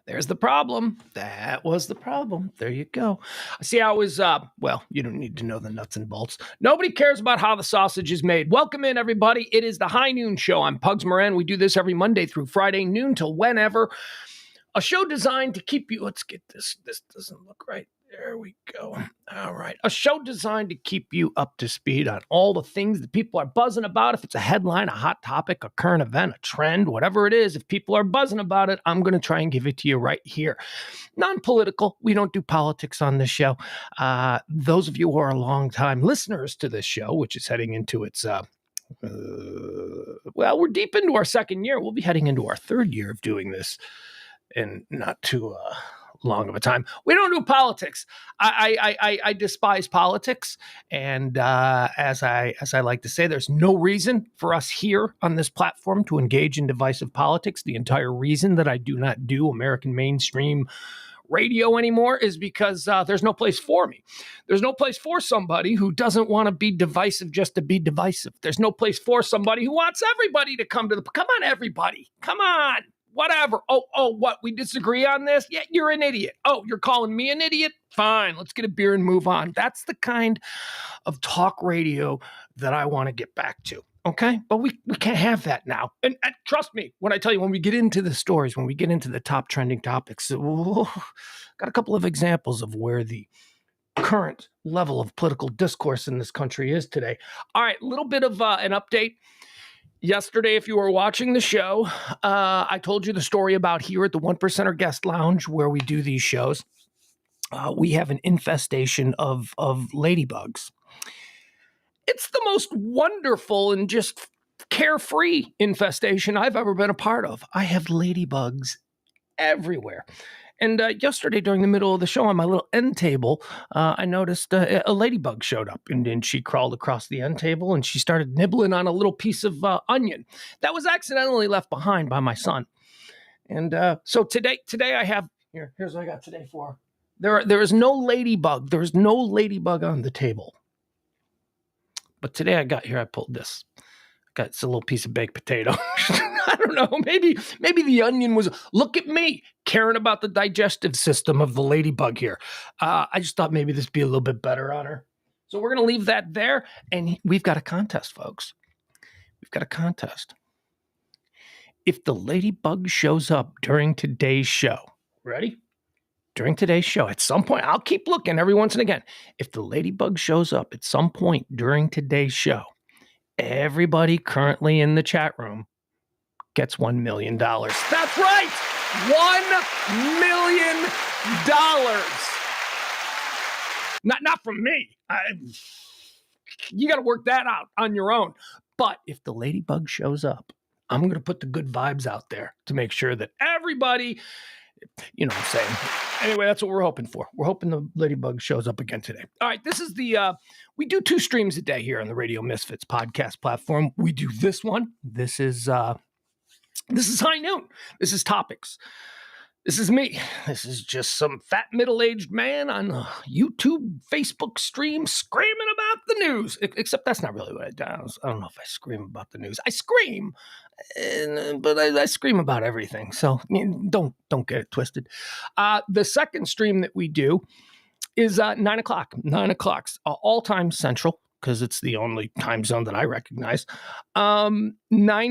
There's the problem. That was the problem. There you go. See, I was, well, you don't need to know the nuts and bolts. Nobody cares about how the sausage is made. Welcome in, everybody. It is the High Noon Show. I'm Pugs Moran. We do this every Monday through Friday, noon till whenever. A show designed to keep you, let's get this. This doesn't look right. There we go. All right. A show designed to keep you up to speed on all the things that people are buzzing about. If it's a headline, a hot topic, a current event, a trend, whatever it is, if people are buzzing about it, I'm going to try and give it to you right here. Non-political. We don't do politics on this show. Those of you who are longtime listeners to this show, which is heading into its, well, we're deep into our second year. We'll be heading into our third year of doing this in not too long of a time. We don't do politics. I despise politics, and as I like to say, there's no reason for us here on this platform to engage in divisive politics. The entire reason that I do not do American mainstream radio anymore is because there's no place for me. There's no place for somebody who doesn't want to be divisive just to be divisive. There's no place for somebody who wants everybody to come on, everybody. Come on. Whatever. Oh, what? We disagree on this? Yeah, you're an idiot. Oh, you're calling me an idiot? Fine, let's get a beer and move on. That's the kind of talk radio that I want to get back to. Okay? But we can't have that now. And trust me, when I tell you, when we get into the stories, when we get into the top trending topics, got a couple of examples of where the current level of political discourse in this country is today. All right, a little bit of an update. Yesterday, if you were watching the show, I told you the story about here at the 1%er Guest Lounge where we do these shows. We have an infestation of ladybugs. It's the most wonderful and just carefree infestation I've ever been a part of. I have ladybugs everywhere. And yesterday, during the middle of the show on my little end table, I noticed a ladybug showed up, and she crawled across the end table, and she started nibbling on a little piece of onion that was accidentally left behind by my son. And so today I have, here's what I got today for her. There is no ladybug. There is no ladybug on the table. But today I pulled this. It's a little piece of baked potato. I don't know. Maybe the onion was, look at me, caring about the digestive system of the ladybug here. I just thought maybe this would be a little bit better on her. So we're going to leave that there. And we've got a contest, folks. We've got a contest. If the ladybug shows up during today's show, ready? During today's show, at some point, I'll keep looking every once and again. If the ladybug shows up at some point during today's show, everybody currently in the chat room gets $1 million. That's right! $1 million. Not from me. You got to work that out on your own. But if the ladybug shows up, I'm going to put the good vibes out there to make sure that everybody, you know what I'm saying. Anyway, that's what we're hoping for. We're hoping the ladybug shows up again today. All right, this is we do 2 streams a day here on the Radio Misfits podcast platform. We do this one. This is High Noon. This is Topics. This is me. This is just some fat middle-aged man on a YouTube, Facebook stream screaming about the news. Except that's not really what I do. I don't know if I scream about the news. I scream, but I scream about everything. So don't get it twisted. The second stream that we do is 9 o'clock. 9 o'clock, all time Central, because it's the only time zone that I recognize. 9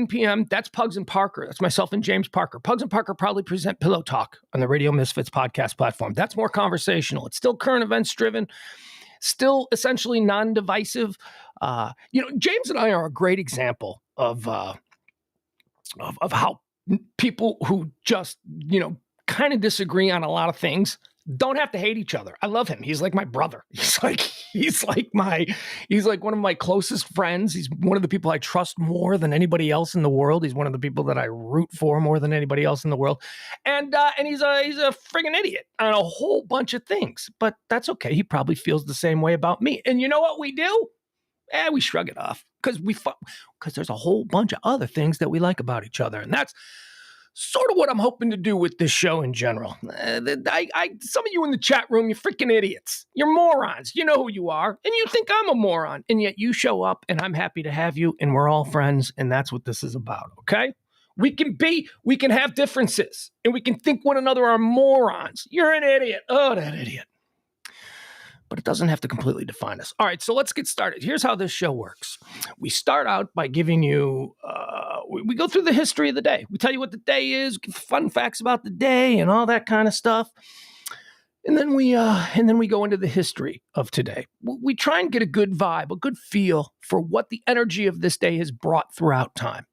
p.m., that's Pugs and Parker. That's myself and James Parker. Pugs and Parker proudly present Pillow Talk on the Radio Misfits podcast platform. That's more conversational. It's still current events driven, still essentially non-divisive. James and I are a great example of how people who just, kind of disagree on a lot of things don't have to hate each other. I love him. He's like my brother. He's like one of my closest friends. He's one of the people I trust more than anybody else in the world. He's one of the people that I root for more than anybody else in the world. And he's a friggin' idiot on a whole bunch of things, but that's okay. He probably feels the same way about me. And you know what we do? We shrug it off because there's a whole bunch of other things that we like about each other. And that's sort of what I'm hoping to do with this show in general. Some of you in the chat room, you're freaking idiots. You're morons. You know who you are. And you think I'm a moron. And yet you show up and I'm happy to have you and we're all friends. And that's what this is about. Okay? We can have differences, and we can think one another are morons. You're an idiot. Oh, that idiot. But it doesn't have to completely define us. All right, so let's get started. Here's how this show works. We start out by giving you, we go through the history of the day. We tell you what the day is, fun facts about the day, and all that kind of stuff. And then we go into the history of today. We try and get a good vibe, a good feel for what the energy of this day has brought throughout time.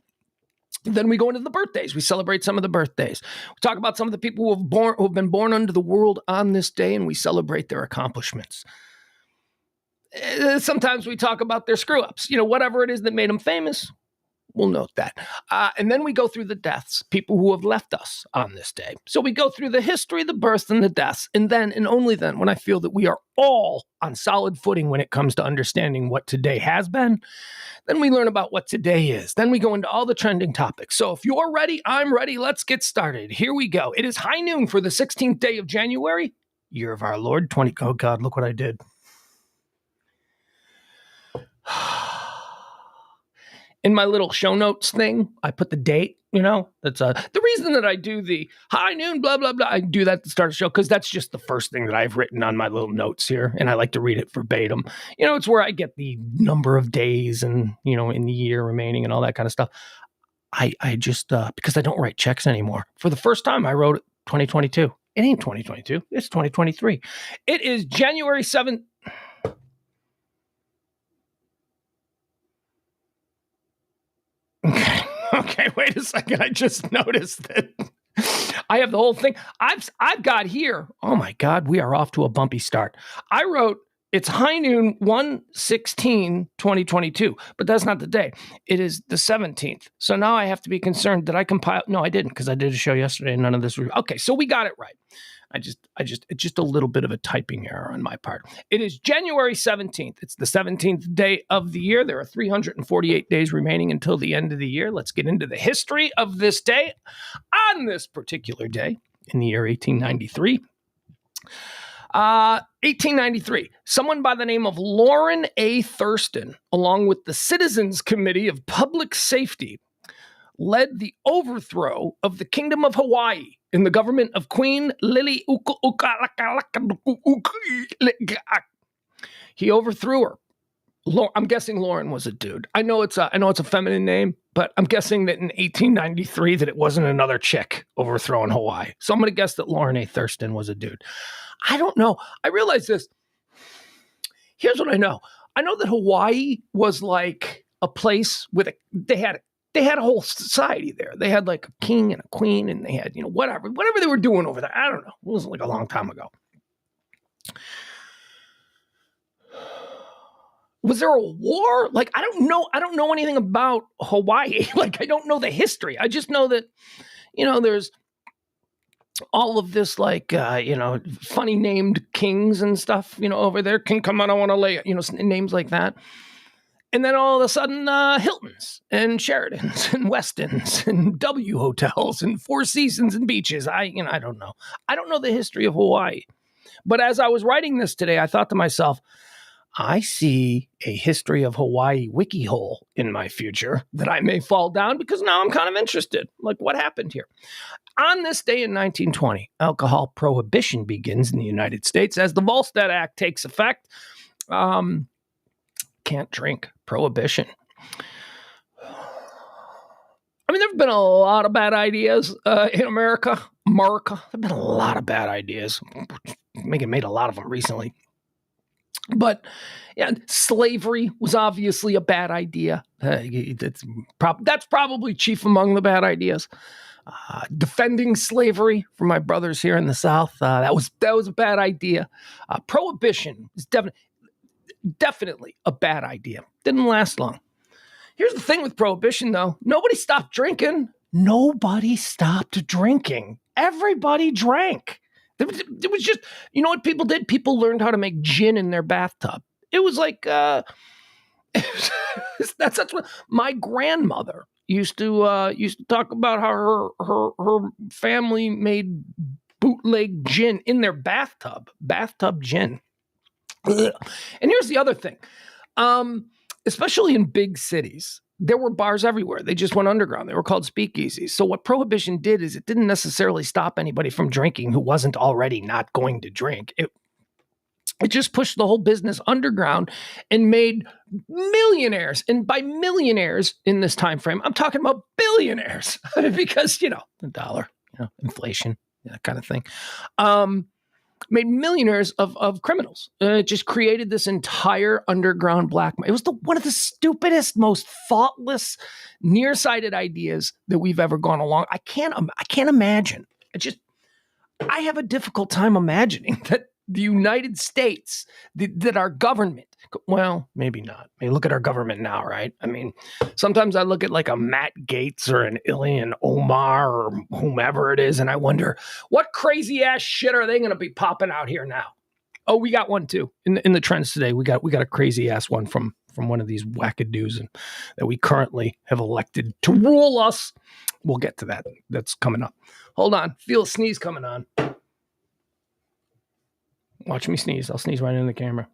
Then we go into the birthdays. We celebrate some of the birthdays. We talk about some of the people who have been born into the world on this day, and we celebrate their accomplishments. Sometimes we talk about their screw-ups. Whatever it is that made them famous, we'll note that. And then we go through the deaths, people who have left us on this day. So we go through the history, the births, and the deaths. And then, and only then, when I feel that we are all on solid footing when it comes to understanding what today has been, then we learn about what today is. Then we go into all the trending topics. So if you're ready, I'm ready. Let's get started. Here we go. It is high noon for the 16th day of January, year of our Lord 20. Oh God, look what I did. In my little show notes thing, I put the date, that's the reason that I do the high noon, blah, blah, blah. I do that to start a show because that's just the first thing that I've written on my little notes here. And I like to read it verbatim. It's where I get the number of days and, in the year remaining and all that kind of stuff. I just, because I don't write checks anymore. For the first time, I wrote 2022. It ain't 2022. It's 2023. It is January 7th. Okay, wait a second. I just noticed that I have the whole thing. I've got here. Oh my God, we are off to a bumpy start. I wrote it's high noon 1/16/2022, but that's not the day. It is the 17th. So now I have to be concerned that I compile. No, I didn't because I did a show yesterday and none of this. Okay, so we got it right. It's just a little bit of a typing error on my part. It is January 17th. It's the 17th day of the year. There are 348 days remaining until the end of the year. Let's get into the history of this day. On this particular day, in the year 1893, 1893, someone by the name of Loren A. Thurston, along with the Citizens Committee of Public Safety, led the overthrow of the Kingdom of Hawaii in the government of Queen Lili. He overthrew her. I'm guessing Lauren was a dude. I know it's a feminine name, but I'm guessing that in 1893 that it wasn't another chick overthrowing Hawaii. So I'm going to guess that Loren A. Thurston was a dude. I don't know. I realize this. Here's what I know. I know that Hawaii was like a place with they had a whole society there. They had like a king and a queen, and they had, whatever they were doing over there. I don't know. It wasn't like a long time ago. Was there a war? Like, I don't know. I don't know anything about Hawaii. Like, I don't know the history. I just know that, there's all of this, like, funny named kings and stuff, over there. King Kamehameha, names like that. And then all of a sudden, Hiltons and Sheratons and Westons and W hotels and Four Seasons and beaches. I don't know. I don't know the history of Hawaii. But as I was writing this today, I thought to myself, I see a history of Hawaii wiki hole in my future that I may fall down because now I'm kind of interested. Like, what happened here? On this day in 1920, alcohol prohibition begins in the United States as the Volstead Act takes effect. Can't drink, prohibition. I mean, there have been a lot of bad ideas in America. There have been a lot of bad ideas. Made a lot of them recently. But yeah, slavery was obviously a bad idea. That's probably chief among the bad ideas. Defending slavery for my brothers here in the South, that was a bad idea. Prohibition is definitely a bad idea. Didn't last long. Here's the thing with prohibition, though. Nobody stopped drinking. Everybody drank. It was just, you know what people did? People learned how to make gin in their bathtub. It was like, that's what my grandmother used to talk about how her family made bootleg gin in their bathtub gin. And here's the other thing, especially in big cities, there were bars everywhere. They just went underground. They were called speakeasies. So what prohibition did is it didn't necessarily stop anybody from drinking who wasn't already not going to drink. It just pushed the whole business underground and made millionaires. And by millionaires in this time frame, I'm talking about billionaires because, the dollar, inflation, that kind of thing. Made millionaires of criminals. It just created this entire underground black market. It was one of the stupidest, most thoughtless, nearsighted ideas that we've ever gone along. I can't imagine. I have a difficult time imagining that the United States, that our government, well, maybe not. I mean, look at our government now, right? I mean, sometimes I look at like a Matt Gaetz or an Ilhan Omar or whomever it is, and I wonder, what crazy ass shit are they going to be popping out here now? Oh, we got one too in the trends today. We got a crazy ass one from one of these wackadoos that we currently have elected to rule us. We'll get to that. That's coming up. Hold on, feel a sneeze coming on. Watch me sneeze. I'll sneeze right into the camera.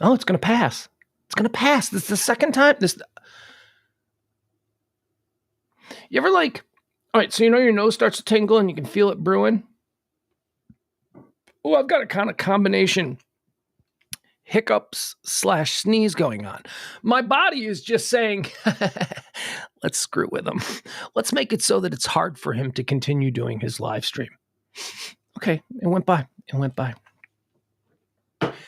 Oh, it's going to pass. It's going to pass. This is the second time. You ever all right, so your nose starts to tingle and you can feel it brewing? Oh, I've got a kind of combination hiccups / sneeze going on. My body is just saying, let's screw with him. Let's make it so that it's hard for him to continue doing his live stream. Okay, it went by.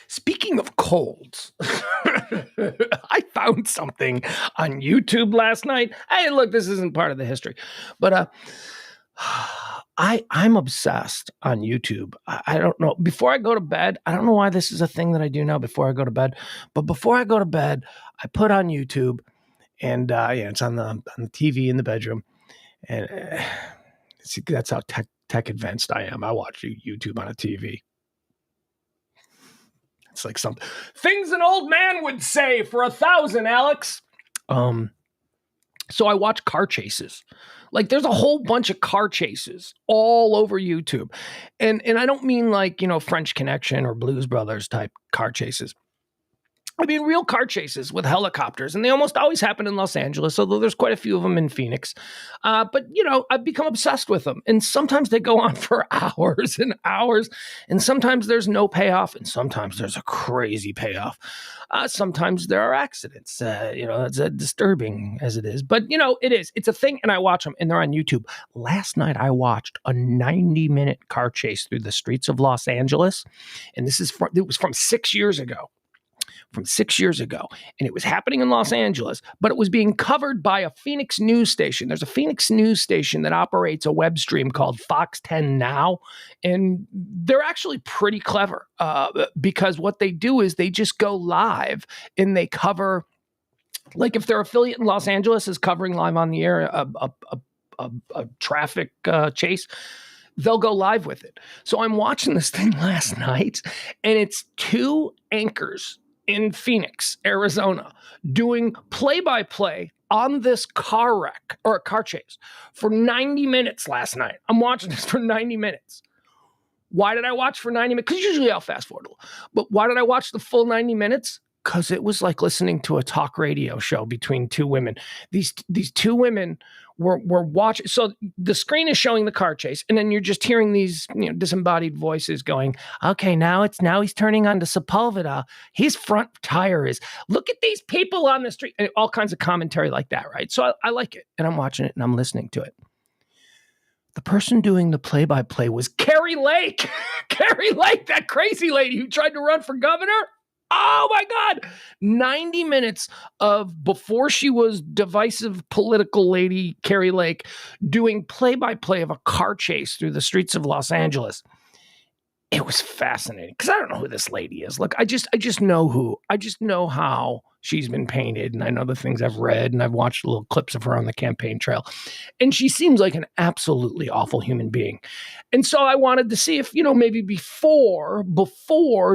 Speaking of colds, I found something on YouTube last night. Hey, look, this isn't part of the history, but I'm obsessed on YouTube. I don't know. Before I go to bed, I don't know why this is a thing that I do now before I go to bed, but before I go to bed, I put on YouTube, and it's on the TV in the bedroom, and that's how tech advanced I am. I watch YouTube on a TV. It's like some things an old man would say for 1,000, Alex. So I watch car chases. Like there's a whole bunch of car chases all over YouTube. And I don't mean French Connection or Blues Brothers type car chases. I mean, real car chases with helicopters, and they almost always happen in Los Angeles, although there's quite a few of them in Phoenix. But, I've become obsessed with them, and sometimes they go on for hours and hours, and sometimes there's no payoff, and sometimes there's a crazy payoff. Sometimes there are accidents, it's disturbing as it is, but, it is. It's a thing, and I watch them, and they're on YouTube. Last night, I watched a 90-minute car chase through the streets of Los Angeles, and it was from 6 years ago. And it was happening in Los Angeles, but it was being covered by a Phoenix news station. There's a Phoenix news station that operates a web stream called Fox 10 Now, and they're actually pretty clever because what they do is they just go live and they cover, like if their affiliate in Los Angeles is covering live on the air a traffic chase, they'll go live with it. So I'm watching this thing last night, and it's two anchors in Phoenix, Arizona, doing play-by-play on this car wreck or a car chase for 90 minutes last night. I'm watching this for 90 minutes. Why did I watch for 90 minutes? Because usually I'll fast forward. But why did I watch the full 90 minutes? Because it was like listening to a talk radio show between two women. These two women were watching. So the screen is showing the car chase, and then you're just hearing these disembodied voices going, okay, now he's turning onto Sepulveda. His front tire is, look at these people on the street, and all kinds of commentary like that, right? So I like it, and I'm watching it, and I'm listening to it. The person doing the play-by-play was Carrie Lake. Carrie Lake, that crazy lady who tried to run for governor. Oh my God. 90 minutes of before she was divisive political lady Carrie Lake doing play-by-play of a car chase through the streets of Los Angeles. It was fascinating because I don't know who this lady is. Look, I just know how she's been painted, and I know the things I've read, and I've watched little clips of her on the campaign trail, and she seems like an absolutely awful human being. And so I wanted to see if, maybe before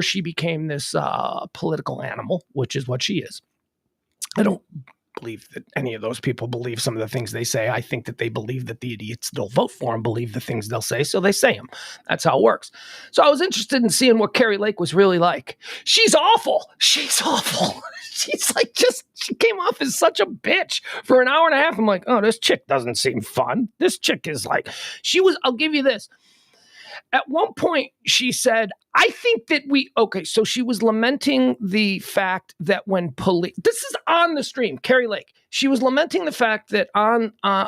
she became this political animal, which is what she is. I don't believe that any of those people believe some of the things they say. I think that they believe that the idiots they'll vote for them believe the things they'll say, so they say them. That's how it works. So I was interested in seeing what Kari Lake was really like. She's awful. She's awful. She's like she came off as such a bitch for an hour and a half. I'm like, oh, this chick doesn't seem fun. This chick is like, I'll give you this. At one point, she said, I think that so she was lamenting the fact that when this is on the stream, Kari Lake, she was lamenting the fact that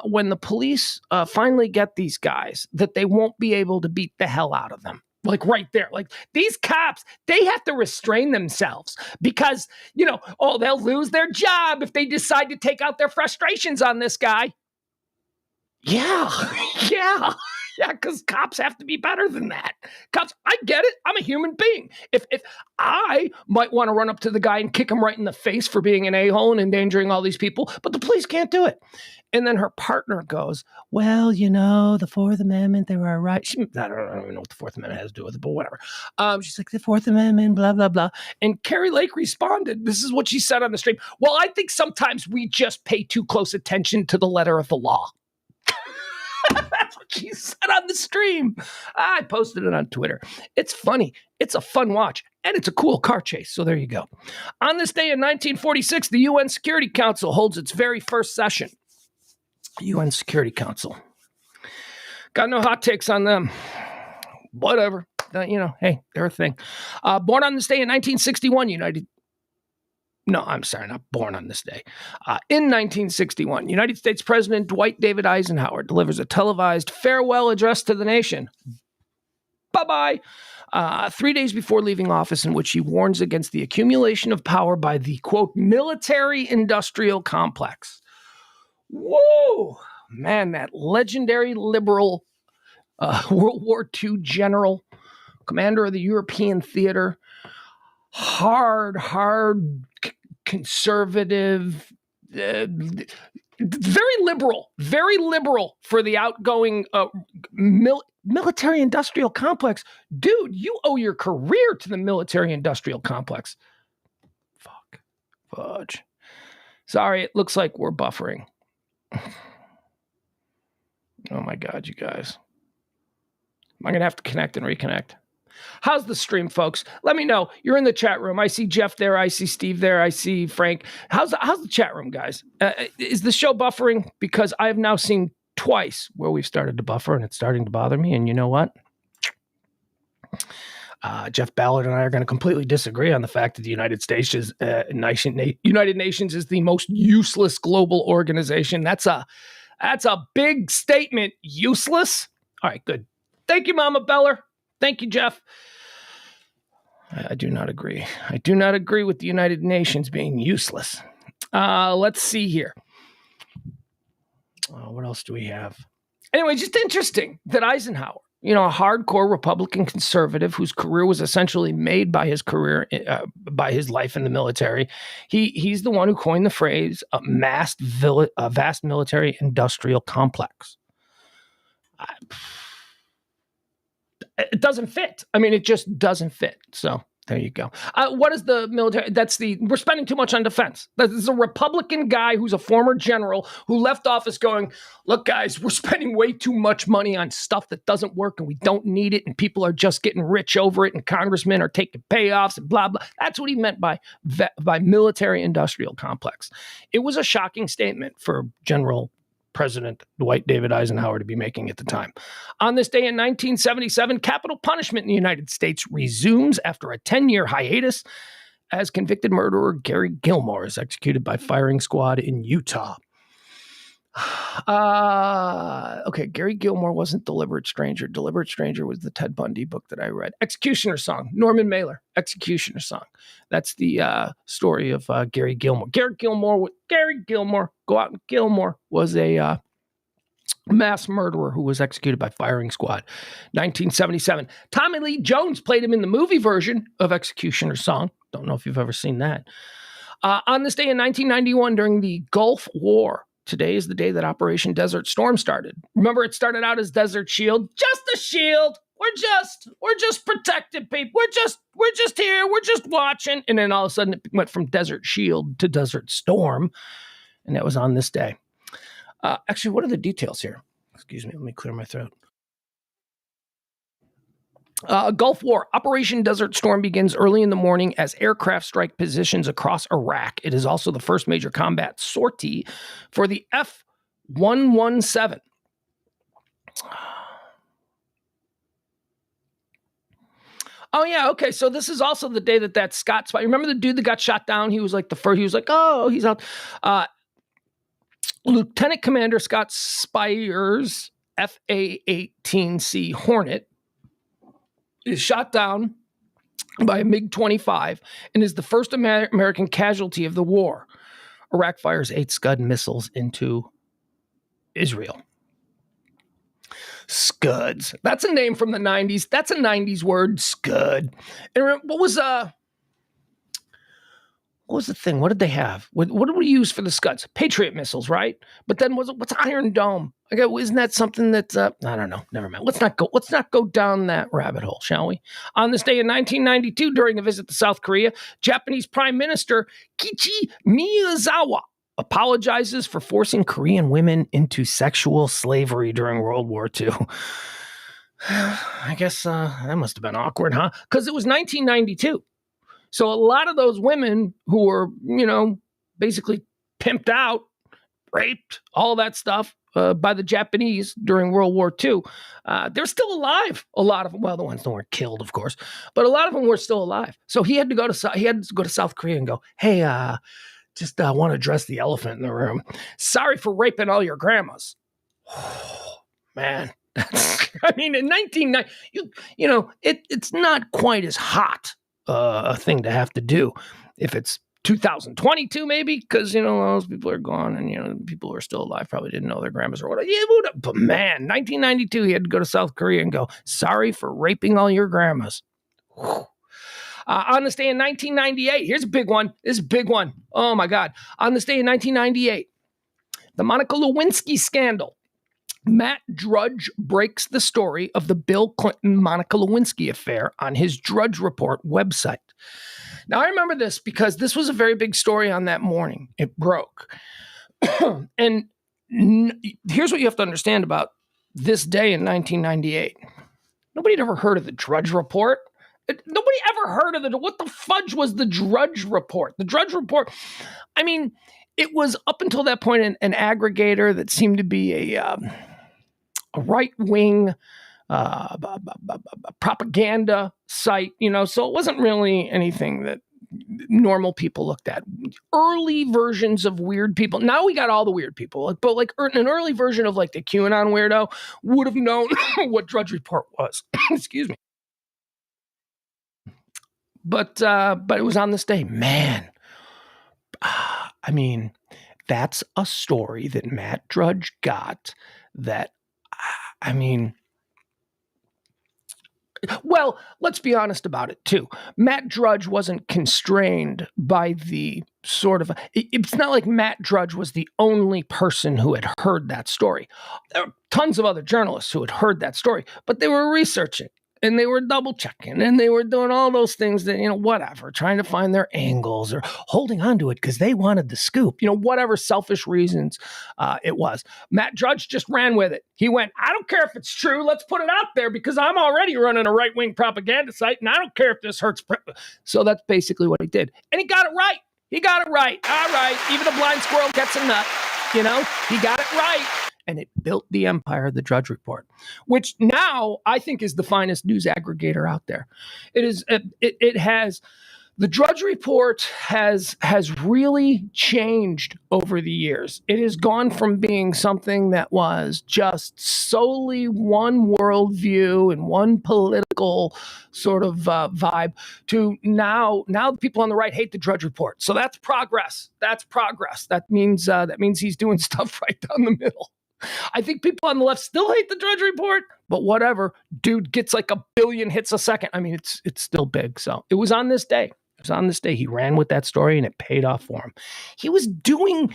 when the police finally get these guys, that they won't be able to beat the hell out of them. Like right there, like these cops, they have to restrain themselves because, they'll lose their job if they decide to take out their frustrations on this guy. Yeah. Yeah, because cops have to be better than that. Cops, I get it. I'm a human being. If I might want to run up to the guy and kick him right in the face for being an a-hole and endangering all these people, but the police can't do it. And then her partner goes, well, the Fourth Amendment, there are rights. I don't even know what the Fourth Amendment has to do with it, but whatever. She's like, the Fourth Amendment, blah, blah, blah. And Kari Lake responded, this is what she said on the stream. Well, I think sometimes we just pay too close attention to the letter of the law. That's what she said on the stream. I posted it on Twitter. It's funny. It's a fun watch. And it's a cool car chase. So there you go. On this day in 1946, the UN Security Council holds its very first session. UN Security Council. Got no hot takes on them. Whatever. Hey, they're a thing. Born on this day in 1961, not born on this day. In 1961, United States President Dwight David Eisenhower delivers a televised farewell address to the nation. Bye-bye. 3 days before leaving office, in which he warns against the accumulation of power by the, quote, military-industrial complex. Whoa! Man, that legendary liberal World War II general, commander of the European theater, hard conservative, very liberal for the outgoing military-industrial complex. Dude, you owe your career to the military-industrial complex. Fudge. Sorry, it looks like we're buffering. Oh my God, you guys. Am I going to have to connect and reconnect? How's the stream, folks? Let me know. You're in the chat room. I see Jeff there. I see Steve there. I see Frank. How's the chat room, guys? Is the show buffering? Because I have now seen twice where we've started to buffer and it's starting to bother me. And you know what? Jeff Ballard and I are going to completely disagree on the fact that the United Nations is the most useless global organization. That's a big statement. Useless? All right, good. Thank you, Mama Beller. Thank you, Jeff. I do not agree. I do not agree with the United Nations being useless. Let's see here. What else do we have? Anyway, just interesting that Eisenhower, a hardcore Republican conservative whose career was essentially made by his life in the military. He's the one who coined the phrase vast military industrial complex. It doesn't fit. I mean, it just doesn't fit. So there you go. What is the military? We're spending too much on defense. This is a Republican guy who's a former general who left office going, look, guys, we're spending way too much money on stuff that doesn't work and we don't need it. And people are just getting rich over it. And congressmen are taking payoffs and blah, blah. That's what he meant by military industrial complex. It was a shocking statement for General President Dwight David Eisenhower to be making at the time. On this day in 1977, capital punishment in the United States resumes after a 10-year hiatus as convicted murderer Gary Gilmore is executed by firing squad in Utah. Okay, Gary Gilmore wasn't Deliberate Stranger. Deliberate Stranger was the Ted Bundy book that I read. Executioner Song, Norman Mailer, Executioner Song. That's the story of Gary Gilmore. Gary Gilmore, go out and Gilmore was a mass murderer who was executed by firing squad. 1977. Tommy Lee Jones played him in the movie version of Executioner Song. Don't know if you've ever seen that. On this day in 1991, during the Gulf War, today is the day that Operation Desert Storm started. Remember, it started out as Desert Shield. Just a shield. We're just protecting people. We're just here. We're just watching. And then all of a sudden it went from Desert Shield to Desert Storm. and that was on this day. Actually, what are the details here? Excuse me, let me clear my throat. Gulf War. Operation Desert Storm begins early in the morning as aircraft strike positions across Iraq. It is also the first major combat sortie for the F-117. Oh, yeah, okay. So this is also the day that Scott Spire. Remember the dude that got shot down? He was like the first. He was like, oh, he's out. Lieutenant Commander Scott Spire's FA-18C Hornet is shot down by a MiG-25 and is the first American casualty of the war. Iraq fires 8 Scud missiles into Israel. Scuds. That's a name from the 90s. That's a 90s word, Scud. And what was the thing? What did they have? What did we use for the Scuds? Patriot missiles, right? But then what's Iron Dome? Okay, isn't that something that I don't know? Never mind. Let's not go down that rabbit hole, shall we? On this day in 1992, during a visit to South Korea, Japanese Prime Minister Kiichi Miyazawa apologizes for forcing Korean women into sexual slavery during World War II. I guess that must have been awkward, huh? Because it was 1992. So a lot of those women who were, basically pimped out, raped, all that stuff by the Japanese during World War II, they're still alive. A lot of them, well, the ones that weren't killed, of course, but a lot of them were still alive. So he had to go to South Korea and go, hey, just want to address the elephant in the room. Sorry for raping all your grandmas. Man, I mean, in 1990, it's not quite as hot a thing to have to do if it's 2022, maybe, because those people are gone, and people who are still alive probably didn't know their grandmas or whatever. Yeah, but man, 1992, he had to go to South Korea and go, sorry for raping all your grandmas. On this day in 1998, here's a big one. This is a big one. Oh my God. On this day in 1998, the Monica Lewinsky scandal. Matt Drudge breaks the story of the Bill Clinton-Monica Lewinsky affair on his Drudge Report website. Now, I remember this because this was a very big story on that morning. It broke. And here's what you have to understand about this day in 1998. Nobody had ever heard of the Drudge Report. Nobody ever heard of what the fudge was the Drudge Report? The Drudge Report, I mean, it was up until that point an aggregator that seemed to be a right-wing propaganda site, so it wasn't really anything that normal people looked at. Early versions of weird people. Now we got all the weird people, but like an early version of like the QAnon weirdo would have known what Drudge Report was. Excuse me. But it was on this day, man. I mean, that's a story that Matt Drudge got that, I mean, well, let's be honest about it, too. Matt Drudge wasn't constrained by the sort of, it's not like Matt Drudge was the only person who had heard that story. There were tons of other journalists who had heard that story, but they were researching. And they were double checking and they were doing all those things that, whatever, trying to find their angles or holding on to it because they wanted the scoop, whatever selfish reasons it was. Matt Drudge just ran with it. He went, I don't care if it's true. Let's put it out there because I'm already running a right-wing propaganda site and I don't care if this hurts. So that's basically what he did. And he got it right. He got it right. All right. Even a blind squirrel gets a nut. He got it right. And it built the empire of the Drudge Report, which now I think is the finest news aggregator out there. It is. It has the Drudge Report has really changed over the years. It has gone from being something that was just solely one worldview and one political sort of vibe to now the people on the right hate the Drudge Report. So that's progress. That's progress. That means he's doing stuff right down the middle. I think people on the left still hate the Drudge Report, but whatever. Dude gets like 1 billion hits a second. I mean, it's still big. So it was on this day. It was on this day. He ran with that story and it paid off for him. He was doing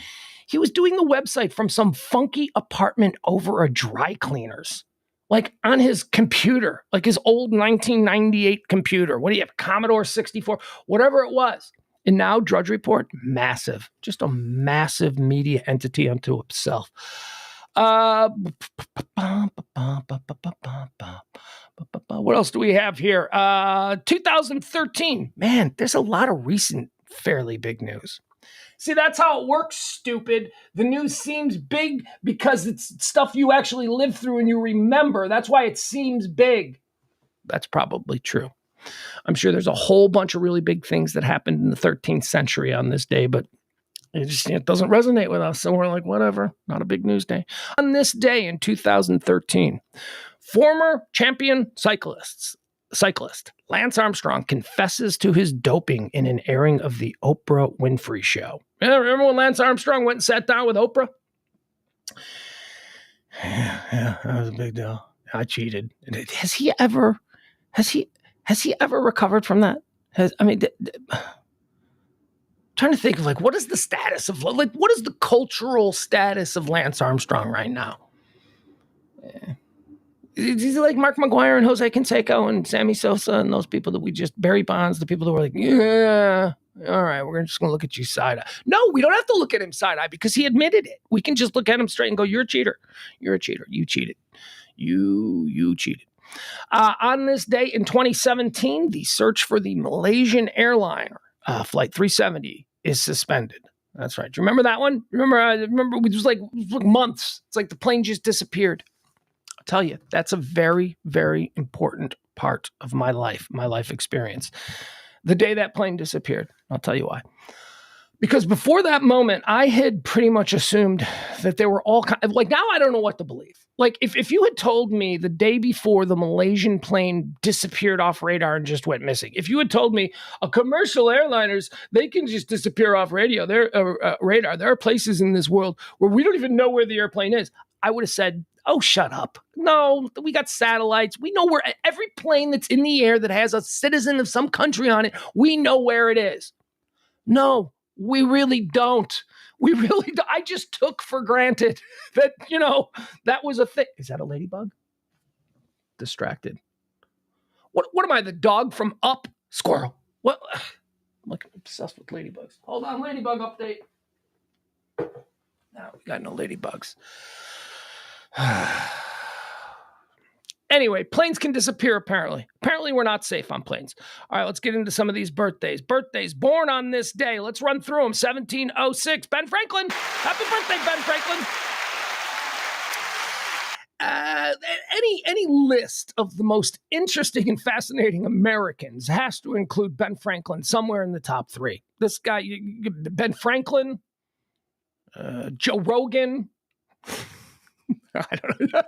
the website from some funky apartment over a dry cleaner's, like on his computer, like his old 1998 computer. What do you have? Commodore 64, whatever it was. And now Drudge Report, massive, just a massive media entity unto itself. What else do we have here? 2013. Man, there's a lot of recent fairly big news. See, that's how it works, stupid. The news seems big because it's stuff you actually live through and you remember. That's why it seems big. That's probably true. I'm sure there's a whole bunch of really big things that happened in the 13th century on this day, but it doesn't resonate with us. So we're like, whatever, not a big news day. On this day in 2013, former champion cyclist Lance Armstrong confesses to his doping in an airing of the Oprah Winfrey Show. Remember when Lance Armstrong went and sat down with Oprah? Yeah, that was a big deal. I cheated. Has he ever recovered from that? Trying to think of what is the status of what is the cultural status of Lance Armstrong right now? He's like Mark McGuire and Jose Canseco and Sammy Sosa and those people that Barry Bonds, the people that were like, yeah, all right, we're just going to look at you side-eye. No, we don't have to look at him side-eye because he admitted it. We can just look at him straight and go, you're a cheater. You're a cheater. You cheated. You cheated. On this day in 2017, the search for the Malaysian airliner Flight 370 is suspended. That's right. Do you remember that one? Remember it was like months. It's like the plane just disappeared. I'll tell you, that's a very, very important part of my life experience. The day that plane disappeared, I'll tell you why. Because before that moment, I had pretty much assumed that they were all kind of now I don't know what to believe. If you had told me the day before the Malaysian plane disappeared off radar and just went missing, if you had told me a commercial airliners, they can just disappear off radar. There are places in this world where we don't even know where the airplane is. I would have said, oh, shut up. No, we got satellites. We know where every plane that's in the air that has a citizen of some country on it, we know where it is. No, we really don't. I just took for granted that, that was a thing. Is that a ladybug? Distracted. What am I, the dog from Up? Squirrel. What? I'm obsessed with ladybugs. Hold on, ladybug update. No, we got no ladybugs. Anyway, planes can disappear, apparently. Apparently, we're not safe on planes. All right, let's get into some of these birthdays. Birthdays born on this day. Let's run through them. 1706, Ben Franklin. Happy birthday, Ben Franklin. Any list of the most interesting and fascinating Americans has to include Ben Franklin somewhere in the top three. This guy, Ben Franklin, Joe Rogan. I don't know.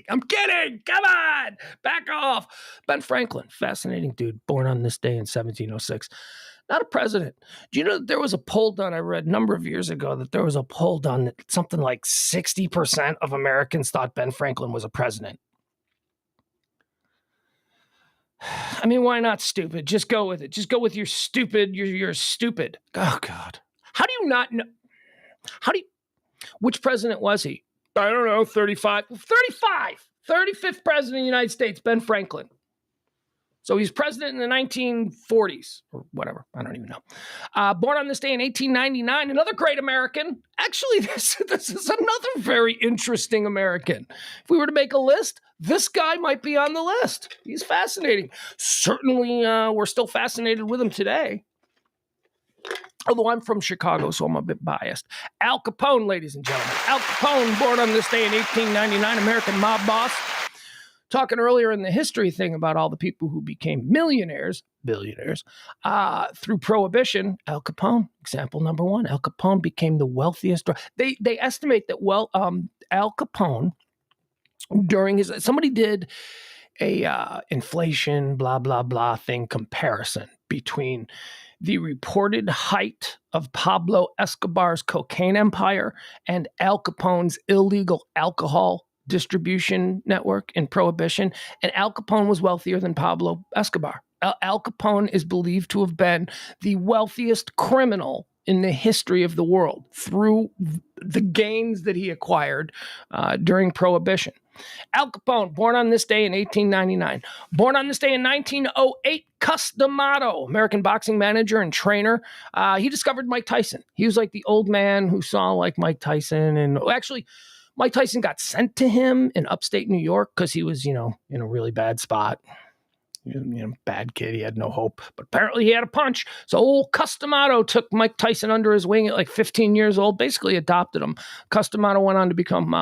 I'm kidding. Come on. Back off. Ben Franklin, fascinating dude, born on this day in 1706. Not a president. Do you know there was a poll done, I read a number of years ago, that there was a poll done that something like 60% of Americans thought Ben Franklin was a president. I mean, why not stupid? Just go with it. Just go with your stupid. You're stupid. Oh, God. How do you not know? Which president was he? I don't know, 35. 35th president of the United States, Ben Franklin. So he's president in the 1940s or whatever. I don't even know. Born on this day in 1899, another great American. Actually, this is another very interesting American. If we were to make a list, this guy might be on the list. He's fascinating. Certainly, we're still fascinated with him today. Although I'm from Chicago, so I'm a bit biased. Al Capone, ladies and gentlemen. Al Capone, born on this day in 1899, American mob boss. Talking earlier in the history thing about all the people who became billionaires, through Prohibition. Al Capone, example number one. Al Capone became the wealthiest. They estimate that, Al Capone, during his, somebody did a inflation, blah, blah, blah thing comparison between the reported height of Pablo Escobar's cocaine empire and Al Capone's illegal alcohol distribution network in Prohibition. And Al Capone was wealthier than Pablo Escobar. Al Capone is believed to have been the wealthiest criminal in the history of the world through the gains that he acquired during Prohibition. Al Capone, born on this day in 1899. Born on this day in 1908, Cus D'Amato, American boxing manager and trainer. He discovered Mike Tyson. He was like the old man who saw like Mike Tyson. And actually, Mike Tyson got sent to him in upstate New York because he was, in a really bad spot. Bad kid. He had no hope. But apparently he had a punch. So old Cus D'Amato took Mike Tyson under his wing at like 15 years old, basically adopted him. Cus D'Amato went on to become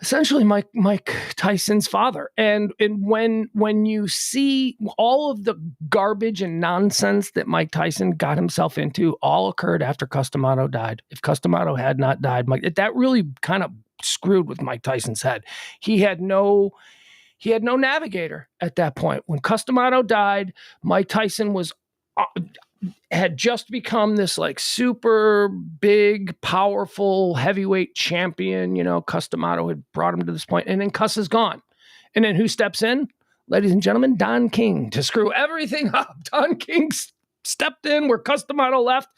essentially Mike Tyson's father. And when you see all of the garbage and nonsense that Mike Tyson got himself into, all occurred after Cus D'Amato died. If Cus D'Amato had not died, that really kind of screwed with Mike Tyson's head. He had no navigator at that point. When Cus D'Amato died, Mike Tyson had just become this like super big, powerful heavyweight champion. Cus D'Amato had brought him to this point, and then Cus is gone. And then who steps in? Ladies and gentlemen, Don King to screw everything up. Don King stepped in where Cus D'Amato left.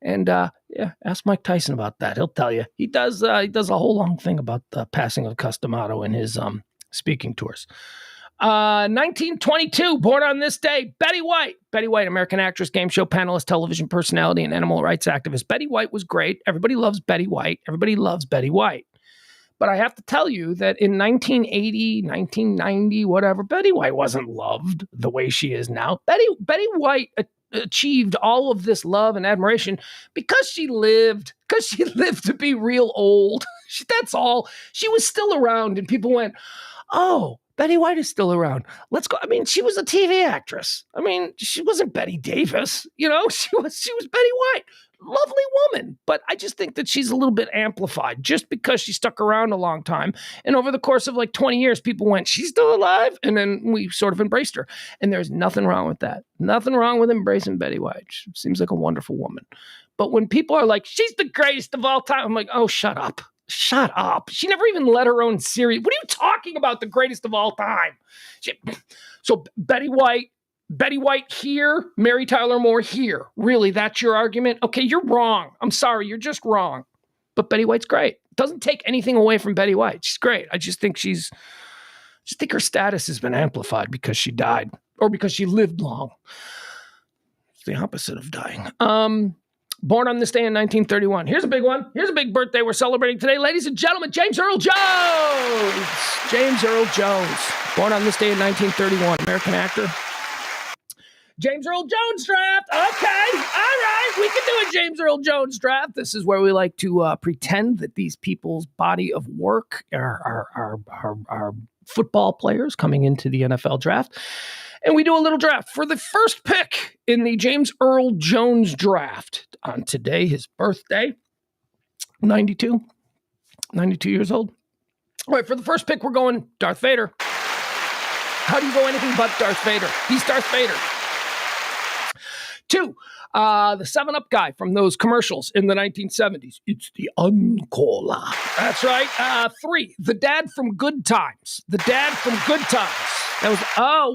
And ask Mike Tyson about that. He'll tell you. He does a whole long thing about the passing of Cus D'Amato in his speaking tours. 1922, born on this day, Betty White. Betty White, American actress, game show panelist, television personality, and animal rights activist. Betty White was great. Everybody loves Betty White. Everybody loves Betty White. But I have to tell you that in 1980, 1990, whatever, Betty White wasn't loved the way she is now. Betty White achieved all of this love and admiration because she lived to be real old. That's all. She was still around, and people went, oh, Betty White is still around. Let's go. I mean, she was a TV actress. I mean, she wasn't Betty Davis. She was Betty White. Lovely woman. But I just think that she's a little bit amplified just because she stuck around a long time. And over the course of like 20 years, people went, she's still alive. And then we sort of embraced her. And there's nothing wrong with that. Nothing wrong with embracing Betty White. She seems like a wonderful woman. But when people are like, she's the greatest of all time, I'm like, oh, shut up. Shut up. She never even led her own series. What are you talking about? The greatest of all time. So Betty White here, Mary Tyler Moore here. Really, that's your argument? Okay, you're wrong. I'm sorry, you're just wrong. But Betty White's great. Doesn't take anything away from Betty White. She's great. I just think her status has been amplified because she died or because she lived long. It's the opposite of dying. Born on this day in 1931. Here's a big one. Here's a big birthday we're celebrating today. Ladies and gentlemen, James Earl Jones. James Earl Jones. Born on this day in 1931. American actor. James Earl Jones draft. Okay. All right. We can do a James Earl Jones draft. This is where we like to pretend that these people's body of work are football players coming into the NFL draft. And we do a little draft for the first pick in the James Earl Jones draft on today, his birthday, 92 years old. All right, for the first pick, we're going Darth Vader. How do you go anything but Darth Vader? He's Darth Vader. 2, the 7-Up guy from those commercials in the 1970s. It's the Uncola. That's right. 3, the dad from Good Times. The dad from Good Times.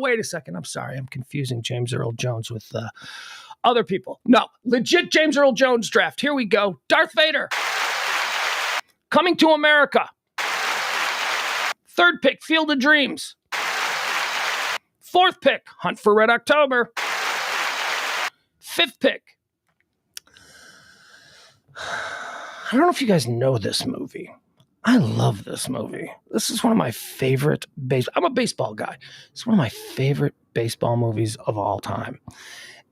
Wait a second. I'm sorry. I'm confusing James Earl Jones with other people. No, legit James Earl Jones draft. Here we go. Darth Vader. Coming to America. 3rd pick, Field of Dreams. 4th pick, Hunt for Red October. 5th pick. I don't know if you guys know this movie. I love this movie. This is one of my favorite I'm a baseball guy. It's one of my favorite baseball movies of all time.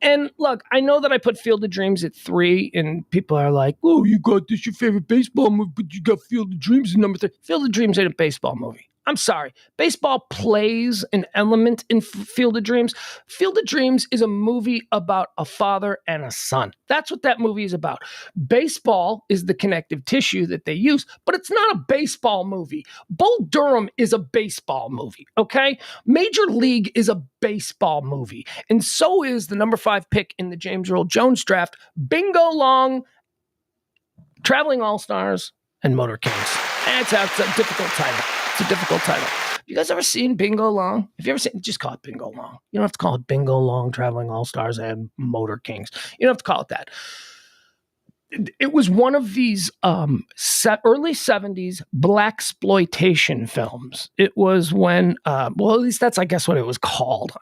And look, I know that I put Field of Dreams at 3, and people are like, oh, you got this your favorite baseball movie, but you got Field of Dreams at number 3. Field of Dreams ain't a baseball movie. I'm sorry. Baseball plays an element in Field of Dreams. Field of Dreams is a movie about a father and a son. That's what that movie is about. Baseball is the connective tissue that they use, but it's not a baseball movie. Bull Durham is a baseball movie, okay? Major League is a baseball movie. And so is the number 5 pick in the James Earl Jones draft, Bingo Long, Traveling All-Stars, and Motor Kings. It's a difficult title. It's a difficult title. Have you guys ever seen Bingo Long? Have you ever seen? Just call it Bingo Long. You don't have to call it Bingo Long, Traveling All-Stars, and Motor Kings. You don't have to call it that. it was one of these early 70s blaxploitation films. It was when, well, at least that's, I guess, what it was called.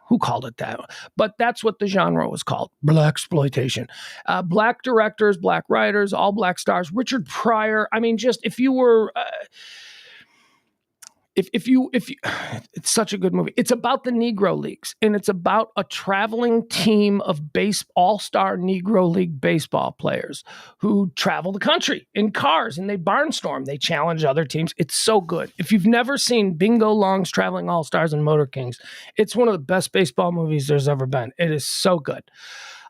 Who called it that? But that's what the genre was called, blaxploitation. Black directors, black writers, all black stars. Richard Pryor. I mean, just if you were... If you, it's such a good movie. It's about the Negro Leagues, and it's about a traveling team of all-star Negro League baseball players who travel the country in cars, and they barnstorm. They challenge other teams. It's so good. If you've never seen Bingo Long's Traveling All-Stars and Motor Kings, it's one of the best baseball movies there's ever been. It is so good.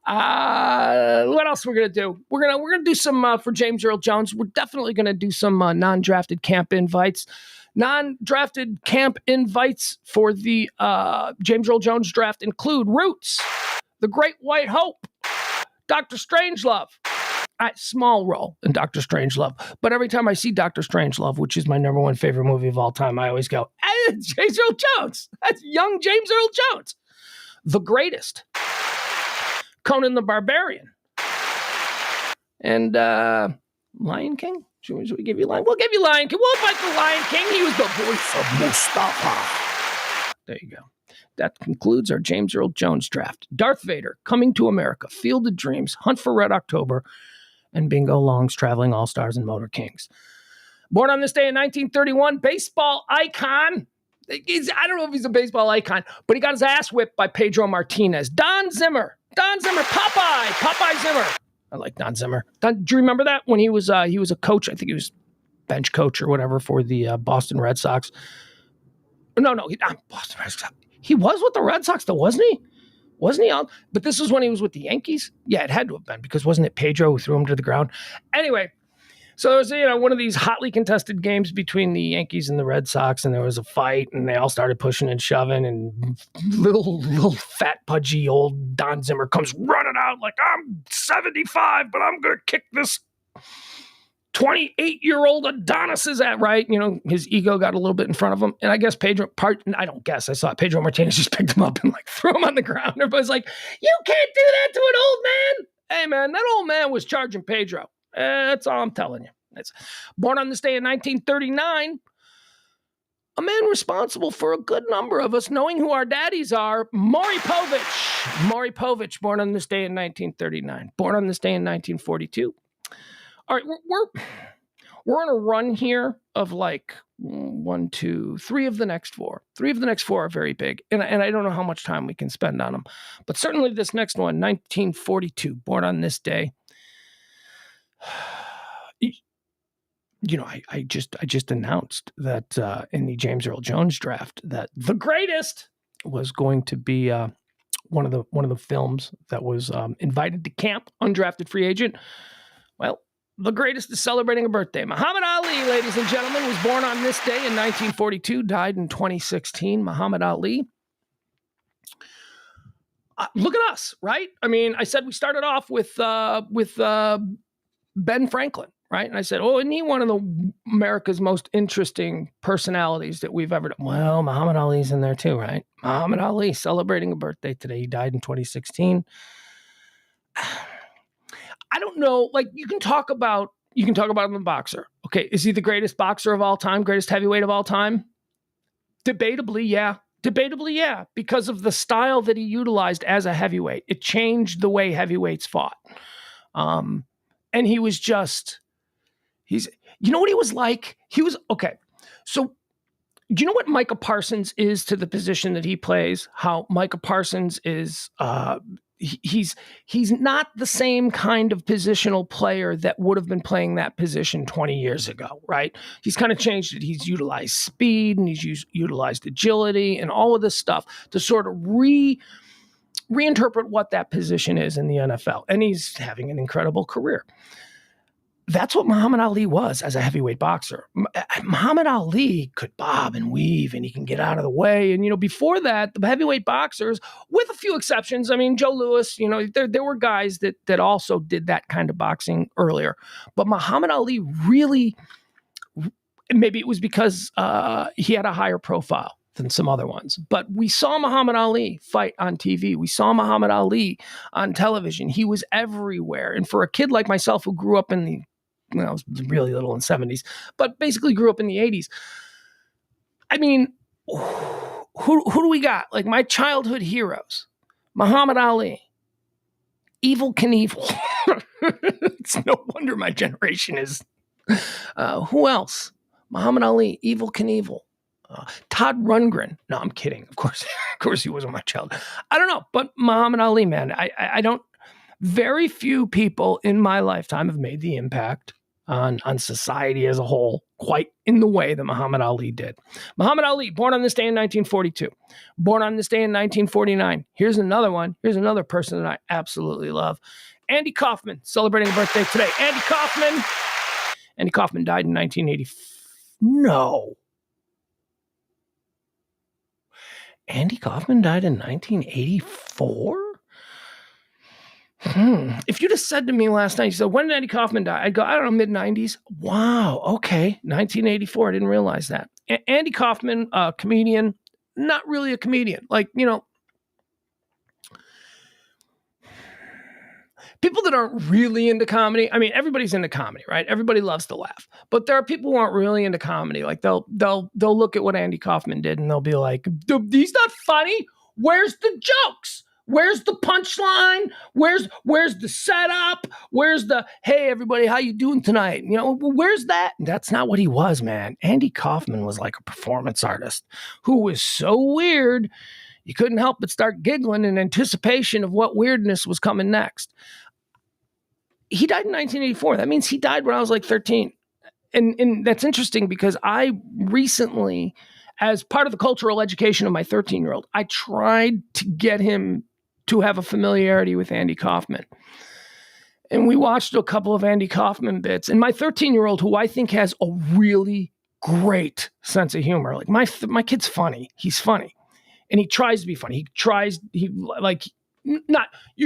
What else we're gonna do? We're gonna do some for James Earl Jones. We're definitely gonna do some non-drafted camp invites. Non-drafted camp invites for the James Earl Jones draft include Roots, The Great White Hope, Dr. Strangelove. Small role in Dr. Strangelove, but every time I see Dr. Strangelove, which is my number one favorite movie of all time, I always go, hey, it's James Earl Jones. That's young James Earl Jones. The Greatest, Conan the Barbarian, and Lion King. Should we give you Lion? We'll give you Lion King. We'll fight the Lion King. He was the voice of Mustafa. There you go. That concludes our James Earl Jones draft. Darth Vader, Coming to America, Field of Dreams, Hunt for Red October, and Bingo Long's Traveling All-Stars and Motor Kings. Born on this day in 1931, baseball icon. I don't know if he's a baseball icon, but he got his ass whipped by Pedro Martinez. Don Zimmer, Popeye Zimmer. I like Don Zimmer. Do you remember that when he was a coach? I think he was bench coach or whatever for the Boston Red Sox. No, Boston Red Sox. He was with the Red Sox, though, wasn't he? Wasn't he on? But this was when he was with the Yankees. Yeah, it had to have been because wasn't it Pedro who threw him to the ground? Anyway, so there was one of these hotly contested games between the Yankees and the Red Sox, and there was a fight, and they all started pushing and shoving, and little fat pudgy old Don Zimmer comes running out like, I'm 75, but I'm gonna kick this 28-year-old Adonis's at right. His ego got a little bit in front of him, and I guess I saw Pedro Martinez just picked him up and threw him on the ground. Everybody's like, you can't do that to an old man. Hey man, that old man was charging Pedro. That's all I'm telling you. Born on this day in 1939, a man responsible for a good number of us knowing who our daddies are, Maury Povich. Maury Povich, born on this day in 1939. Born on this day in 1942. All right, we're on a run here of 1, 2, 3 of the next 4. 3 of the next 4 are very big, and I don't know how much time we can spend on them. But certainly this next one, 1942, born on this day. I just announced that in the James Earl Jones draft that The Greatest was going to be one of the films that was invited to camp, undrafted free agent. Well, The Greatest is celebrating a birthday. Muhammad Ali, ladies and gentlemen, was born on this day in 1942, died in 2016. Muhammad Ali. Look at us, right? I mean, I said we started off with Ben Franklin, right? And I said, isn't he one of America's most interesting personalities that we've ever done? Well, Muhammad Ali's in there too, right? Muhammad Ali celebrating a birthday today. He died in 2016. I don't know. You can talk about him a boxer. Okay, is he the greatest boxer of all time? Greatest heavyweight of all time? Debatably, yeah. Because of the style that he utilized as a heavyweight. It changed the way heavyweights fought. And he was you know what he was like? He was, okay. So do you know what Micah Parsons is to the position that he plays? How Micah Parsons is, he's not the same kind of positional player that would have been playing that position 20 years ago, right? He's kind of changed it. He's utilized speed and he's utilized agility and all of this stuff to sort of reinterpret what that position is in the NFL. And he's having an incredible career. That's what Muhammad Ali was as a heavyweight boxer. Muhammad Ali could bob and weave and he can get out of the way. And, before that, the heavyweight boxers, with a few exceptions, I mean, Joe Louis, there were guys that also did that kind of boxing earlier. But Muhammad Ali really, maybe it was because he had a higher profile. than some other ones. But we saw Muhammad Ali fight on TV. We saw Muhammad Ali on television. He was everywhere. And for a kid like myself who grew up in I was really little in the 70s, but basically grew up in the 80s. I mean, who do we got? Like my childhood heroes, Muhammad Ali, Evel Knievel. It's no wonder my generation is. Who else? Muhammad Ali, Evel Knievel, Todd Rundgren. No, I'm kidding. Of course he wasn't my child. I don't know, but Muhammad Ali, man, I don't. Very few people in my lifetime have made the impact on society as a whole quite in the way that Muhammad Ali did. Muhammad Ali, born on this day in 1942, born on this day in 1949. Here's another one. Here's another person that I absolutely love. Andy Kaufman, celebrating a birthday today. Andy Kaufman died in 1980. No. Andy Kaufman died in 1984? If you'd have said to me last night, you said, when did Andy Kaufman die? I'd go, I don't know, mid-90s. Wow, okay, 1984. I didn't realize that. Andy Kaufman, comedian, not really a comedian. Like, people that aren't really into comedy, I mean, everybody's into comedy, right? Everybody loves to laugh. But there are people who aren't really into comedy. Like, they'll look at what Andy Kaufman did and they'll be like, he's not funny. Where's the jokes? Where's the punchline? Where's the setup? Where's the, hey, everybody, how you doing tonight? Where's that? That's not what he was, man. Andy Kaufman was like a performance artist who was so weird, you couldn't help but start giggling in anticipation of what weirdness was coming next. He died in 1984. That means he died when I was like 13. And that's interesting because I recently, as part of the cultural education of my 13-year-old, I tried to get him to have a familiarity with Andy Kaufman. And we watched a couple of Andy Kaufman bits. And my 13-year-old, who I think has a really great sense of humor, like my kid's funny. He's funny. And he tries to be funny. You're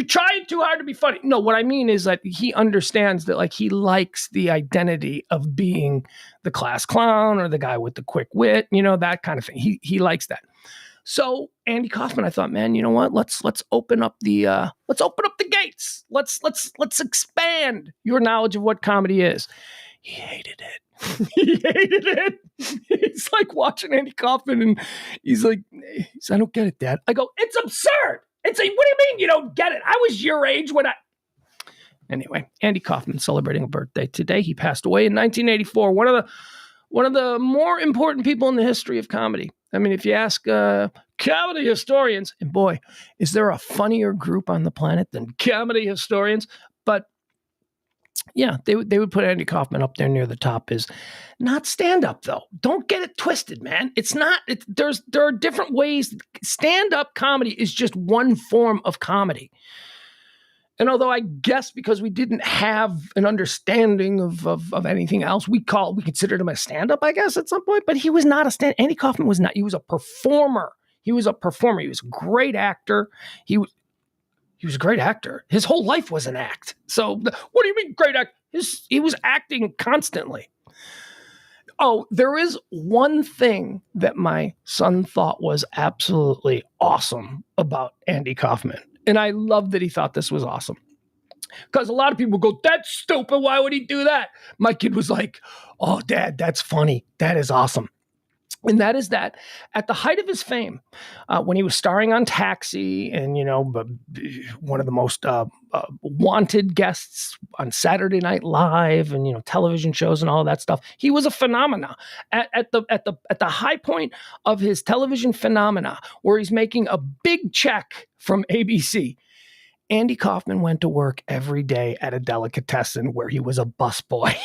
trying too hard to be funny. No, what I mean is that he understands that, like, he likes the identity of being the class clown or the guy with the quick wit, that kind of thing. He likes that. So Andy Kaufman, I thought, man, you know what? Let's open up the gates. Let's expand your knowledge of what comedy is. He hated it. He hated it. It's like watching Andy Kaufman and he's like, I don't get it, Dad. I go, it's absurd. What do you mean you don't get it? I was your age when Anyway, Andy Kaufman celebrating a birthday today. He passed away in 1984. One of the more important people in the history of comedy. I mean, if you ask comedy historians, and boy, is there a funnier group on the planet than comedy historians? But yeah, they would put Andy Kaufman up there near the top. Is not stand-up, though. Don't get it twisted, man. It's not. There are different ways. Stand-up comedy is just one form of comedy. And although I guess because we didn't have an understanding of anything else, we considered him a stand-up, I guess, at some point. But he was not a stand. Andy Kaufman was not. He was a performer. He was a great actor. He was a great actor. His whole life was an act. So what do you mean great act? He was acting constantly. Oh, there is one thing that my son thought was absolutely awesome about Andy Kaufman. And I love that he thought this was awesome. Because a lot of people go, that's stupid. Why would he do that? My kid was like, oh, Dad, that's funny. That is awesome. And that is that at the height of his fame, when he was starring on Taxi and, one of the most wanted guests on Saturday Night Live and, television shows and all that stuff, he was a phenomena. At the high point of his television phenomena, where he's making a big check from ABC, Andy Kaufman went to work every day at a delicatessen where he was a busboy.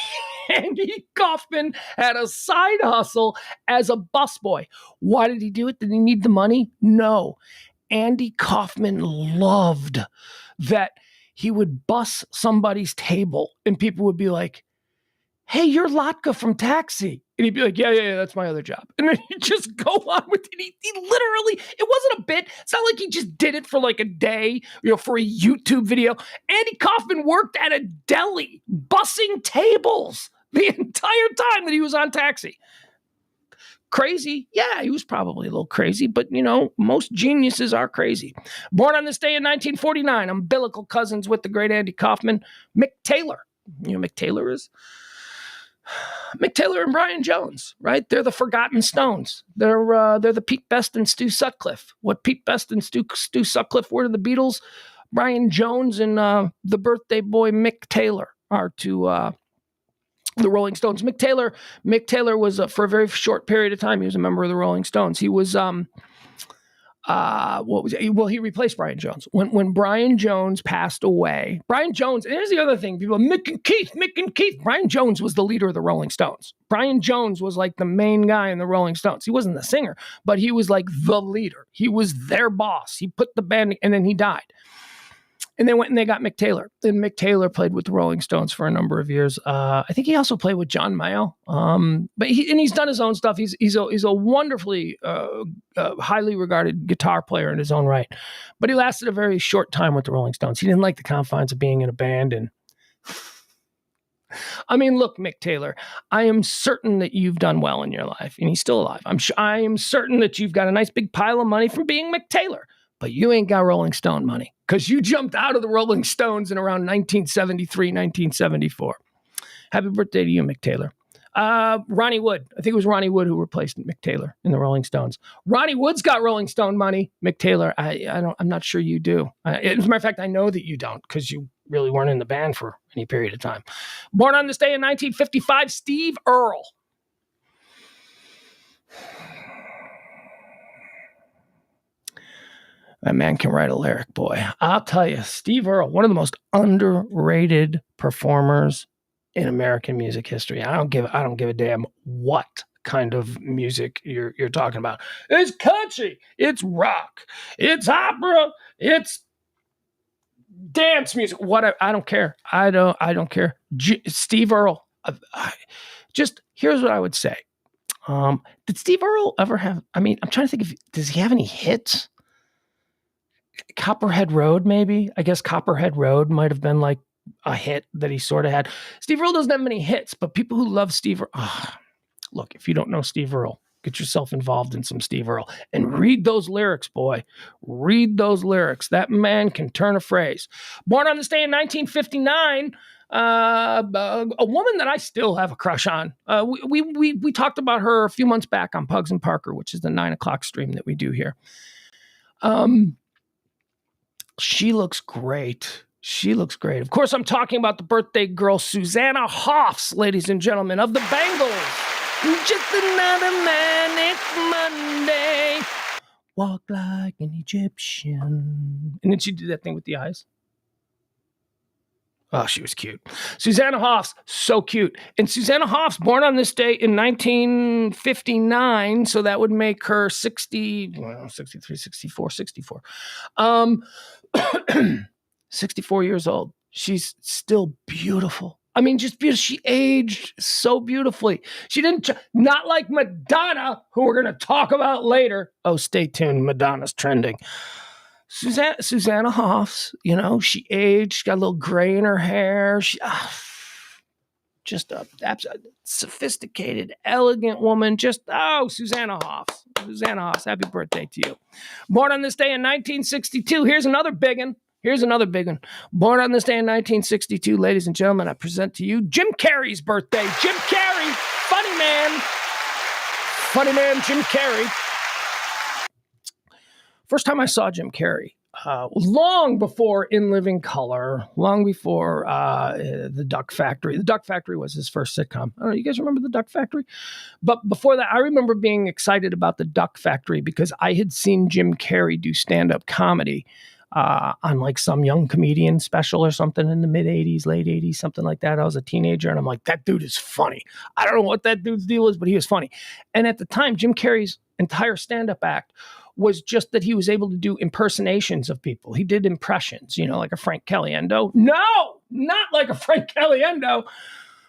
Andy Kaufman had a side hustle as a busboy. Why did he do it? Did he need the money? No. Andy Kaufman loved that he would bus somebody's table and people would be like, hey, you're Latka from Taxi. And he'd be like, yeah, that's my other job. And then he'd just go on with it. He literally, it wasn't a bit. It's not like he just did it for like a day, for a YouTube video. Andy Kaufman worked at a deli, bussing tables the entire time that he was on Taxi. Crazy? Yeah, he was probably a little crazy, but most geniuses are crazy. Born on this day in 1949, umbilical cousins with the great Andy Kaufman, Mick Taylor. You know who Mick Taylor is? Mick Taylor and Brian Jones, right? They're the Forgotten Stones. They're the Pete Best and Stu Sutcliffe. What Pete Best and Stu Sutcliffe were to the Beatles, Brian Jones and the birthday boy Mick Taylor are to the Rolling Stones. Mick Taylor was for a very short period of time. He was a member of the Rolling Stones. He was he replaced Brian Jones. When Brian Jones passed away, Brian Jones, and here's the other thing, people, Mick and Keith. Brian Jones was the leader of the Rolling Stones. Brian Jones was like the main guy in the Rolling Stones. He wasn't the singer, but he was like the leader. He was their boss. He put the band, and then he died. And they went and they got Mick Taylor. And Mick Taylor played with the Rolling Stones for a number of years. I think he also played with John Mayall. But he's done his own stuff. He's a wonderfully highly regarded guitar player in his own right. But he lasted a very short time with the Rolling Stones. He didn't like the confines of being in a band. And I mean, look, Mick Taylor, I am certain that you've done well in your life, and he's still alive. I am certain that you've got a nice big pile of money from being Mick Taylor. But you ain't got Rolling Stone money because you jumped out of the Rolling Stones in around 1973, 1974. Happy birthday to you, Mick Taylor. Ronnie Wood. I think it was Ronnie Wood who replaced Mick Taylor in the Rolling Stones. Ronnie Wood's got Rolling Stone money. Mick Taylor, I'm not sure you do. As a matter of fact, I know that you don't because you really weren't in the band for any period of time. Born on this day in 1955, Steve Earle. That man can write a lyric, boy. I'll tell you, Steve Earle, one of the most underrated performers in American music history. I don't give a damn what kind of music you're talking about. It's country, it's rock, it's opera, it's dance music. Whatever. I don't care. I don't care. Steve Earle. Just here's what I would say. Did Steve Earle ever have? I mean, I'm trying to think does he have any hits? Copperhead Road, maybe. I guess Copperhead Road might have been like a hit that he sort of had. Steve Earle doesn't have many hits, but people who love Steve Earle, look, if you don't know Steve Earle, get yourself involved in some Steve Earle and read those lyrics, boy. Read those lyrics. That man can turn a phrase. Born on this day in 1959, a woman that I still have a crush on. We talked about her a few months back on Pugs and Parker, which is the 9:00 stream that we do here. She looks great. Of course, I'm talking about the birthday girl, Susanna Hoffs, ladies and gentlemen, of the Bangles. Just another manic Monday. Walk like an Egyptian. And then she did that thing with the eyes. Oh, she was cute. Susanna Hoffs, so cute. And Susanna Hoffs, born on this day in 1959, so that would make her 63, 64. 64 years old. She's still beautiful. I mean, just beautiful. She aged so beautifully. She didn't, not like Madonna, who we're going to talk about later. Oh, stay tuned. Madonna's trending. Susanna Hoffs, she aged, she got a little gray in her hair. She, just a sophisticated, elegant woman. Susanna Hoffs. Susanna Hoffs, happy birthday to you. Born on this day in 1962. Here's another big one. Born on this day in 1962, ladies and gentlemen, I present to you Jim Carrey's birthday. Jim Carrey, funny man, Jim Carrey. First time I saw Jim Carrey, long before In Living Color, long before The Duck Factory. The Duck Factory was his first sitcom. I don't know, you guys remember The Duck Factory? But before that, I remember being excited about The Duck Factory because I had seen Jim Carrey do stand-up comedy on like some young comedian special or something in the mid-'80s, late 80s, something like that. I was a teenager, and I'm like, that dude is funny. I don't know what that dude's deal is, but he was funny. And at the time, Jim Carrey's entire stand-up act was just that he was able to do impersonations of people. He did impressions, like a Frank Caliendo. No, not like a Frank Caliendo,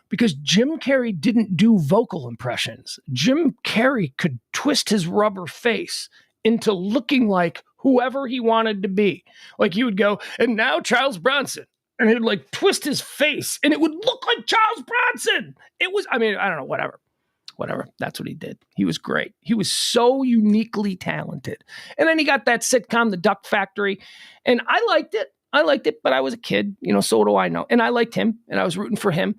because Jim Carrey didn't do vocal impressions. Jim Carrey could twist his rubber face into looking like whoever he wanted to be. Like he would go, and now Charles Bronson. And he'd like twist his face and it would look like Charles Bronson. It was, I don't know, whatever. whatever. That's what he did. He was great. He was so uniquely talented. And then he got that sitcom, The Duck Factory, and I liked it. But I was a kid, so what do I know? And I liked him, and I was rooting for him.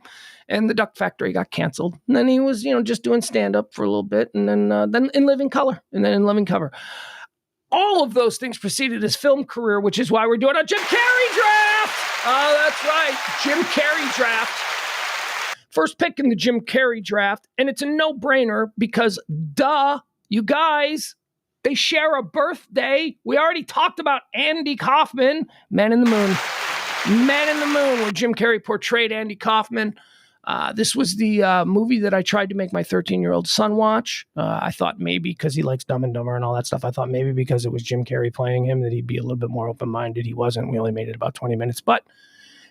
And The Duck Factory got canceled. And then he was, just doing stand-up for a little bit, and then In Living Color, and then In Living Cover. All of those things preceded his film career, which is why we're doing a Jim Carrey draft. Oh, that's right, Jim Carrey draft. First pick in the Jim Carrey draft, and it's a no-brainer because, duh, you guys, they share a birthday. We already talked about Andy Kaufman, Man in the Moon. Man in the Moon, where Jim Carrey portrayed Andy Kaufman. This was the movie that I tried to make my 13-year-old son watch. I thought maybe because he likes Dumb and Dumber and all that stuff, I thought maybe because it was Jim Carrey playing him that he'd be a little bit more open-minded. He wasn't. We only made it about 20 minutes. But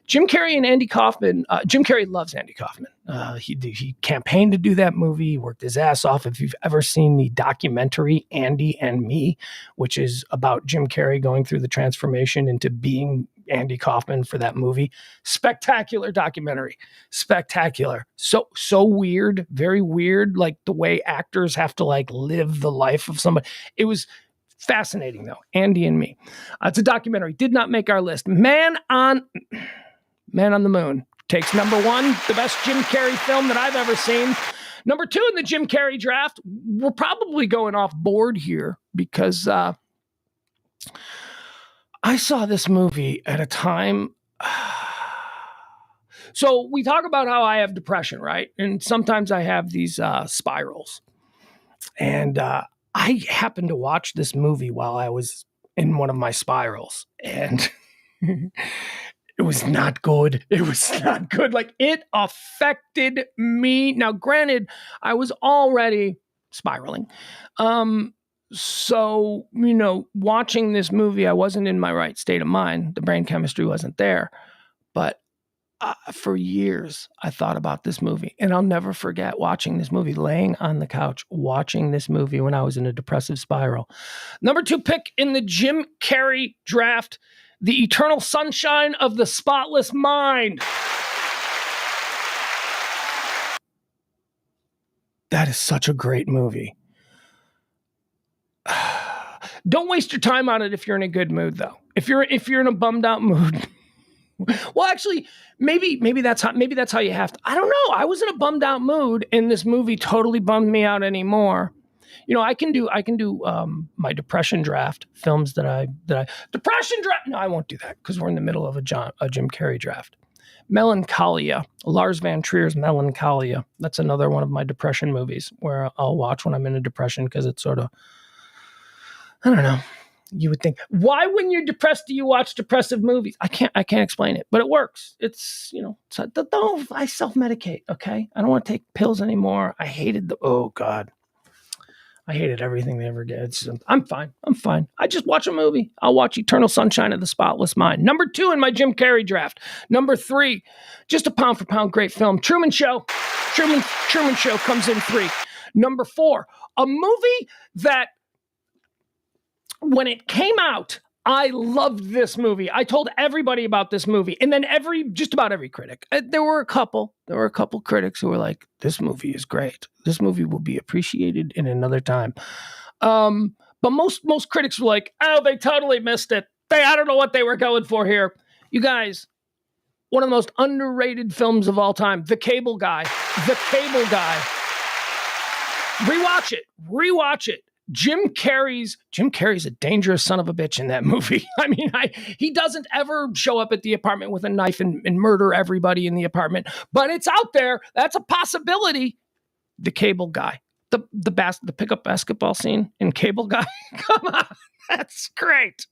Jim Carrey and Andy Kaufman, Jim Carrey loves Andy Kaufman. He campaigned to do that movie. He worked his ass off. If you've ever seen the documentary Andy and Me, which is about Jim Carrey going through the transformation into being Andy Kaufman for that movie, spectacular documentary. Spectacular. So weird, very weird, like the way actors have to like live the life of somebody. It was fascinating though. Andy and Me. It's a documentary. Did not make our list. Man on the Moon takes number one, the best Jim Carrey film that I've ever seen. Number two in the Jim Carrey draft, we're probably going off board here because I saw this movie at a time. So we talk about how I have depression, right? And sometimes I have these spirals. And I happened to watch this movie while I was in one of my spirals. And it was not good. It was not good. Like, it affected me. Now, granted, I was already spiraling. So, watching this movie, I wasn't in my right state of mind. The brain chemistry wasn't there. But for years, I thought about this movie. And I'll never forget watching this movie, laying on the couch, watching this movie when I was in a depressive spiral. Number two pick in the Jim Carrey draft, The Eternal Sunshine of the Spotless Mind. That is such a great movie. Don't waste your time on it if you're in a good mood, though. If you're in a bummed out mood, well, actually, maybe that's how you have to. I don't know. I was in a bummed out mood, and this movie totally bummed me out anymore. I can do my depression draft films depression draft. No, I won't do that because we're in the middle of a Jim Carrey draft. Melancholia, Lars von Trier's Melancholia. That's another one of my depression movies where I'll watch when I'm in a depression because it's sort of, I don't know. You would think, why when you're depressed do you watch depressive movies? I can't explain it, but it works. It's, I self-medicate, okay? I don't want to take pills anymore. I hated I hated everything they ever did. So I'm fine. I just watch a movie. I'll watch Eternal Sunshine of the Spotless Mind. Number two in my Jim Carrey draft. Number three, just a pound for pound great film, Truman Show. Truman Show comes in three. Number four, a movie that when it came out, I loved this movie. I told everybody about this movie. And then just about every critic. There were a couple critics who were like, this movie is great. This movie will be appreciated in another time. But most critics were like, oh, they totally missed it. I don't know what they were going for here. You guys, one of the most underrated films of all time, The Cable Guy. The Cable Guy. Rewatch it. Jim Carrey's a dangerous son of a bitch in that movie. I mean, he doesn't ever show up at the apartment with a knife and murder everybody in the apartment, but it's out there. That's a possibility. The Cable Guy, the pickup basketball scene in Cable Guy. Come on. That's great.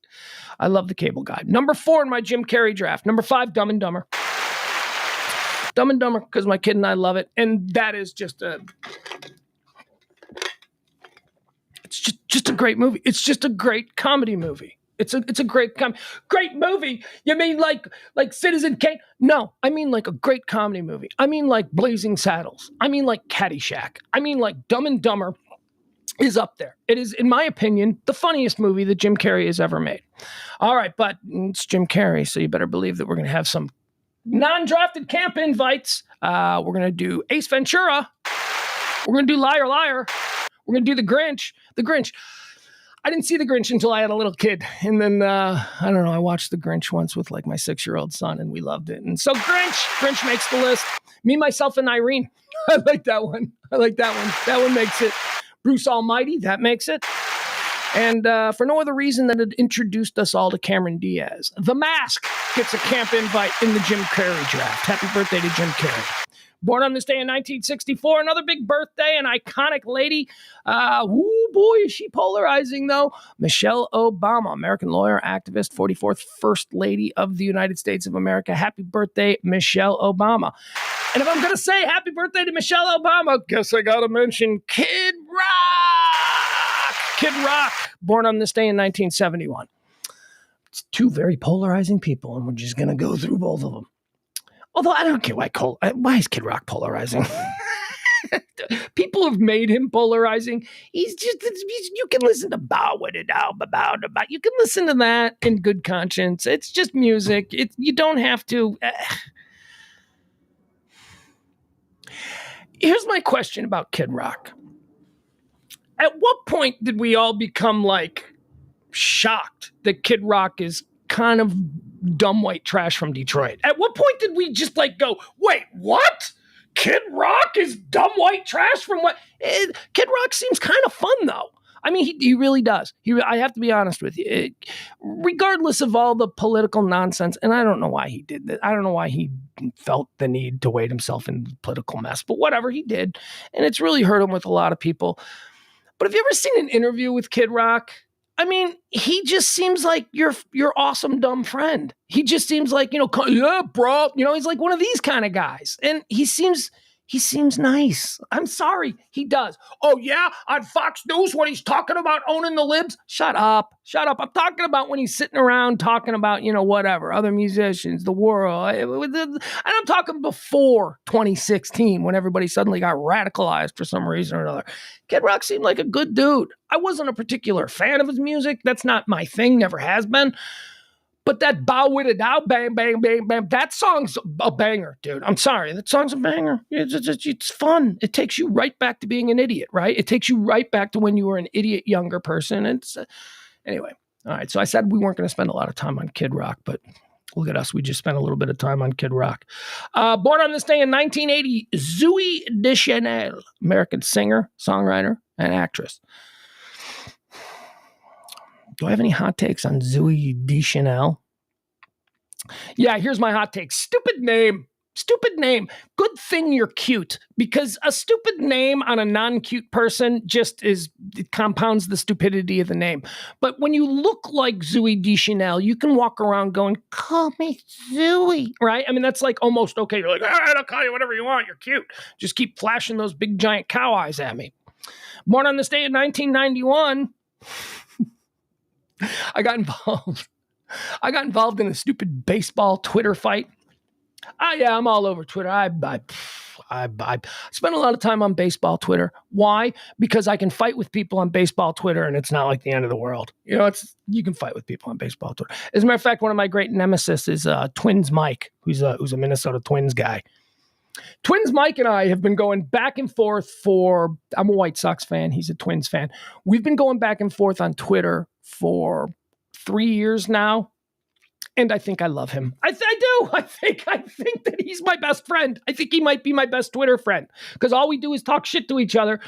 I love The Cable Guy. Number four in my Jim Carrey draft. Number five, Dumb and Dumber. Dumb and Dumber, because my kid and I love it. And that is just it's just a great movie. It's just a great comedy movie. It's a great great movie. You mean like Citizen Kane? No, I mean like a great comedy movie. I mean like Blazing Saddles. I mean like Caddyshack. I mean like Dumb and Dumber is up there. It is, in my opinion, the funniest movie that Jim Carrey has ever made. All right, but it's Jim Carrey, so you better believe that we're going to have some non-drafted camp invites. We're going to do Ace Ventura. We're going to do Liar Liar. We're going to do The Grinch. The Grinch. I didn't see The Grinch until I had a little kid. And then, I don't know, I watched The Grinch once with like my 6-year-old son and we loved it. And so Grinch makes the list. Me, Myself, and Irene. I like that one. That one makes it. Bruce Almighty, that makes it. And for no other reason than it introduced us all to Cameron Diaz. The Mask gets a camp invite in the Jim Carrey draft. Happy birthday to Jim Carrey. Born on this day in 1964, another big birthday, an iconic lady. Boy, is she polarizing, though. Michelle Obama, American lawyer, activist, 44th First Lady of the United States of America. Happy birthday, Michelle Obama. And if I'm going to say happy birthday to Michelle Obama, guess I got to mention Kid Rock. Kid Rock, born on this day in 1971. It's two very polarizing people, and we're just going to go through both of them. Although I don't get why is Kid Rock polarizing? People have made him polarizing. You can listen to Bow What It Out, you can listen to that in good conscience. It's just music. You don't have to. Here's my question about Kid Rock. At what point did we all become like shocked that Kid Rock is kind of dumb white trash from Detroit? At what point did we just like go, wait, what? Kid Rock is dumb white trash from what? Kid Rock seems kind of fun though. I mean, he really does. I have to be honest with you. Regardless of all the political nonsense, and I don't know why he did that. I don't know why he felt the need to wade himself in the political mess, but whatever, he did. And it's really hurt him with a lot of people. But have you ever seen an interview with Kid Rock? I mean, he just seems like your awesome dumb friend. He just seems like, yeah, bro. He's like one of these kind of guys. And he seems nice. I'm sorry. He does. Oh, yeah? On Fox News when he's talking about owning the libs? Shut up. I'm talking about when he's sitting around talking about, whatever, other musicians, the world. I'm talking before 2016 when everybody suddenly got radicalized for some reason or another. Kid Rock seemed like a good dude. I wasn't a particular fan of his music. That's not my thing. Never has been. But that Bow With It Out, bang, bang, bang, bang, that song's a banger, dude. I'm sorry. That song's a banger. It's fun. It takes you right back to being an idiot, right? It takes you right back to when you were an idiot younger person. Anyway. All right. So I said we weren't going to spend a lot of time on Kid Rock, but look at us. We just spent a little bit of time on Kid Rock. Born on this day in 1980, Zooey Deschanel, American singer, songwriter, and actress. Do I have any hot takes on Zooey Deschanel? Yeah, here's my hot take. Stupid name. Good thing you're cute, because a stupid name on a non-cute person it compounds the stupidity of the name. But when you look like Zooey Deschanel, you can walk around going, call me Zooey, right? I mean, that's like almost okay. You're like, all right, I'll call you whatever you want. You're cute. Just keep flashing those big giant cow eyes at me. Born on this day in 1991... I got involved in a stupid baseball Twitter fight. Yeah, I'm all over Twitter. I spend a lot of time on baseball Twitter. Why? Because I can fight with people on baseball Twitter, and it's not like the end of the world. You can fight with people on baseball Twitter. As a matter of fact, one of my great nemesis is Twins Mike, who's a Minnesota Twins guy. Twins Mike and I have been going back and forth I'm a White Sox fan. He's a Twins fan. We've been going back and forth on Twitter for 3 years now. And I think I love him. I do. I think that he's my best friend. I think he might be my best Twitter friend, because all we do is talk shit to each other.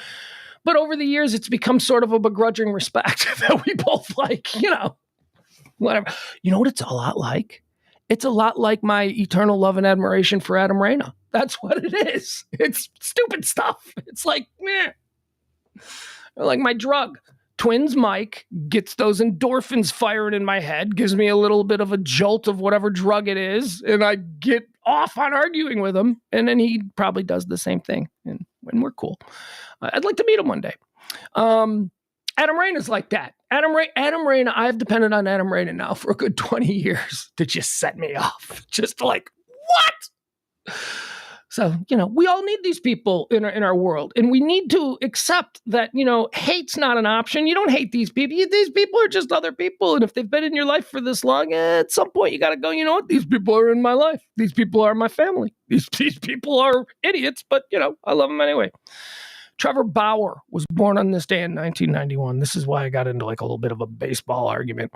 But over the years, it's become sort of a begrudging respect that we both like, whatever. You know what it's a lot like? It's a lot like my eternal love and admiration for Adam Reyna. That's what it is. It's stupid stuff. It's like, like my drug. Twins Mike gets those endorphins firing in my head, gives me a little bit of a jolt of whatever drug it is, and I get off on arguing with him, and then he probably does the same thing, and we're cool. I'd like to meet him one day. Adam Reyna's like that. Adam Reyna, I've depended on Adam Reyna now for a good 20 years to just set me off. Just like, what? So, we all need these people in our world, and we need to accept that, hate's not an option. You don't hate these people. These people are just other people. And if they've been in your life for this long, at some point you got to go, you know what? These people are in my life. These people are my family. These people are idiots, but, I love them anyway. Trevor Bauer was born on this day in 1991. This is why I got into like a little bit of a baseball argument.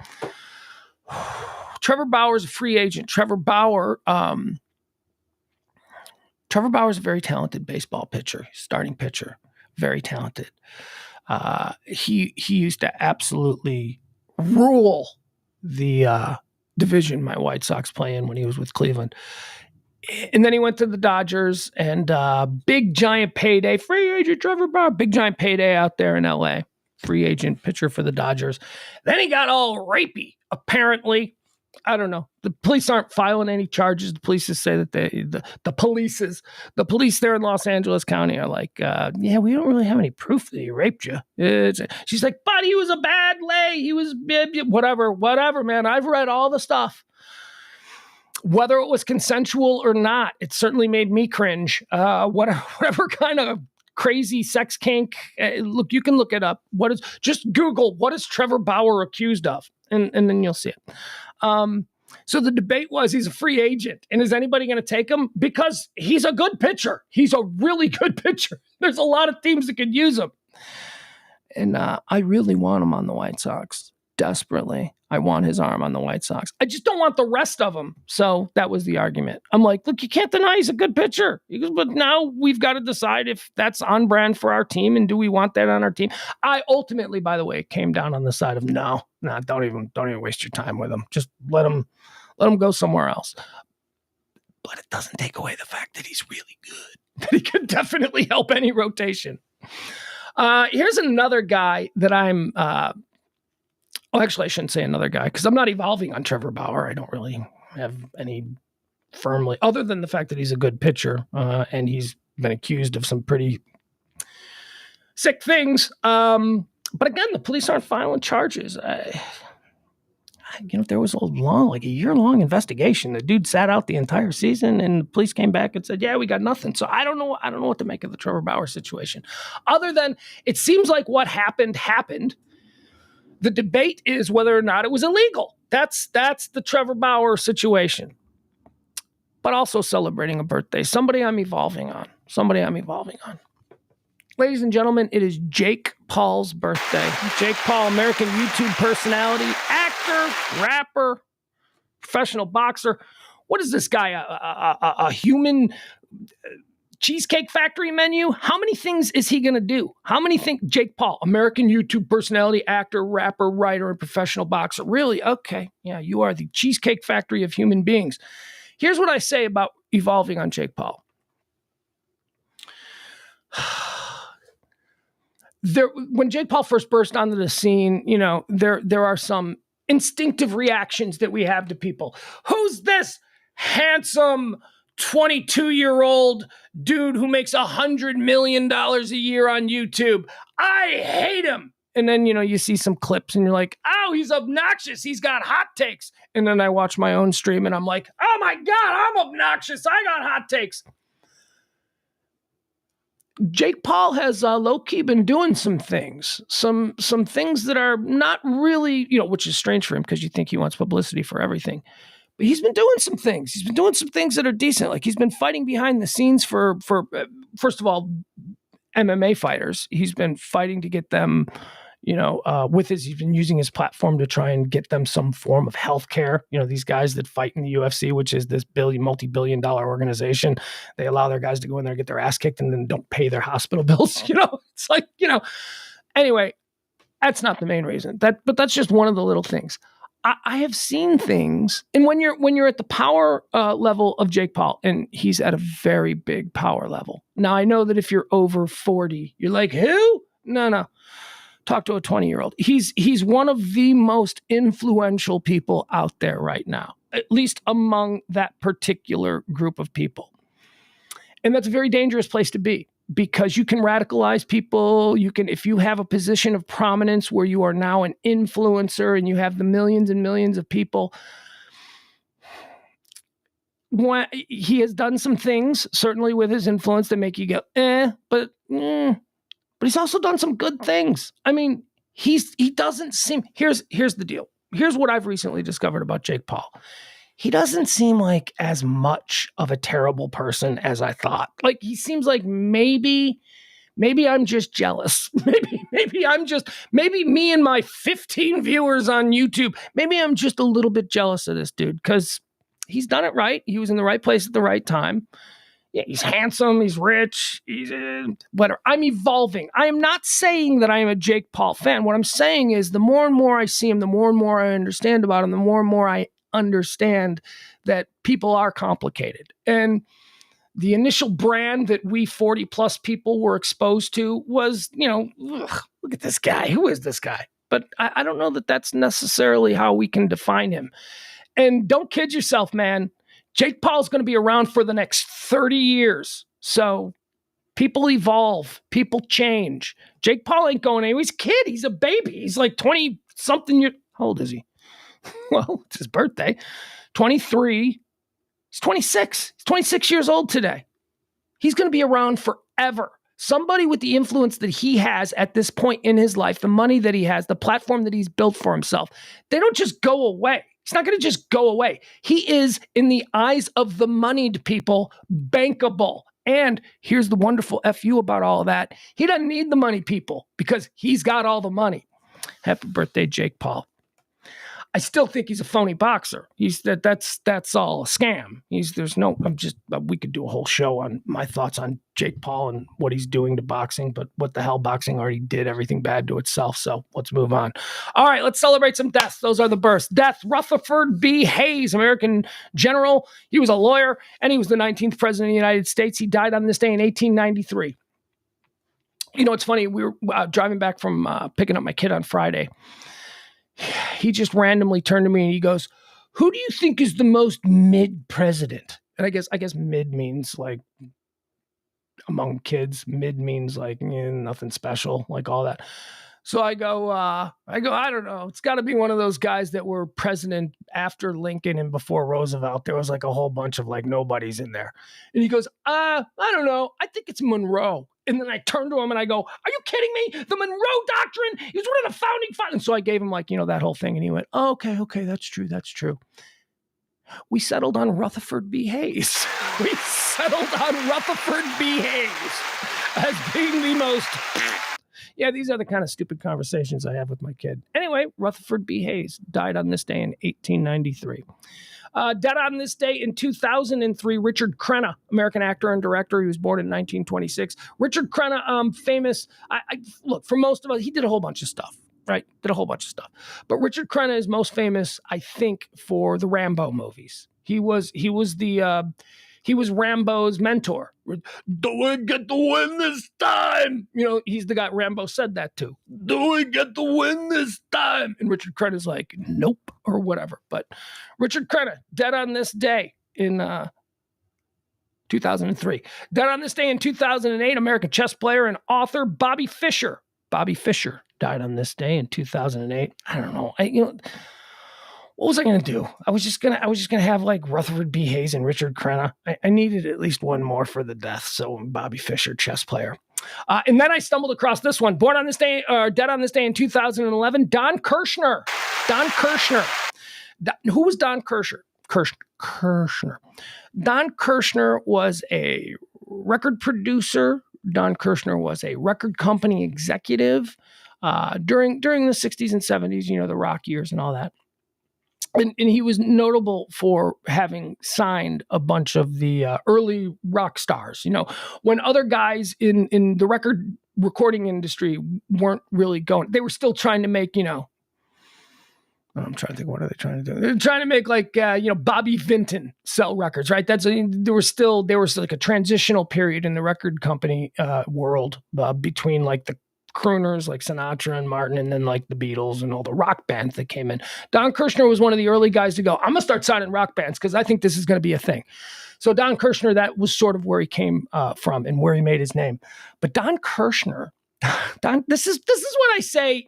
Trevor Bauer is a free agent. Trevor Bauer is a very talented baseball pitcher, starting pitcher, very talented. He used to absolutely rule the division my White Sox play in when he was with Cleveland. And then he went to the Dodgers, and big giant payday, free agent Trevor Bauer, big giant payday out there in LA, free agent pitcher for the Dodgers. Then he got all rapey, apparently. I don't know. The police aren't filing any charges. The police say that the police there in Los Angeles County are like, yeah, we don't really have any proof that he raped you. She's like, but he was a bad lay. He was whatever, man. I've read all the stuff. Whether it was consensual or not, it certainly made me cringe. Whatever kind of crazy sex kink. Look, you can look it up. Just Google what is Trevor Bauer accused of, and then you'll see it. So the debate was, he's a free agent, and is anybody going to take him? Because he's a good pitcher. He's a really good pitcher. There's a lot of teams that could use him. And I really want him on the White Sox. Desperately. I want his arm on the White Sox. I just don't want the rest of them. So that was the argument. I'm like, look, you can't deny he's a good pitcher. He goes, but now we've got to decide if that's on brand for our team, and do we want that on our team? I ultimately, by the way, came down on the side of no, don't even waste your time with him. Just let him go somewhere else. But it doesn't take away the fact that he's really good. That he could definitely help any rotation. Here's another guy that I'm actually, I shouldn't say another guy, because I'm not evolving on Trevor Bauer. I don't really have any firmly, other than the fact that he's a good pitcher, and he's been accused of some pretty sick things. But again, the police aren't filing charges. There was a year-long investigation. The dude sat out the entire season, and the police came back and said, yeah, we got nothing. So I don't know what to make of the Trevor Bauer situation, other than it seems like what happened. The debate is whether or not it was illegal. That's the Trevor Bauer situation. But also celebrating a birthday. Somebody I'm evolving on. Ladies and gentlemen, it is Jake Paul's birthday. Jake Paul, American YouTube personality, actor, rapper, professional boxer. What is this guy? A human Cheesecake Factory menu? How many things is he going to do? How many things? Jake Paul, American YouTube personality, actor, rapper, writer, and professional boxer. Really? Okay. Yeah, you are the Cheesecake Factory of human beings. Here's what I say about evolving on Jake Paul. When Jake Paul first burst onto the scene, there are some instinctive reactions that we have to people. Who's this handsome 22-year-old dude who makes $100 million a year on YouTube? I hate him. And then, you see some clips and you're like, oh, he's obnoxious. He's got hot takes. And then I watch my own stream and I'm like, oh my God, I'm obnoxious. I got hot takes. Jake Paul has low-key been doing some things, some things that are not really, which is strange for him because you think he wants publicity for everything. But he's been doing some things. He's been doing some things that are decent. Like he's been fighting behind the scenes for first of all, MMA fighters. He's been fighting to get them, he's been using his platform to try and get them some form of health care. These guys that fight in the UFC, which is this multi-billion-dollar organization, they allow their guys to go in there and get their ass kicked and then don't pay their hospital bills. It's like, anyway, that's not the main reason. But that's just one of the little things. I have seen things, and when you're at the power level of Jake Paul, and he's at a very big power level. Now, I know that if you're over 40, you're like, who? No. Talk to a 20-year-old. He's one of the most influential people out there right now, at least among that particular group of people. And that's a very dangerous place to be, because you can radicalize people. If you have a position of prominence where you are now an influencer and you have the millions and millions of people. He has done some things, certainly with his influence, that make you go, but he's also done some good things. I mean, he doesn't seem, here's the deal. Here's what I've recently discovered about Jake Paul. He doesn't seem like as much of a terrible person as I thought. Like, he seems like maybe Maybe I'm just jealous. Maybe me and my 15 viewers on YouTube, maybe I'm just a little bit jealous of this dude because he's done it right. He was in the right place at the right time. Yeah, he's handsome, he's rich, he's whatever. I'm evolving. I am not saying that I am a Jake Paul fan. What I'm saying is the more and more I see him, the more and more I understand about him, the more and more I understand that people are complicated. And the initial brand that we 40 plus people were exposed to was, look at this guy. Who is this guy? But I don't know that that's necessarily how we can define him. And don't kid yourself, man. Jake Paul's going to be around for the next 30 years. So people evolve. People change. Jake Paul ain't going anywhere. He's a kid. He's a baby. He's like 20-something years. How old is he? Well, it's his birthday. 23. He's 26. He's 26 years old today. He's going to be around forever. Somebody with the influence that he has at this point in his life, the money that he has, the platform that he's built for himself, they don't just go away. He's not going to just go away. He is, in the eyes of the moneyed people, bankable. And here's the wonderful FU about all of that. He doesn't need the money people because he's got all the money. Happy birthday, Jake Paul. I still think he's a phony boxer. That's all a scam. We could do a whole show on my thoughts on Jake Paul and what he's doing to boxing, but what the hell, boxing already did everything bad to itself. So let's move on. All right, let's celebrate some deaths. Those are the births. Death, Rutherford B. Hayes, American general. He was a lawyer and he was the 19th president of the United States. He died on this day in 1893. It's funny. We were driving back from picking up my kid on Friday. He just randomly turned to me and he goes, "Who do you think is the most mid president?" And I guess mid means like among kids. Mid means like nothing special, like all that. So I go, I don't know. It's got to be one of those guys that were president after Lincoln and before Roosevelt. There was like a whole bunch of like nobodies in there. And he goes, I don't know. I think it's Monroe. And then I turned to him and I go, "Are you kidding me? The Monroe Doctrine is one of the founding fathers." And so I gave him like, that whole thing. And he went, "Oh, okay, that's true. We settled on Rutherford B. Hayes. We settled on Rutherford B. Hayes as being the most... Yeah, these are the kind of stupid conversations I have with my kid. Anyway, Rutherford B. Hayes died on this day in 1893. Dead on this day in 2003, Richard Crenna, American actor and director. He was born in 1926. Richard Crenna, famous. Look, for most of us, he did a whole bunch of stuff, right? But Richard Crenna is most famous, I think, for the Rambo movies. He was Rambo's mentor. "Do we get to win this time?" He's the guy Rambo said that to. "Do we get to win this time?" And Richard Crenna's like, "Nope," or whatever. But Richard Crenna, dead on this day in 2003. Dead on this day in 2008, American chess player and author Bobby Fischer. Bobby Fischer died on this day in 2008. I don't know. What was I going to do? I was just going to have like Rutherford B. Hayes and Richard Crenna. I needed at least one more for the death. So Bobby Fischer, chess player. And then I stumbled across this one. Dead on this day in 2011, Don Kirshner. Who was Don Kirshner? Kirshner. Don Kirshner was a record producer. Don Kirshner was a record company executive during the 60s and 70s, the rock years and all that. And he was notable for having signed a bunch of the early rock stars. When other guys in the record recording industry weren't really going, they were still trying to make, I'm trying to think, what are they trying to do? They're trying to make like, Bobby Vinton sell records, right? There was like a transitional period in the record company world between like the crooners like Sinatra and Martin, and then like the Beatles and all the rock bands that came in. Don Kirshner was one of the early guys to go, "I'm going to start signing rock bands because I think this is going to be a thing." So Don Kirshner, that was sort of where he came from and where he made his name. But Don Kirshner, this is what I say,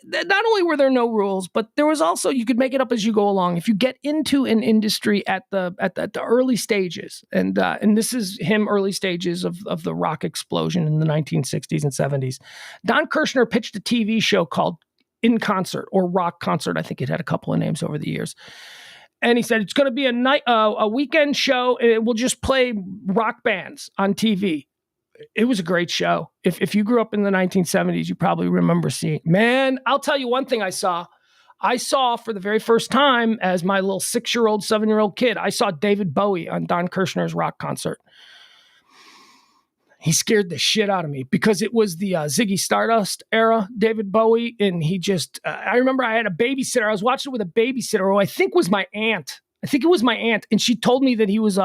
not only were there no rules, but there was also, you could make it up as you go along. If you get into an industry at the early stages, and this is him early stages of the rock explosion in the 1960s and 70s, Don Kirshner pitched a TV show called In Concert or Rock Concert. I think it had a couple of names over the years. And he said, it's going to be a weekend show, and it will just play rock bands on TV. It was a great show. If you grew up in the 1970s, you probably remember seeing. Man, I'll tell you one thing I saw. I saw for the very first time as my little 6-year-old, 7-year-old kid, I saw David Bowie on Don Kirshner's rock concert. He scared the shit out of me because it was the Ziggy Stardust era, David Bowie. And he just, I remember I had a babysitter. I was watching it with a babysitter who I think was my aunt. I think it was my aunt. And she told me that he was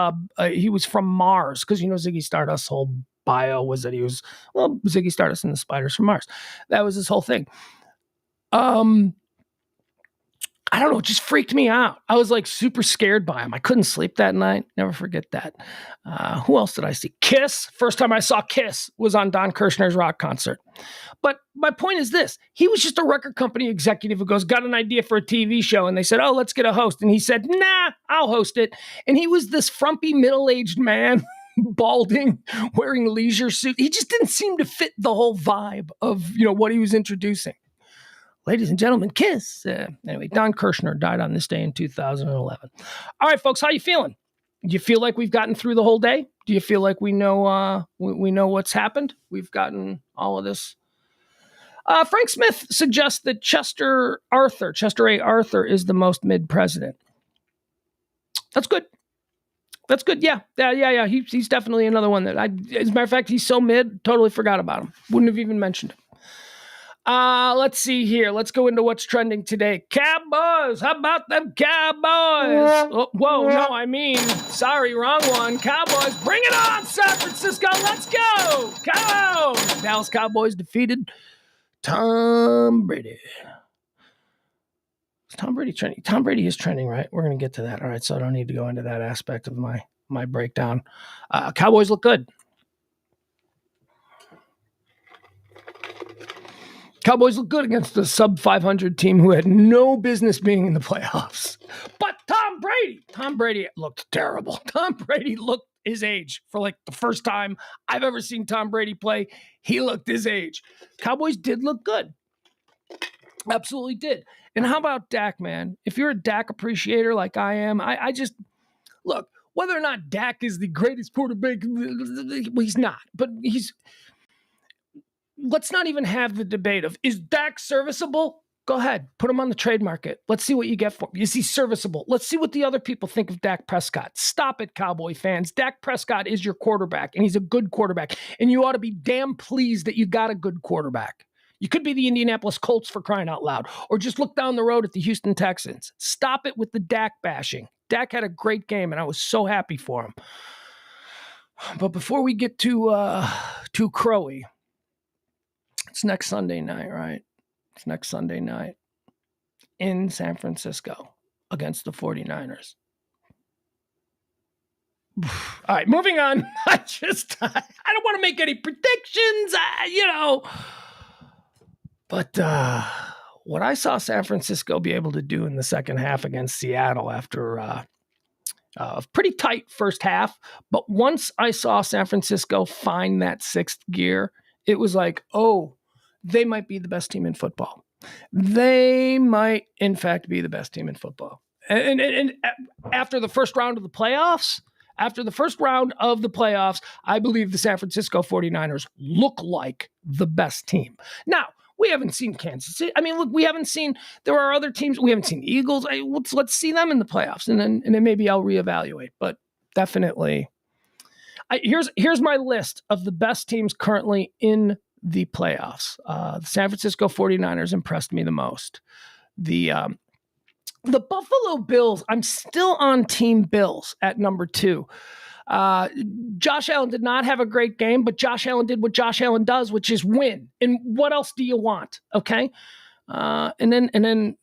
from Mars because, you know, Ziggy Stardust's whole bio was that he was, well, Ziggy Stardust and the Spiders from Mars. That was his whole thing. I don't know, it just freaked me out. I was like super scared by him. I couldn't sleep that night. Never forget that. Who else did I see? Kiss. First time I saw Kiss was on Don Kirshner's rock concert. But my point is this. He was just a record company executive who goes, got an idea for a TV show. And they said, oh, let's get a host. And he said, nah, I'll host it. And he was this frumpy middle-aged man, balding, wearing leisure suit. He just didn't seem to fit the whole vibe of, you know, what he was introducing. Ladies and gentlemen, Kiss. Anyway, Don Kirshner died on this day in 2011. All right, folks, how you feeling? Do you feel like we've gotten through the whole day? Do you feel like we know we know what's happened? We've gotten all of this. Frank Smith suggests that Chester A. Arthur is the most mid president. That's good. That's good. Yeah. He's definitely another one that as a matter of fact, he's so mid, totally forgot about him. Wouldn't have even mentioned him. Let's see here. Let's go into what's trending today. Cowboys. How about them Cowboys? Oh, whoa, no, I mean, sorry, wrong one. Cowboys, bring it on, San Francisco. Let's go. Go. Dallas Cowboys defeated Tom Brady. Is Tom Brady trending? Tom Brady is trending, right? We're going to get to that. All right, so I don't need to go into that aspect of my breakdown. Cowboys look good. Cowboys look good against the sub-500 team who had no business being in the playoffs. But Tom Brady looked terrible. Tom Brady looked his age for like the first time I've ever seen Tom Brady play. He looked his age. Cowboys did look good. Absolutely did. And how about Dak, man? If you're a Dak appreciator like I am, I just, look, whether or not Dak is the greatest quarterback, well, he's not. But let's not even have the debate of, is Dak serviceable? Go ahead. Put him on the trade market. Let's see what you get for him. Is he serviceable? Let's see what the other people think of Dak Prescott. Stop it, Cowboy fans. Dak Prescott is your quarterback, and he's a good quarterback. And you ought to be damn pleased that you got a good quarterback. You could be the Indianapolis Colts for crying out loud, or just look down the road at the Houston Texans. Stop it with the Dak bashing. Dak had a great game, and I was so happy for him. But before we get too crowy, it's next Sunday night, right? It's next Sunday night in San Francisco against the 49ers. All right, moving on. I don't want to make any predictions, But what I saw San Francisco be able to do in the second half against Seattle after a pretty tight first half, but once I saw San Francisco find that sixth gear, it was like, oh, they might be the best team in football. They might, in fact, be the best team in football. And after the first round of the playoffs, I believe the San Francisco 49ers look like the best team. Now, we haven't seen Kansas City. I mean, look, there are other teams. We haven't seen the Eagles. Let's see them in the playoffs, and then maybe I'll reevaluate. But definitely, here's my list of the best teams currently in the playoffs. The San Francisco 49ers impressed me the most. The Buffalo Bills, I'm still on Team Bills at number 2. Josh Allen did not have a great game, but Josh Allen did what Josh Allen does, which is win. And what else do you want? Okay. And then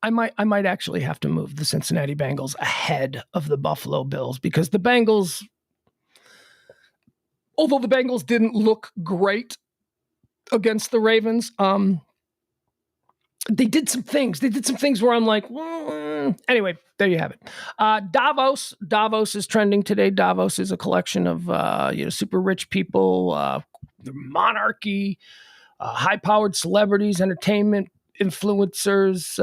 I might actually have to move the Cincinnati Bengals ahead of the Buffalo Bills, because the Bengals, although the Bengals didn't look great against the Ravens, they did some things. Where I'm like, anyway, there you have it. Davos is trending today. Davos is a collection of super rich people, monarchy, high-powered celebrities, entertainment influencers,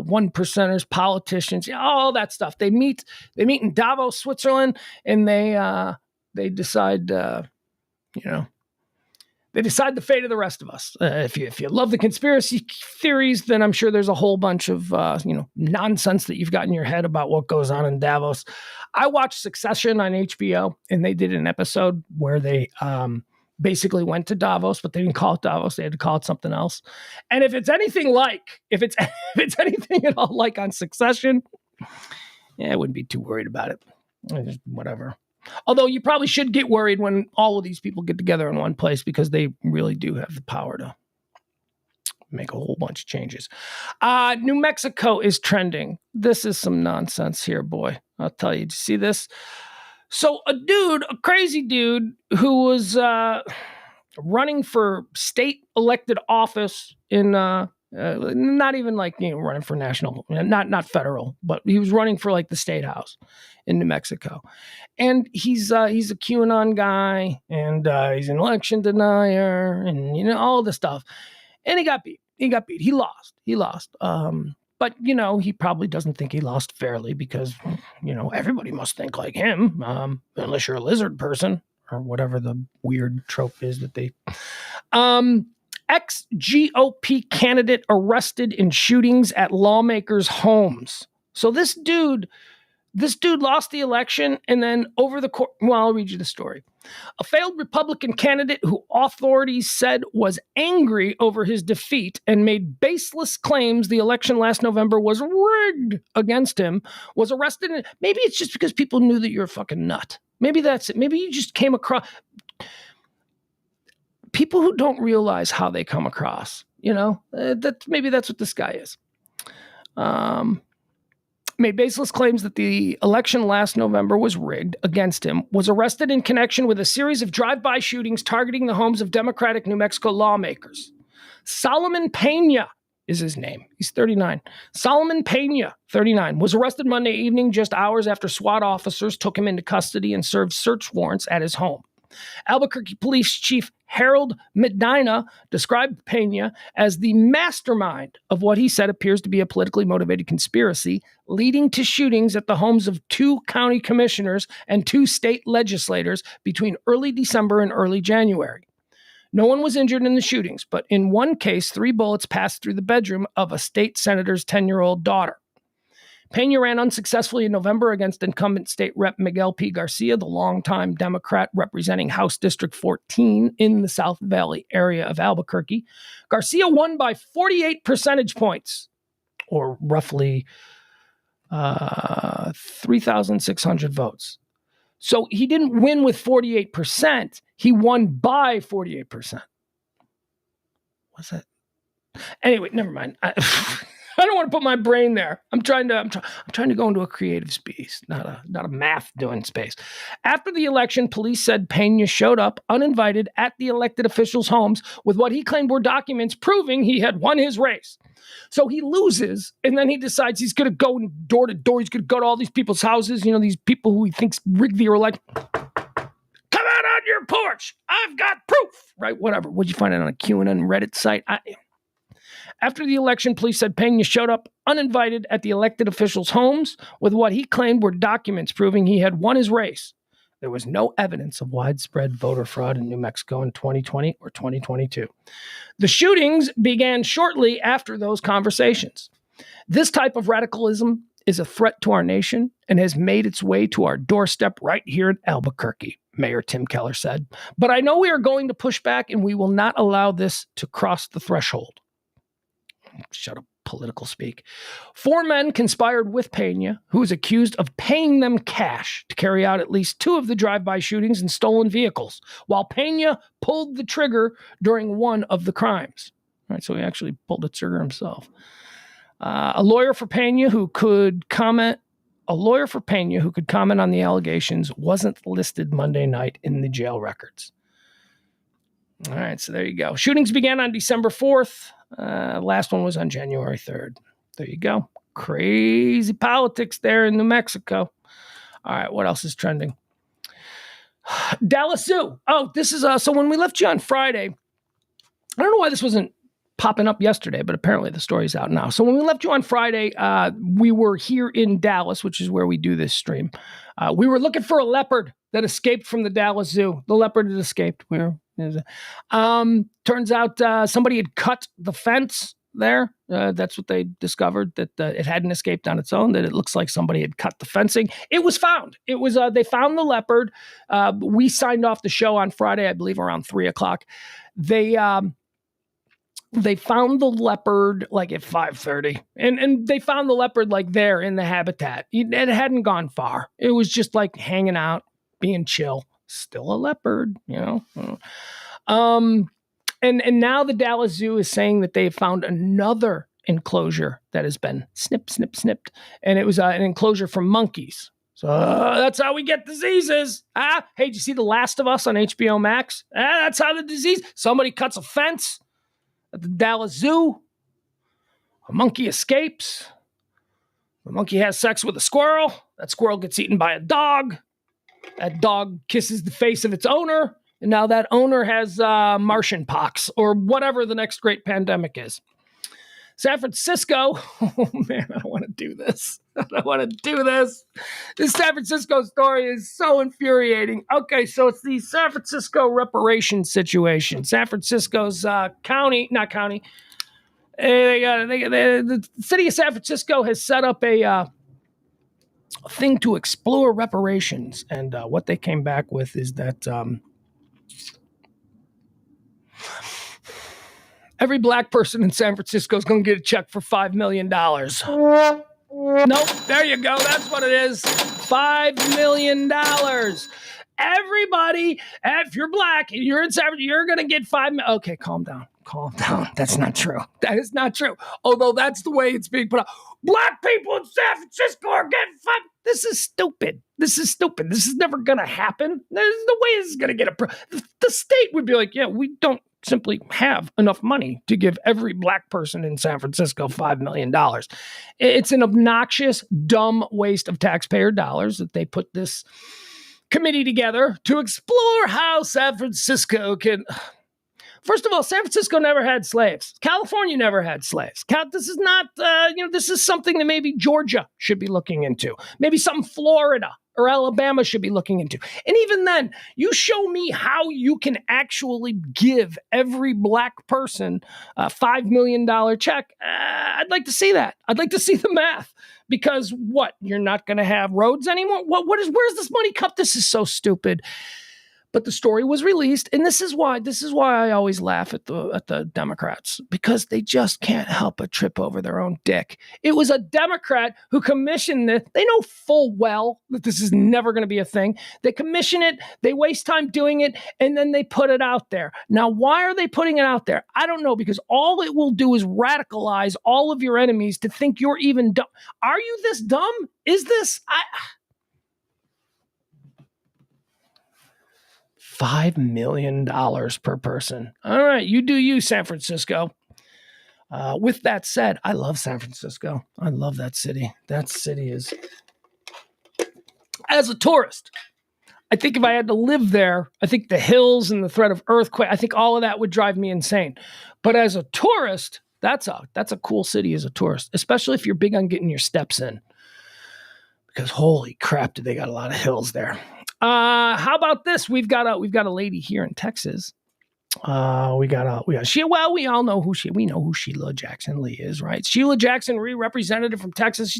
one percenters, politicians, all that stuff. They meet in Davos, Switzerland, and they they decide, they decide the fate of the rest of us. If you love the conspiracy theories, then I'm sure there's a whole bunch of nonsense that you've got in your head about what goes on in Davos. I watched Succession on HBO, and they did an episode where they basically went to Davos, but they didn't call it Davos. They had to call it something else. And if it's anything at all like on Succession, I wouldn't be too worried about it. Just whatever. Although you probably should get worried when all of these people get together in one place, because they really do have the power to make a whole bunch of changes. New Mexico is trending. This is some nonsense here, boy. I'll tell you. Did you see this? So a crazy dude who was running for state elected office in not even like running for national, not federal, but he was running for like the state house in New Mexico, and he's a QAnon guy, and he's an election denier, and all this stuff, and he got beat. He lost. But he probably doesn't think he lost fairly, because everybody must think like him, unless you're a lizard person or whatever the weird trope is that they. Ex-GOP candidate arrested in shootings at lawmakers' homes. So this dude lost the election, and then over the course, I'll read you the story. A failed Republican candidate who authorities said was angry over his defeat and made baseless claims the election last November was rigged against him was arrested. Maybe it's just because people knew that you're a fucking nut. Maybe that's it. Maybe you just came across people who don't realize how they come across, maybe that's what this guy is. Made baseless claims that the election last November was rigged against him, was arrested in connection with a series of drive-by shootings targeting the homes of Democratic New Mexico lawmakers. Solomon Pena is his name. He's 39. Solomon Pena, 39, was arrested Monday evening just hours after SWAT officers took him into custody and served search warrants at his home. Albuquerque Police Chief Harold Medina described Pena as the mastermind of what he said appears to be a politically motivated conspiracy leading to shootings at the homes of 2 county commissioners and 2 state legislators between early December and early January. No one was injured in the shootings, but in one case, 3 bullets passed through the bedroom of a state senator's 10-year-old daughter. Pena ran unsuccessfully in November against incumbent state rep Miguel P. Garcia, the longtime Democrat representing House District 14 in the South Valley area of Albuquerque. Garcia won by 48 percentage points, or roughly 3,600 votes. So he didn't win with 48%. He won by 48%. What's that? Anyway, never mind. I don't want to put my brain there. I'm trying to go into a creative space, not a math doing space. After the election, police said Pena showed up uninvited at the elected officials' homes with what he claimed were documents proving he had won his race. So he loses, and then he decides he's going to go door to door. He's going to go to all these people's houses, these people who he thinks rigged the election. Come out on your porch. I've got proof. Right, whatever. What'd you find it on a QAnon Reddit site? After the election, police said Pena showed up uninvited at the elected officials' homes with what he claimed were documents proving he had won his race. There was no evidence of widespread voter fraud in New Mexico in 2020 or 2022. The shootings began shortly after those conversations. This type of radicalism is a threat to our nation and has made its way to our doorstep right here in Albuquerque, Mayor Tim Keller said. But I know we are going to push back, and we will not allow this to cross the threshold. Shut up, political speak. 4 men conspired with Pena, who is accused of paying them cash to carry out at least 2 of the drive-by shootings and stolen vehicles, while Pena pulled the trigger during one of the crimes. All right, so he actually pulled the trigger himself. A lawyer for Pena who could comment on the allegations wasn't listed Monday night in the jail records. All right, so there you go. Shootings began on December 4th. Last one was on January 3rd. There you go. Crazy politics there in New Mexico. All right, what else is trending? Dallas Zoo. Oh, this is so when we left you on Friday, I don't know why this wasn't popping up yesterday, but apparently the story's out now. So when we left you on Friday, we were here in Dallas, which is where we do this stream. We were looking for a leopard that escaped from the Dallas Zoo. The leopard had escaped. Turns out somebody had cut the fence there. That's what they discovered, that it hadn't escaped on its own, that it looks like somebody had cut the fencing. It was found. It was, they found the leopard. We signed off the show on Friday, I believe around 3:00. They found the leopard like at 5:30, and they found the leopard like there in the habitat. It hadn't gone far. It was just like hanging out, being chill. Still a leopard, And now the Dallas Zoo is saying that they found another enclosure that has been snipped, and it was an enclosure for monkeys. So that's how we get diseases. Hey, did you see The Last of Us on HBO Max? That's how the disease. Somebody cuts a fence at the Dallas Zoo. A monkey escapes. The monkey has sex with a squirrel. That squirrel gets eaten by a dog. That dog kisses the face of its owner. And now that owner has Martian pox or whatever the next great pandemic is. San Francisco. Oh, man, I don't want to do this. This San Francisco story is so infuriating. Okay, so it's the San Francisco reparation situation. San Francisco's the city of San Francisco has set up a thing to explore reparations. And what they came back with is that every black person in San Francisco is going to get a check for $5 million. Nope, there you go. That's what it is. $5 million. Everybody, if you're black and you're in San Francisco, you're going to get $5 million. Okay, calm down. That's not true. That is not true. Although that's the way it's being put up. Black people in San Francisco are getting $5 million. This is stupid. This is never going to happen. There's no way this is going to get approved. The state would be like, yeah, we don't simply have enough money to give every black person in San Francisco $5 million. It's an obnoxious, dumb waste of taxpayer dollars that they put this committee together to explore how San Francisco can... First of all, San Francisco never had slaves. California never had slaves. This is not, this is something that maybe Georgia should be looking into. Maybe something Florida or Alabama should be looking into. And even then, you show me how you can actually give every black person a $5 million check. I'd like to see that. I'd like to see the math. Because what? You're not going to have roads anymore? Where's this money cut? This is so stupid. But the story was released, and this is why I always laugh at the Democrats, because they just can't help but trip over their own dick. It was a Democrat who commissioned this. They know full well that this is never going to be a thing. They commission it, they waste time doing it, and then they put it out there. Now, why are they putting it out there? I don't know, because all it will do is radicalize all of your enemies to think you're even dumb. Are you this dumb? Is this... $5 million per person. All right, you do you, San Francisco. With that said, I love San Francisco. I love that city. That city is... As a tourist, I think if I had to live there, I think the hills and the threat of earthquake, I think all of that would drive me insane. But as a tourist, that's a cool city as a tourist, especially if you're big on getting your steps in. Because holy crap, do they got a lot of hills there. How about this? We've got a lady here in Texas. We all know who Sheila Jackson Lee is, right? Sheila Jackson Lee, representative from Texas.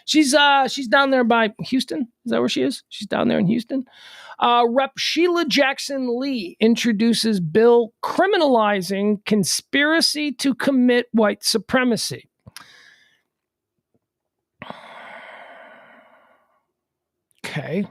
She's down there by Houston. Is that where she is? She's down there in Houston. Rep Sheila Jackson Lee introduces bill criminalizing conspiracy to commit white supremacy. Okay.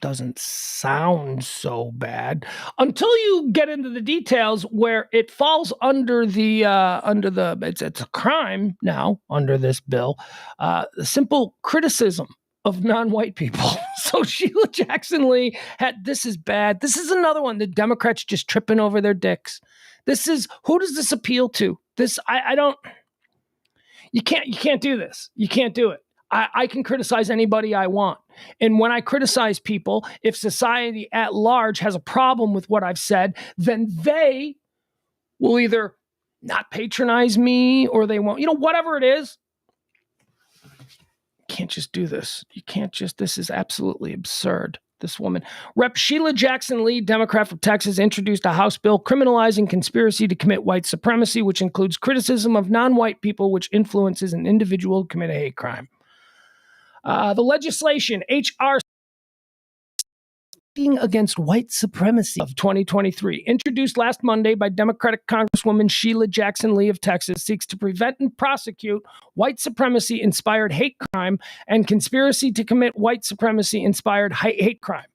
Doesn't sound so bad until you get into the details where it falls under it's a crime now under this bill, the simple criticism of non-white people. So Sheila Jackson Lee this is bad. This is another one. The Democrats just tripping over their dicks. Who does this appeal to? You can't do this. You can't do it. I can criticize anybody I want. And when I criticize people, if society at large has a problem with what I've said, then they will either not patronize me, or they won't, whatever it is. You can't just do this. This is absolutely absurd. This woman, Rep. Sheila Jackson Lee, Democrat from Texas, introduced a House bill criminalizing conspiracy to commit white supremacy, which includes criticism of non-white people, which influences an individual to commit a hate crime. The legislation, H.R. Against White Supremacy of 2023, introduced last Monday by Democratic Congresswoman Sheila Jackson Lee of Texas, seeks to prevent and prosecute white supremacy-inspired hate crime and conspiracy to commit white supremacy-inspired hate crime.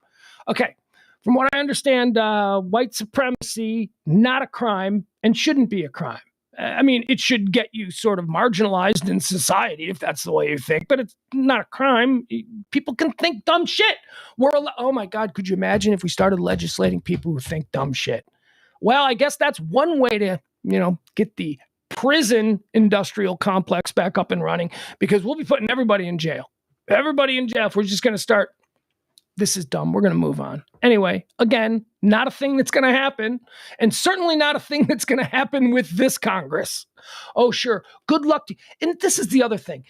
Okay, from what I understand, white supremacy, not a crime and shouldn't be a crime. I mean, it should get you sort of marginalized in society if that's the way you think, but it's not a crime. People can think dumb shit. Oh my God, could you imagine if we started legislating people who think dumb shit? Well, I guess that's one way to, get the prison industrial complex back up and running, because we'll be putting everybody in jail. Everybody in jail if we're just going to start. This is dumb. We're going to move on. Anyway, again, not a thing that's going to happen, and certainly not a thing that's going to happen with this Congress. Oh, sure. Good luck to you. And this is the other thing.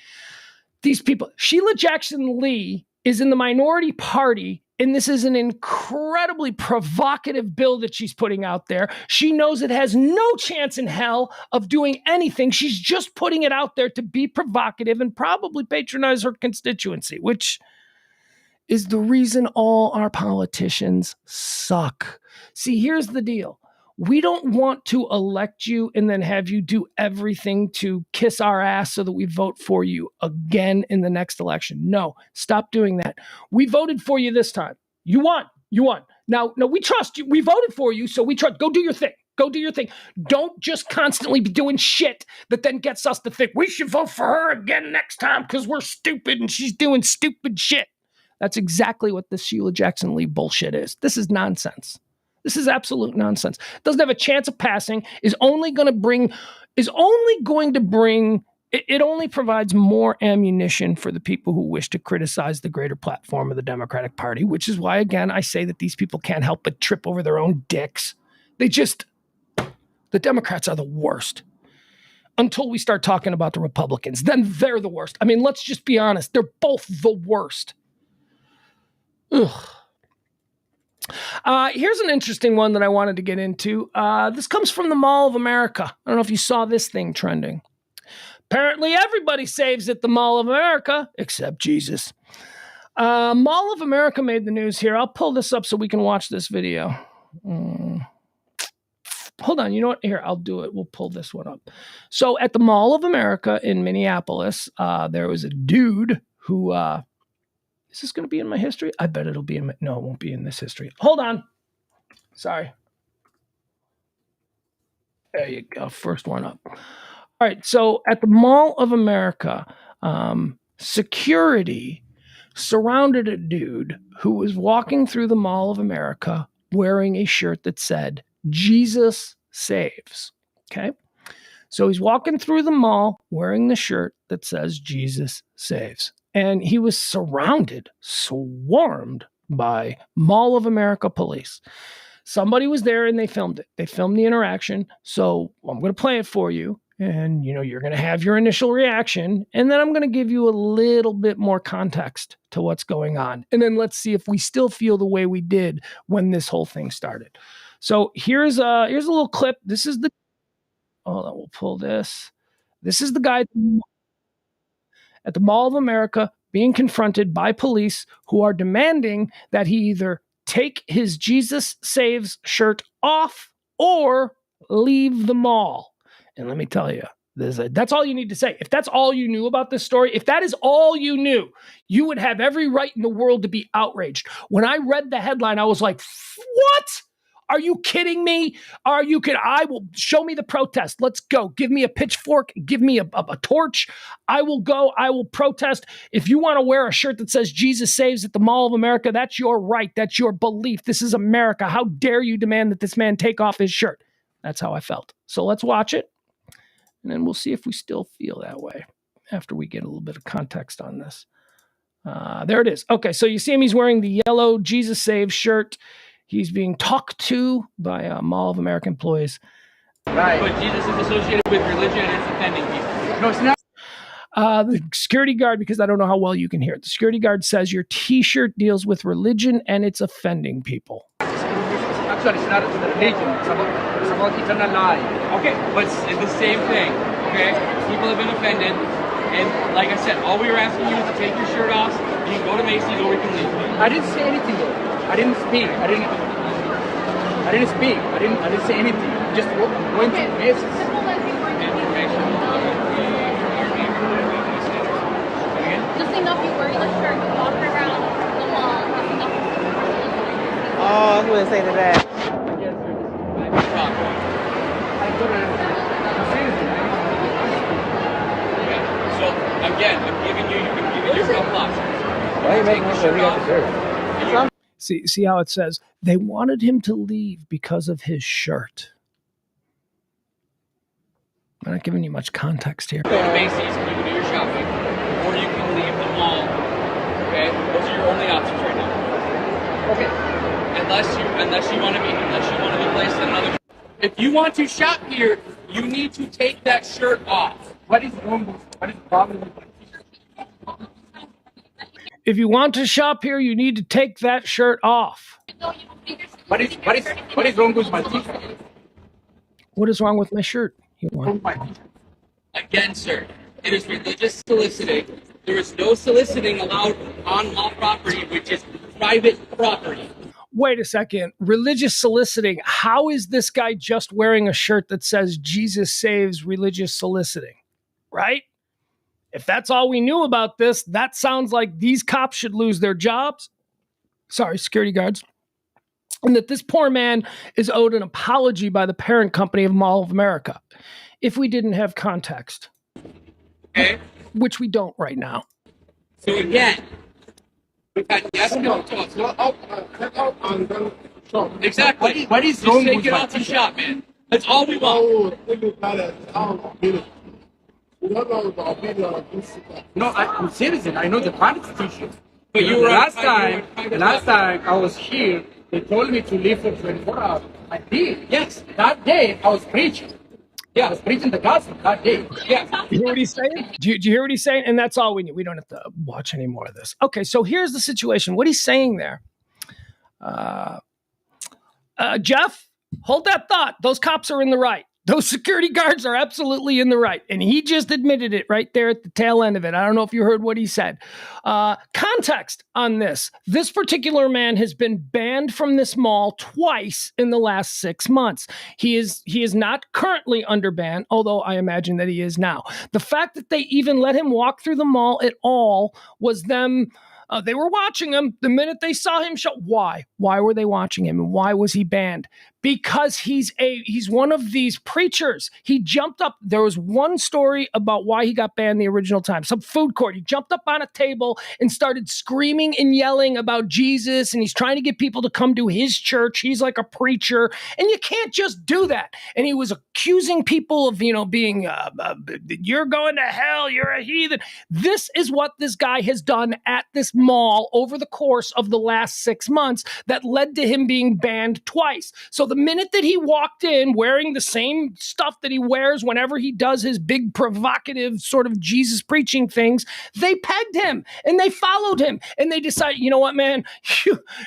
These people, Sheila Jackson Lee is in the minority party, and this is an incredibly provocative bill that she's putting out there. She knows it has no chance in hell of doing anything. She's just putting it out there to be provocative and probably patronize her constituency, which is the reason all our politicians suck. See, here's the deal. We don't want to elect you and then have you do everything to kiss our ass so that we vote for you again in the next election. No, stop doing that. We voted for you this time. You won. Now, we trust you. We voted for you, so we trust. Go do your thing. Don't just constantly be doing shit that then gets us to think we should vote for her again next time because we're stupid and she's doing stupid shit. That's exactly what this Sheila Jackson Lee bullshit is. This is nonsense. This is absolute nonsense. Doesn't have a chance of passing, it only provides more ammunition for the people who wish to criticize the greater platform of the Democratic Party, which is why, again, I say that these people can't help but trip over their own dicks. The Democrats are the worst. Until we start talking about the Republicans, then they're the worst. I mean, let's just be honest. They're both the worst. Ugh. Here's an interesting one that I wanted to get into. This comes from the Mall of America. I don't know if you saw this thing trending. Apparently everybody saves at the Mall of America, except Jesus. Mall of America made the news here. I'll pull this up so we can watch this video. Hold on, you know what? Here, I'll do it. We'll pull this one up. So at the Mall of America in Minneapolis, there was a dude who... is this going to be in my history? I bet it'll be in my... No, it won't be in this history. Hold on. Sorry. There you go. First one up. All right. So at the Mall of America, security surrounded a dude who was walking through the Mall of America wearing a shirt that said, Jesus saves. Okay. So he's walking through the mall wearing the shirt that says Jesus saves. And he was swarmed by Mall of America police. Somebody was there and they filmed it. They filmed the interaction. So I'm going to play it for you. And, you're going to have your initial reaction. And then I'm going to give you a little bit more context to what's going on. And then let's see if we still feel the way we did when this whole thing started. So here's a little clip. This is hold on, we'll pull this. This is the guy at the Mall of America being confronted by police who are demanding that he either take his Jesus Saves shirt off or leave the mall. And let me tell you, that's all you need to say. If that's all you knew about this story, if that is all you knew, you would have every right in the world to be outraged. When I read the headline, I was like, what? Are you kidding me? I will show me the protest. Let's go. Give me a pitchfork. Give me a torch. I will go. I will protest. If you want to wear a shirt that says Jesus Saves at the Mall of America, that's your right. That's your belief. This is America. How dare you demand that this man take off his shirt? That's how I felt. So let's watch it. And then we'll see if we still feel that way after we get a little bit of context on this. There it is. Okay, so you see him. He's wearing the yellow Jesus Saves shirt. He's being talked to by Mall of America employees. Right. But Jesus is associated with religion and it's offending people. No, it's not. The security guard, because I don't know how well you can hear it, the security guard says your T-shirt deals with religion and it's offending people. Actually, it's not the religion. It's about eternal life. Okay, but it's the same thing. Okay, people have been offended, and like I said, all we were asking you is to take your shirt off. You can go to Macy's or we can leave. I didn't say anything though. I didn't speak. I didn't speak. I didn't say anything. Just went to Macy's. Just enough you wear the shirt, you walk around the mall, just enough. Oh, I was going to say to that. So again, I'm giving you yourself options. Why are you making me sure we got the shirt? See how it says they wanted him to leave because of his shirt. I'm not giving you much context here. Go to Macy's and you can do your shopping, or you can leave the mall. Okay, those are your only options right now. Okay. Unless you want to be placed in another. If you want to shop here, you need to take that shirt off. What is wrong with what is the problem with my t-shirt? If you want to shop here, you need to take that shirt off. What is wrong with my t-shirt? What is wrong with my shirt? You want? Again, sir, it is religious soliciting. There is no soliciting allowed on law property, which is private property. Wait a second. Religious soliciting. How is this guy just wearing a shirt that says Jesus saves religious soliciting? Right? If that's all we knew about this, that sounds like these cops should lose their jobs. Sorry, security guards. And that this poor man is owed an apology by the parent company of Mall of America. If we didn't have context. Okay? Which we don't right now. So again, we've had yes and no talks. Exactly. What is Just wrong take with it my off the t-shirt? shop, man. That's all we want. No, I'm serious. I know the quality t-shirt. But you were last on time I was here, they told me to leave for 24 hours. I did. Yes. That day I was preaching. Yeah. I was preaching the gospel that day. Yeah. You hear what he's saying? Do you hear what he's saying? And that's all we need. We don't have to watch any more of this. Okay, so here's the situation. What he's saying there. Jeff, hold that thought. Those cops are in the right. Those security guards are absolutely in the right. And he just admitted it right there at the tail end of it. I don't know if you heard what he said. Context on this. This particular man has been banned from this mall twice in the last 6 months. He is not currently under ban, although I imagine that he is now. The fact that they even let him walk through the mall at all was them... they were watching him the minute they saw him show. Why? Why were they watching him? And why was he banned? Because he's one of these preachers. He jumped up. There was one story about why he got banned the original time. Some food court. He jumped up on a table and started screaming and yelling about Jesus. And he's trying to get people to come to his church. He's like a preacher. And you can't just do that. And he was accusing people of, being, you're going to hell. You're a heathen. This is what this guy has done at this mall over the course of the last 6 months that led to him being banned twice. So the minute that he walked in wearing the same stuff that he wears whenever he does his big provocative sort of Jesus preaching things, they pegged him and they followed him and they decided, you know what, man,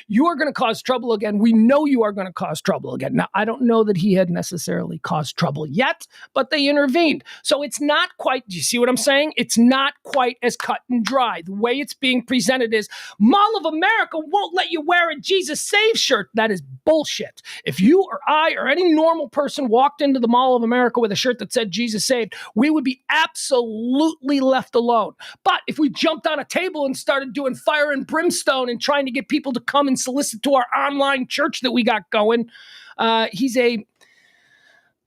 you are going to cause trouble again. We know you are going to cause trouble again. Now, I don't know that he had necessarily caused trouble yet, but they intervened. So it's not quite, do you see what I'm saying? It's not quite as cut and dry. The way it's being presented is Mall of America won't let you wear a Jesus Save shirt. That is bullshit. If you or I or any normal person walked into the Mall of America with a shirt that said Jesus saved, we would be absolutely left alone. But if we jumped on a table and started doing fire and brimstone and trying to get people to come and solicit to our online church that we got going,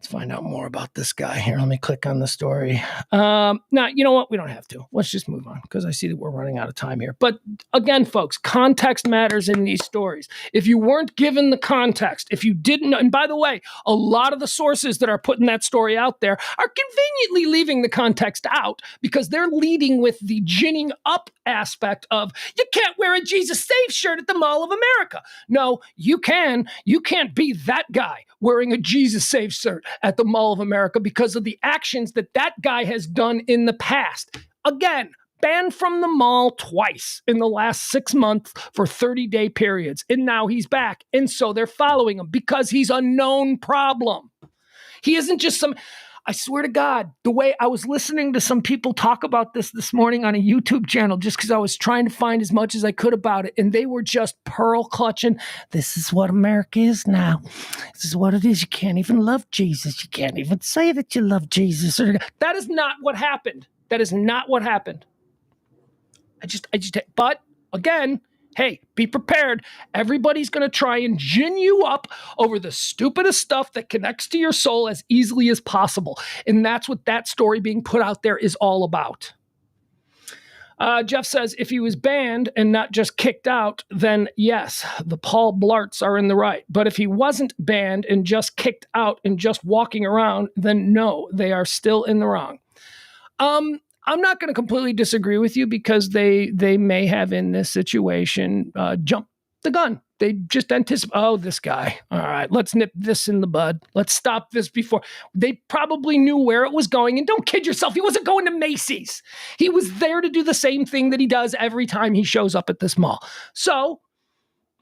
let's find out more about this guy here. Let me click on the story. Now, you know what? We don't have to. Let's just move on because I see that we're running out of time here. But again, folks, context matters in these stories. If you weren't given the context, if you didn't know, and by the way, a lot of the sources that are putting that story out there are conveniently leaving the context out because they're leading with the ginning up aspect of you can't wear a Jesus Save shirt at the Mall of America. No, you can. You can't be that guy wearing a Jesus Save shirt. at the Mall of America because of the actions that guy has done in the past. Again, banned from the mall twice in the last 6 months for 30-day periods. And now he's back. And so they're following him because he's a known problem. He isn't just I swear to God, the way I was listening to some people talk about this morning on a YouTube channel, just because I was trying to find as much as I could about it, and they were just pearl clutching. This is what America is now. This is what it is. You can't even love Jesus. You can't even say that you love Jesus. That is not what happened. That is not what happened. But again, hey, be prepared. Everybody's going to try and gin you up over the stupidest stuff that connects to your soul as easily as possible. And that's what that story being put out there is all about. Jeff says, if he was banned and not just kicked out, then yes, the Paul Blarts are in the right. But if he wasn't banned and just kicked out and just walking around, then no, they are still in the wrong. I'm not going to completely disagree with you because they may have in this situation jumped the gun. They just anticipate, oh, this guy. All right, let's nip this in the bud. Let's stop this before. They probably knew where it was going. And don't kid yourself, he wasn't going to Macy's. He was there to do the same thing that he does every time he shows up at this mall. So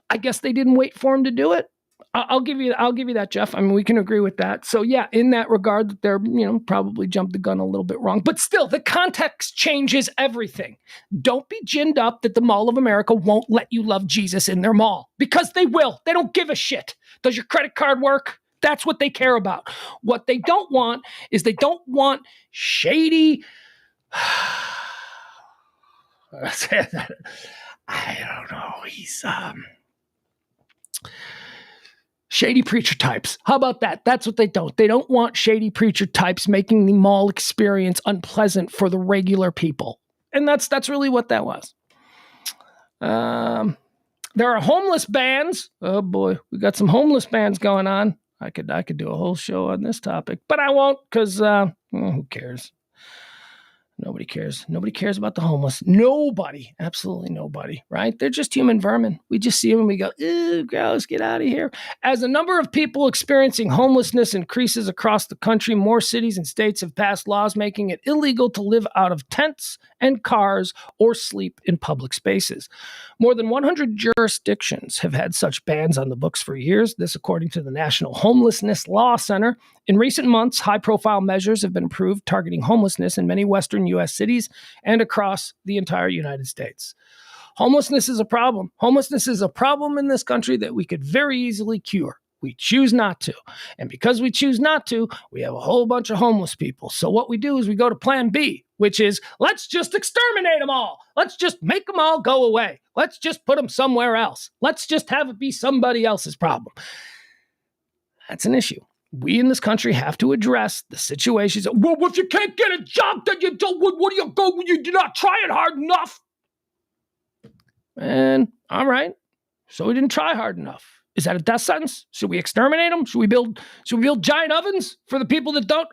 I guess they didn't wait for him to do it. I'll give you that, Jeff. I mean, we can agree with that. So yeah, in that regard, they're, probably jumped the gun a little bit wrong, but still the context changes everything. Don't be ginned up that the Mall of America won't let you love Jesus in their mall, because they will. They don't give a shit. Does your credit card work? That's what they care about. What they don't want is they don't want shady. I don't know. He's, shady preacher types. How about that? That's what they don't. They don't want shady preacher types making the mall experience unpleasant for the regular people. And that's really what that was. There are homeless bans. Oh boy, we got some homeless bans going on. I could do a whole show on this topic, but I won't because who cares? Nobody cares. Nobody cares about the homeless. Nobody. Absolutely nobody, right? They're just human vermin. We just see them and we go, ew, gross, get out of here. As the number of people experiencing homelessness increases across the country, more cities and states have passed laws making it illegal to live out of tents and cars or sleep in public spaces. More than 100 jurisdictions have had such bans on the books for years. This, according to the National Homelessness Law Center. In recent months, high-profile measures have been approved targeting homelessness in many Western U.S. cities and across the entire United States. Homelessness is a problem. Homelessness is a problem in this country that we could very easily cure. We choose not to. And because we choose not to, we have a whole bunch of homeless people. So what we do is we go to plan B, which is let's just exterminate them all. Let's just make them all go away. Let's just put them somewhere else. Let's just have it be somebody else's problem. That's an issue. We in this country have to address the situations. Well, if you can't get a job, then you don't. What do you go when you do not try it hard enough? And all right, so we didn't try hard enough. Is that a death sentence? Should we exterminate them? Should we build giant ovens for the people that don't?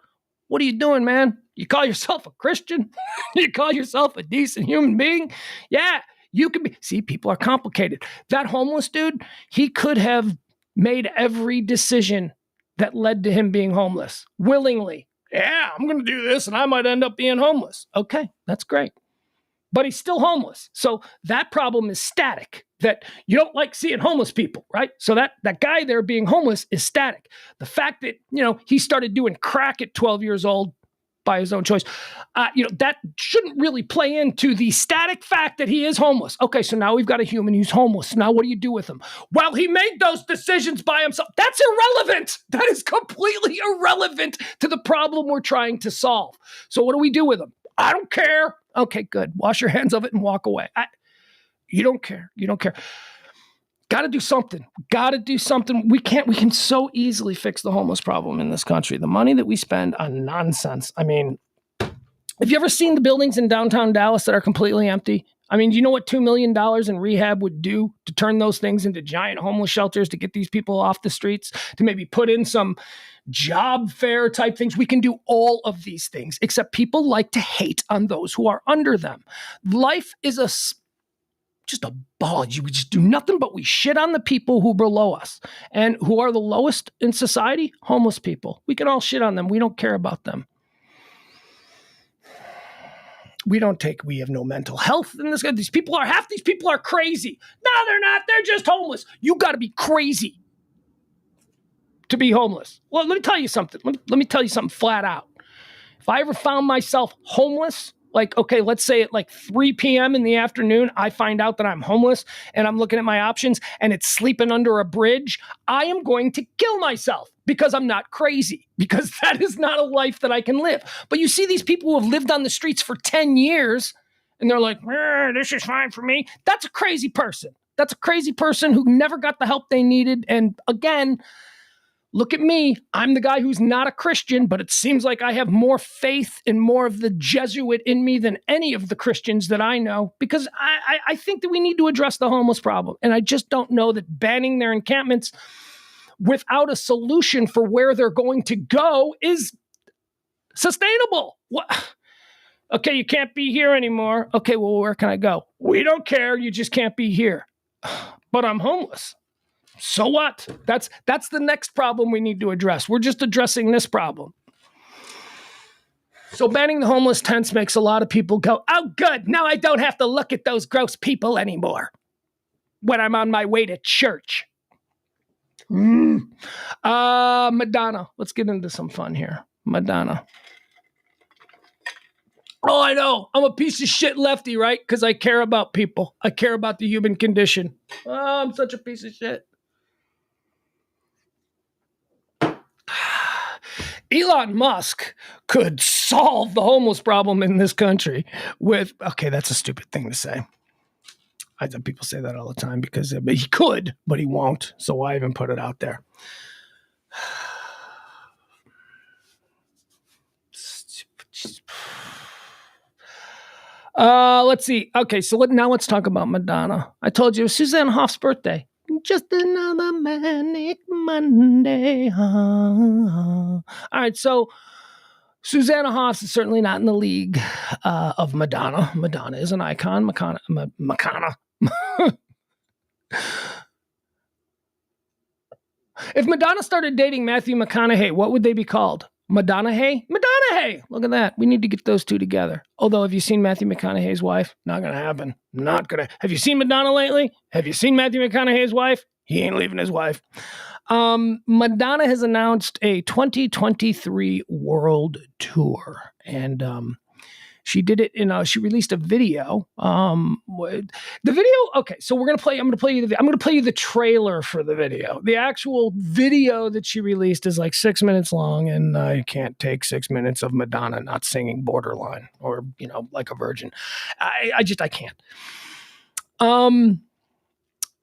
What are you doing, man? You call yourself a Christian? You call yourself a decent human being? Yeah, you can be. See, people are complicated. That homeless dude, he could have made every decision that led to him being homeless willingly. Yeah, I'm going to do this and I might end up being homeless. Okay, that's great. But he's still homeless. So that problem is static, that you don't like seeing homeless people, right? So that guy there being homeless is static. The fact that, he started doing crack at 12 years old by his own choice, that shouldn't really play into the static fact that he is homeless. Okay, so now we've got a human who's homeless. Now what do you do with him? Well, he made those decisions by himself. That's irrelevant. That is completely irrelevant to the problem we're trying to solve. So what do we do with him? I don't care. Okay, good. Wash your hands of it and walk away. You don't care. You don't care. Got to do something. Got to do something. We can so easily fix the homeless problem in this country. The money that we spend on nonsense. I mean, have you ever seen the buildings in downtown Dallas that are completely empty? I mean, do you know what $2 million in rehab would do to turn those things into giant homeless shelters, to get these people off the streets, to maybe put in some job fair type things? We can do all of these things, except people like to hate on those who are under them. Life is just a ball. We just do nothing but we shit on the people who are below us. And who are the lowest in society? Homeless people. We can all shit on them. We don't care about them. We have no mental health in this. Half these people are crazy. No, they're not. They're just homeless. You got to be crazy to be homeless. Well, let me tell you something. Let me tell you something flat out. If I ever found myself homeless, like, okay, let's say at like 3 p.m. in the afternoon, I find out that I'm homeless and I'm looking at my options and it's sleeping under a bridge, I am going to kill myself because I'm not crazy, because that is not a life that I can live. But you see these people who have lived on the streets for 10 years and they're like, this is fine for me. That's a crazy person. That's a crazy person who never got the help they needed. And again, look at me. I'm the guy who's not a Christian, but it seems like I have more faith and more of the Jesuit in me than any of the Christians that I know, because I think that we need to address the homeless problem. And I just don't know that banning their encampments without a solution for where they're going to go is sustainable. What? Okay, you can't be here anymore. Okay, well, where can I go? We don't care. You just can't be here. But I'm homeless. So what? That's the next problem we need to address. We're just addressing this problem. So banning the homeless tents makes a lot of people go, oh, good. Now I don't have to look at those gross people anymore when I'm on my way to church. Madonna. Let's get into some fun here. Madonna. Oh, I know. I'm a piece of shit lefty, right? Because I care about people. I care about the human condition. Oh, I'm such a piece of shit. Elon Musk could solve the homeless problem in this country with, okay, that's a stupid thing to say. I think people say that all the time because he could, but he won't. So why even put it out there? Let's see. Okay, so now let's talk about Madonna. I told you it was Suzanne Hoff's birthday. Just another manic Monday. All right, so Susanna Hoffs is certainly not in the league of Madonna. Madonna is an icon. Madonna. If Madonna started dating Matthew McConaughey, what would they be called? Madonna-hay? Madonna-hay! Look at that. We need to get those two together. Although, have you seen Matthew McConaughey's wife? Not going to happen. Not going to. Have you seen Madonna lately? Have you seen Matthew McConaughey's wife? He ain't leaving his wife. Madonna has announced a 2023 world tour. And she did it she released a video. The video, okay, so I'm going to play you the trailer for the video. The actual video that she released is like 6 minutes long, and I can't take 6 minutes of Madonna not singing Borderline or, like a virgin. I can't.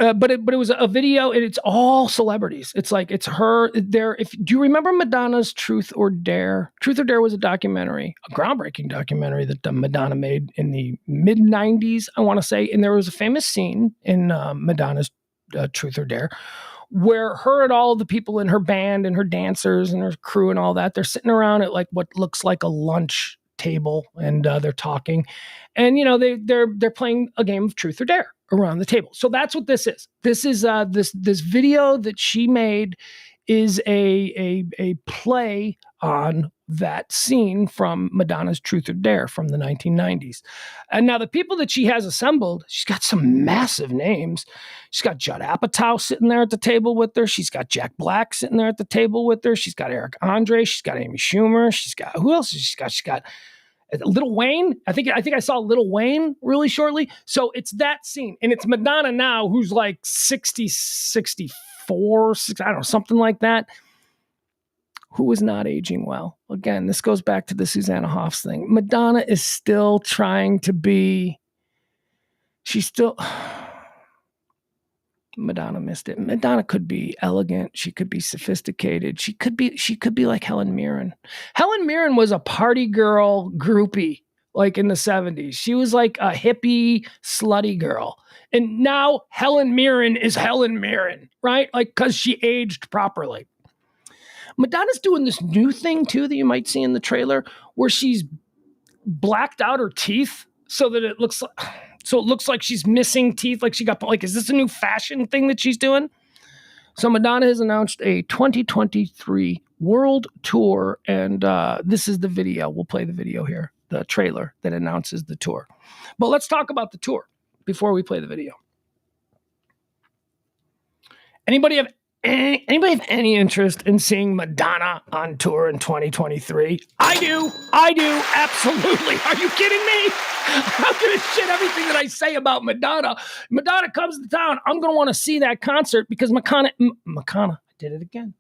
But it was a video, and it's all celebrities. It's her there. Do you remember Madonna's Truth or Dare? Truth or Dare was a documentary, a groundbreaking documentary that Madonna made in the mid 90s, I want to say. And there was a famous scene in Madonna's Truth or Dare where her and all the people in her band and her dancers and her crew and all that, they're sitting around at like what looks like a lunch table, and they're talking, and they're playing a game of Truth or Dare around the table. So that's what this is. This is this video that she made is a play on that scene from Madonna's Truth or Dare from the 1990s. And now the people that she has assembled, she's got some massive names. She's got Judd Apatow sitting there at the table with her. She's got Jack Black sitting there at the table with her. She's got Eric Andre. She's got Amy Schumer. She's got, who else? She's got Lil Wayne. I think I saw Lil Wayne really shortly. So it's that scene. And it's Madonna now, who's like 60, 64, I don't know, something like that, who is not aging well. Again, this goes back to the Susanna Hoffs thing. Madonna is still trying to be, Madonna missed it. Madonna could be elegant. She could be sophisticated. She could be like Helen Mirren. Helen Mirren was a party girl groupie, like in the 70s. She was like a hippie, slutty girl. And now Helen Mirren is Helen Mirren, right? Like, because she aged properly. Madonna's doing this new thing too that you might see in the trailer where she's blacked out her teeth so that it looks like, So it looks like she's missing teeth. Like is this a new fashion thing that she's doing? So Madonna has announced a 2023 world tour, and this is the video. We'll play the video here, the trailer that announces the tour. But let's talk about the tour before we play the video. Anybody have any interest in seeing Madonna on tour in 2023? I do, absolutely. Are you kidding me? I'm going to shit everything that I say about Madonna. Madonna comes to town. I'm going to want to see that concert because I did it again.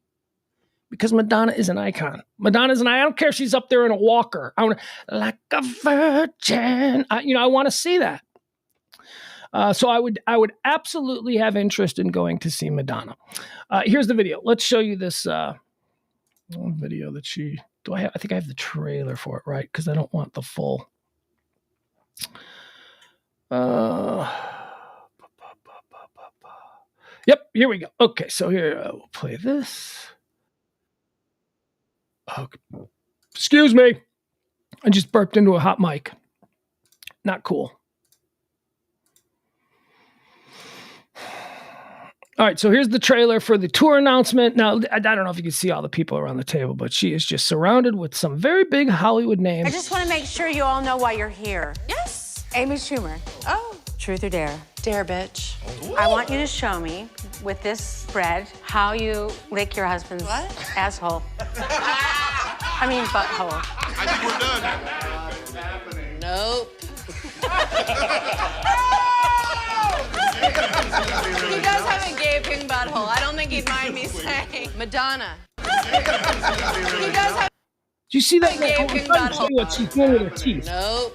Because Madonna is an icon. Madonna's I don't care if she's up there in a walker. Like a virgin. I want to see that. So I would absolutely have interest in going to see Madonna. Here's the video. Let's show you this video that I think I have the trailer for it, right? Because I don't want the full. Yep, here we go. Okay, so here we'll play this. Oh, excuse me. I just burped into a hot mic. Not cool. All right, so here's the trailer for the tour announcement. Now, I don't know if you can see all the people around the table, but she is just surrounded with some very big Hollywood names. I just want to make sure you all know why you're here. Yes. Amy Schumer. Oh. Truth or dare? Dare, bitch. Ooh. I want you to show me, with this spread, how you lick your husband's asshole. I mean, butthole. I think we're done. Nope. He does have a gaping butthole. I don't think he'd mind me saying. Madonna. He does have. Do you see that? A gaping butthole. What she's doing with her teeth. Nope.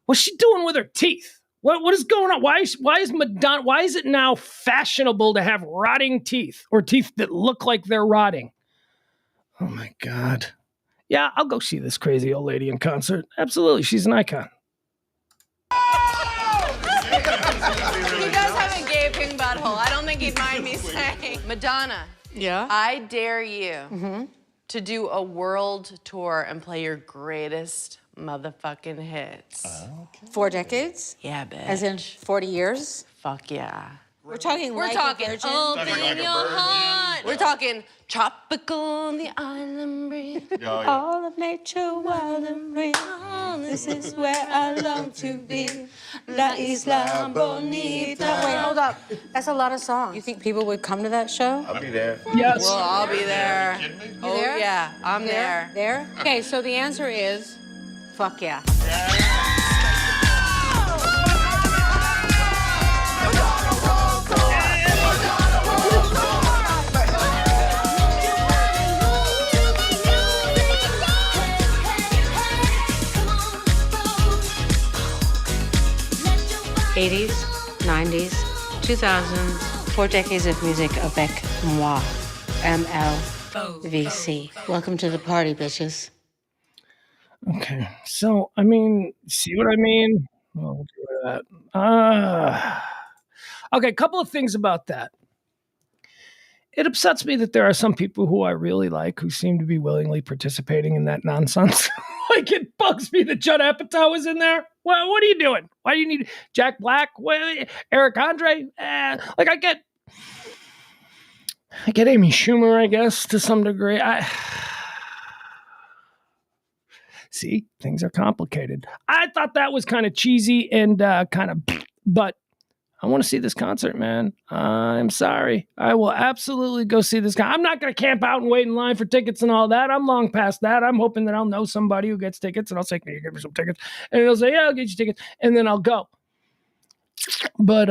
What's she doing with her teeth? What is going on? Why is Madonna? Why is it now fashionable to have rotting teeth or teeth that look like they're rotting? Oh my God. Yeah, I'll go see this crazy old lady in concert. Absolutely, she's an icon. He does have a gaping butthole. I don't think he'd mind me saying. Madonna. Yeah? I dare you to do a world tour and play your greatest motherfucking hits. Okay. 4 decades? Yeah, bitch. As in 40 years? Fuck yeah. We're talking Open your heart. We're talking tropical on the island breeze. All of nature wild and free. This is where I long to be. La Isla Bonita. Wait, hold up. That's a lot of songs. You think people would come to that show? I'll be there. Yes. Well, I'll be there. You kidding me? Oh, there? yeah. I'm there. There? Okay, so the answer is Fuck yeah. '80s, '90s, 2000s, 4 decades of music avec moi, MLVC. Welcome to the party, bitches. Okay, so I mean, see what I mean? Well, we'll get rid of that. Okay, a couple of things about that. It upsets me that there are some people who I really like who seem to be willingly participating in that nonsense. Like, it bugs me that Judd Apatow was in there. Well, what are you doing? Why do you need Jack Black? Eric Andre? Like, I get Amy Schumer, I guess, to some degree. See, things are complicated. I thought that was kind of cheesy and but I want to see this concert, man. I'm sorry. I will absolutely go see this. I'm not going to camp out and wait in line for tickets and all that. I'm long past that. I'm hoping that I'll know somebody who gets tickets and I'll say, can you give me some tickets? And they'll say, yeah, I'll get you tickets. And then I'll go. But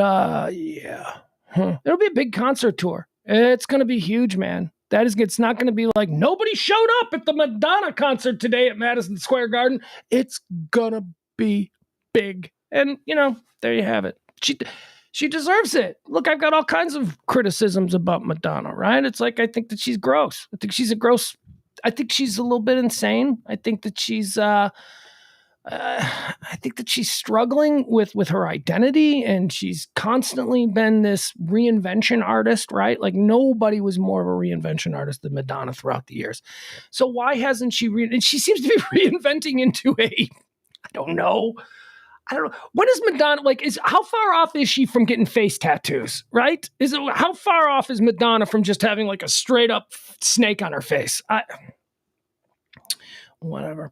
yeah, it'll be a big concert tour. It's going to be huge, man. It's not going to be like nobody showed up at the Madonna concert today at Madison Square Garden. It's going to be big. And, there you have it. She deserves it. Look, I've got all kinds of criticisms about Madonna, right? It's like, I think that she's gross. I think she's a little bit insane. I think that she's struggling with her identity, and she's constantly been this reinvention artist, right? Like, nobody was more of a reinvention artist than Madonna throughout the years. So why hasn't she and she seems to be reinventing into don't know. When is Madonna, like, how far off is she from getting face tattoos, right? How far off is Madonna from just having like a straight up snake on her face? Whatever.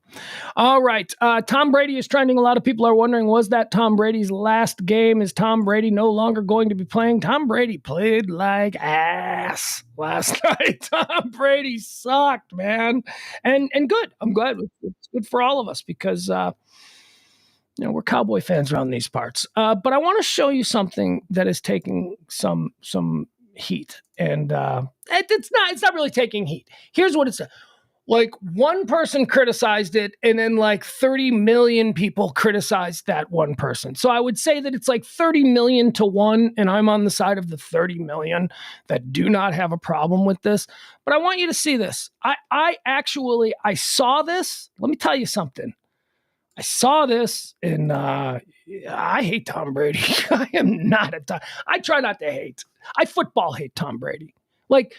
All right. Tom Brady is trending. A lot of people are wondering, was that Tom Brady's last game? Is Tom Brady no longer going to be playing? Tom Brady played like ass last night. Tom Brady sucked, man. And good. I'm glad. It's good for all of us because, we're Cowboy fans around these parts. But I want to show you something that is taking some heat. And it's not really taking heat. Here's what it's like. One person criticized it, and then like 30 million people criticized that one person. So I would say that it's like 30 million to 1, and I'm on the side of the 30 million that do not have a problem with this. But I want you to see this. I saw this. Let me tell you something. I saw this, and I hate Tom Brady. I am not I try not to hate. I football hate Tom Brady. Like,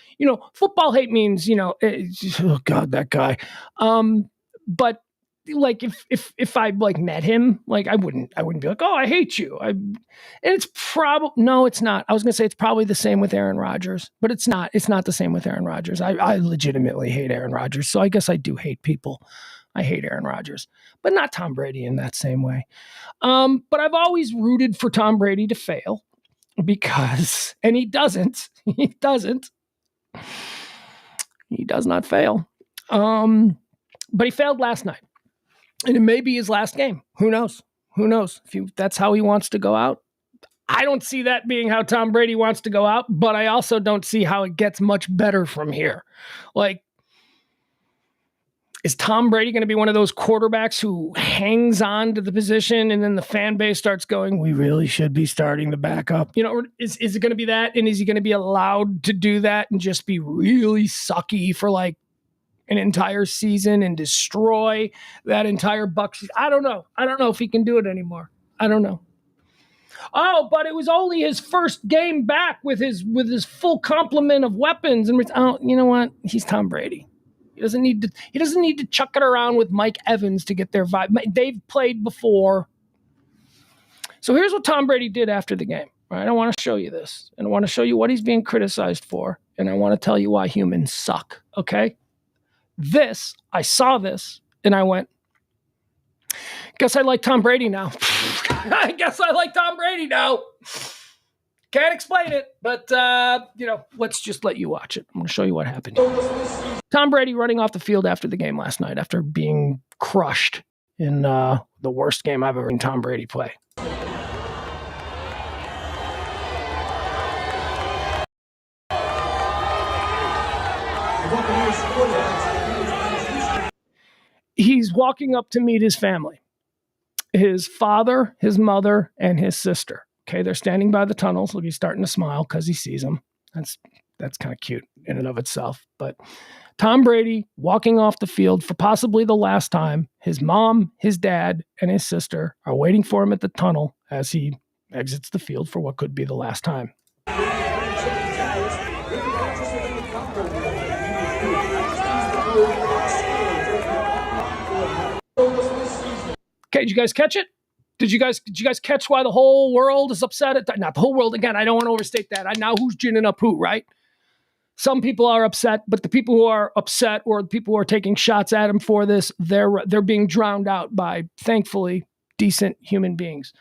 football hate means, oh God, that guy. But like, if I like met him, like I wouldn't be like, oh, I hate you. And it's no, it's not. I was going to say it's probably the same with Aaron Rodgers, but it's not the same with Aaron Rodgers. I legitimately hate Aaron Rodgers. So I guess I do hate people. I hate Aaron Rodgers, but not Tom Brady in that same way. But I've always rooted for Tom Brady to fail because, and he does not fail. But he failed last night, and it may be his last game. Who knows? If that's how he wants to go out. I don't see that being how Tom Brady wants to go out, but I also don't see how it gets much better from here. Like, is Tom Brady going to be one of those quarterbacks who hangs on to the position and then the fan base starts going, we really should be starting the backup? Is it going to be that? And is he going to be allowed to do that and just be really sucky for like an entire season and destroy that entire Bucs season? I don't know. I don't know if he can do it anymore. I don't know. Oh, but it was only his first game back with his full complement of weapons. And you know what? He's Tom Brady. He doesn't need to chuck it around with Mike Evans to get their vibe. They've played before. So here's what Tom Brady did after the game. All right, I want to show you this, and I want to show you what he's being criticized for, and I want to tell you why humans suck. Okay? I saw this, and I went, guess I like Tom Brady now. I guess I like Tom Brady now. Can't explain it, but, let's just let you watch it. I'm going to show you what happened. Tom Brady running off the field after the game last night after being crushed in the worst game I've ever seen Tom Brady play. He's walking up to meet his family. His father, his mother, and his sister. Okay, they're standing by the tunnels. Look, he's starting to smile because he sees them. That's kind of cute in and of itself. But Tom Brady walking off the field for possibly the last time. His mom, his dad, and his sister are waiting for him at the tunnel as he exits the field for what could be the last time. Okay, did you guys catch it? Did you guys catch why the whole world is upset at that? Not the whole world. Again, I don't want to overstate that. I know who's ginning up who, right? Some people are upset, but the people who are upset or the people who are taking shots at him for this, they're being drowned out by, thankfully, decent human beings.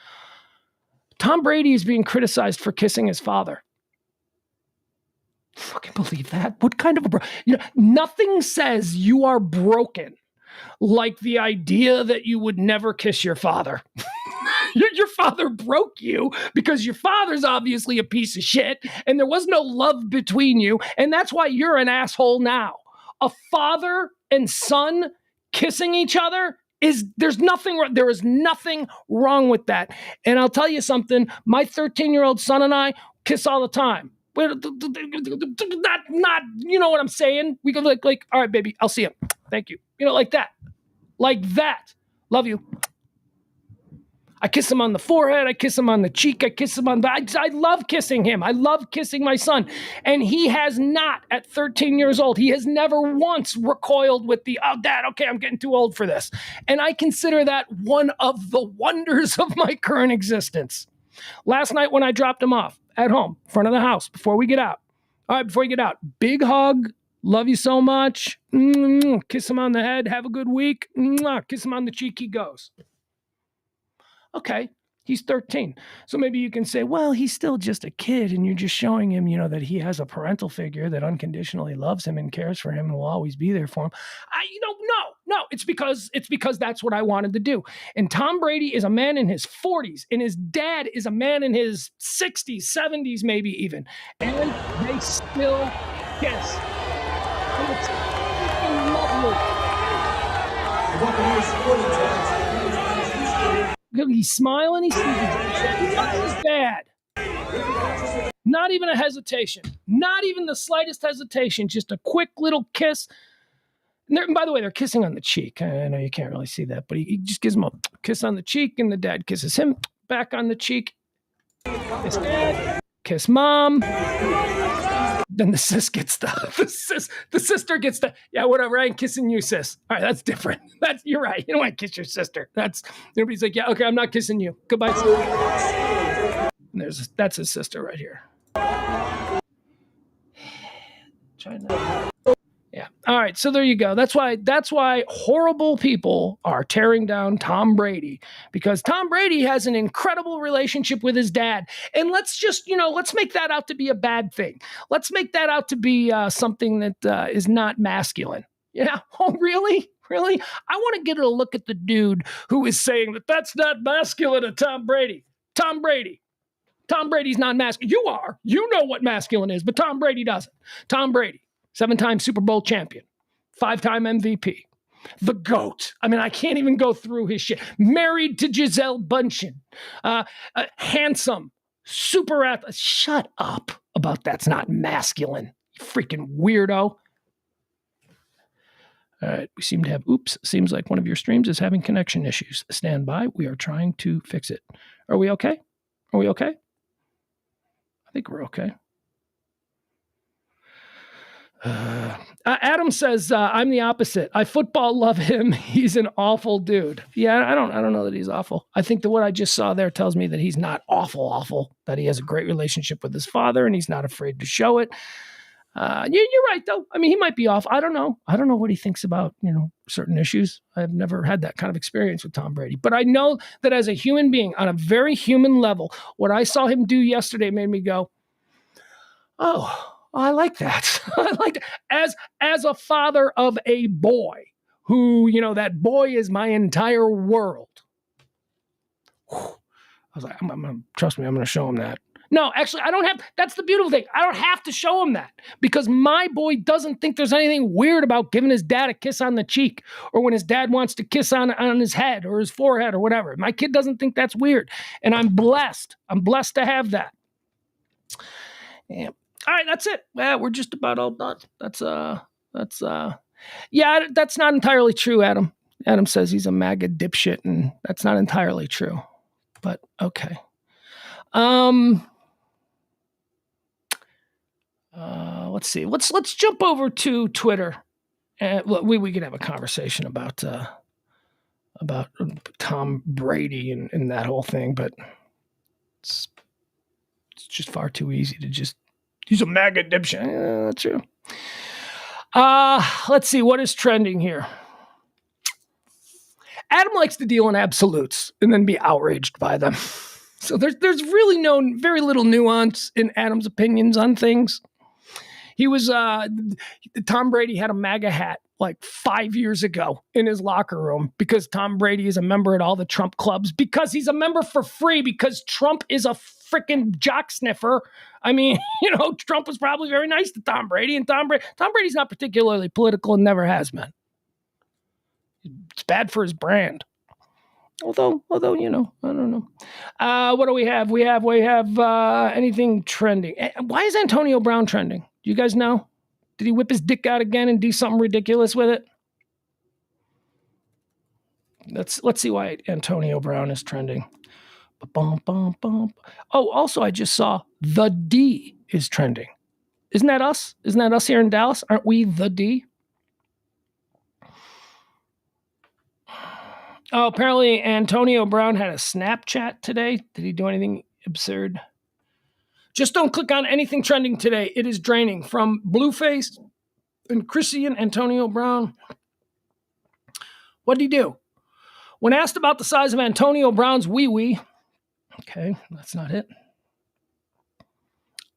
Tom Brady is being criticized for kissing his father. Fucking believe that? What kind of nothing says you are broken like the idea that you would never kiss your father. Your father broke you because your father's obviously a piece of shit and there was no love between you. And that's why you're an asshole now. A father and son kissing each other there is nothing wrong with that. And I'll tell you something, my 13-year-old son and I kiss all the time. Not, you know what I'm saying? We go like, all right, baby, I'll see you. Thank you. Like that. Love you. I kiss him on the forehead. I kiss him on the cheek. I kiss him on the... I love kissing him. I love kissing my son. And he has not, at 13 years old, he has never once recoiled with the, oh, Dad, okay, I'm getting too old for this. And I consider that one of the wonders of my current existence. Last night when I dropped him off at home, front of the house, before we get out. All right, before you get out, big hug. Love you so much. Kiss him on the head. Have a good week. Kiss him on the cheek. He goes. Okay, he's 13. So maybe you can say, well, he's still just a kid and you're just showing him, that he has a parental figure that unconditionally loves him and cares for him and will always be there for him. No, it's because that's what I wanted to do. And Tom Brady is a man in his 40s and his dad is a man in his 60s, 70s, maybe even. And they still kiss. And it's freaking lovely. He's smiling. He's his dad. Not even a hesitation. Not even the slightest hesitation. Just a quick little kiss. And by the way, they're kissing on the cheek. I know you can't really see that, but he just gives him a kiss on the cheek, and the dad kisses him back on the cheek. Kiss dad. Kiss mom. Then the sis gets the sister gets the, yeah, whatever, I ain't kissing you, sis. All right, that's different. You're right. You don't want to kiss your sister. Nobody's like, yeah, okay, I'm not kissing you. Goodbye. And that's his sister right here. Yeah. All right. So there you go. That's why horrible people are tearing down Tom Brady, because Tom Brady has an incredible relationship with his dad. And let's make that out to be a bad thing. Let's make that out to be something that is not masculine. Yeah. Oh, really? Really? I want to get a look at the dude who is saying that that's not masculine to Tom Brady. Tom Brady's not masculine. You are. You know what masculine is, but Tom Brady doesn't. Tom Brady. 7-time Super Bowl champion, 5-time MVP, the GOAT. I mean, I can't even go through his shit. Married to Gisele Bündchen, handsome, super athlete. Shut up about that's not masculine, you freaking weirdo. All right, we seem to have, seems like one of your streams is having connection issues. Stand by, we are trying to fix it. Are we okay? I think we're okay. Adam says, I'm the opposite. I football love him. He's an awful dude. Yeah, I don't know that he's awful. I think that what I just saw there tells me that he's not awful, that he has a great relationship with his father and he's not afraid to show it. You're right though. I mean, he might be off. I don't know what he thinks about, certain issues. I've never had that kind of experience with Tom Brady, but I know that as a human being on a very human level, what I saw him do yesterday made me go, oh, I like that. I like that. As a father of a boy who, that boy is my entire world. I was like, trust me, I'm going to show him that. No, actually, I don't have, that's the beautiful thing. I don't have to show him that because my boy doesn't think there's anything weird about giving his dad a kiss on the cheek or when his dad wants to kiss on his head or his forehead or whatever. My kid doesn't think that's weird. And I'm blessed. I'm blessed to have that. Yeah. All right, that's it. Yeah, we're just about all done. That's not entirely true, Adam. Adam says he's a MAGA dipshit, and that's not entirely true. But okay. Let's see. Let's jump over to Twitter. We could have a conversation about Tom Brady and that whole thing, but it's just far too easy to just. He's a MAGA dipshit. Yeah, that's true. Let's see. What is trending here? Adam likes to deal in absolutes and then be outraged by them. So there's really very little nuance in Adam's opinions on things. He was, Tom Brady had a MAGA hat like 5 years ago in his locker room because Tom Brady is a member at all the Trump clubs because he's a member for free because Trump is a freaking jock sniffer. I mean, Trump was probably very nice to Tom Brady, and Tom Brady's not particularly political and never has been. It's bad for his brand. Although, I don't know. What do we have? We have anything trending. Why is Antonio Brown trending? Do you guys know? Did he whip his dick out again and do something ridiculous with it? Let's see why Antonio Brown is trending. Bum, bum, bum. Oh, also, I just saw the D is trending. Isn't that us? Isn't that us here in Dallas? Aren't we the D? Oh, apparently Antonio Brown had a Snapchat today. Did he do anything absurd? Just don't click on anything trending today. It is draining. From Blueface and Christian Antonio Brown. What did he do? When asked about the size of Antonio Brown's wee-wee, okay, that's not it.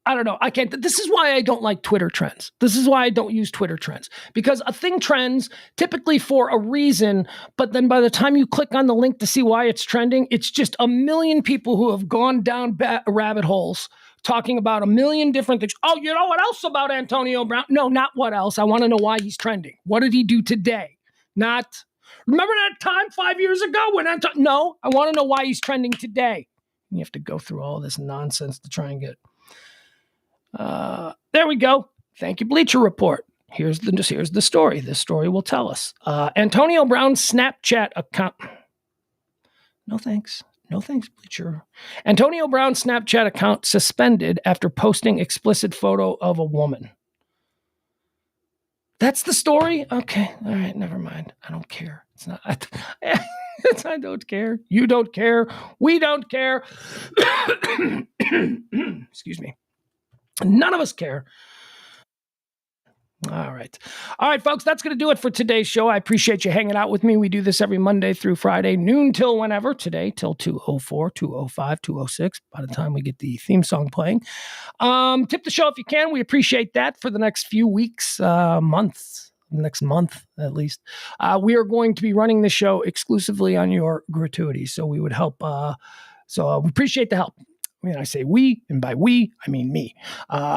I don't know. I can't. This is why I don't like Twitter trends. This is why I don't use Twitter trends. Because a thing trends typically for a reason, but then by the time you click on the link to see why it's trending, it's just a million people who have gone down rabbit holes talking about a million different things. Oh, you know what else about Antonio Brown? No, not what else. I want to know why he's trending. What did he do today? Not, remember that time 5 years ago when no, I want to know why he's trending today. You have to go through all this nonsense to try and get. There we go. Thank you, Bleacher Report. Here's the story. This story will tell us. Antonio Brown's Snapchat account. No thanks. No thanks, Bleacher. Antonio Brown's Snapchat account suspended after posting explicit photo of a woman. That's the story? Okay. All right. Never mind. I don't care. It's not. I don't care. You don't care. We don't care. Excuse me. None of us care. All right. All right, folks, that's going to do it for today's show. I appreciate you hanging out with me. We do this every Monday through Friday, noon till whenever. Today, till 2:04, 2:05, 2:06, by the time we get the theme song playing. Tip the show if you can. We appreciate that for the next few weeks, months, next month at least. We are going to be running the show exclusively on your gratuity, so we would help. So we appreciate the help. When I say we, and by we, I mean me.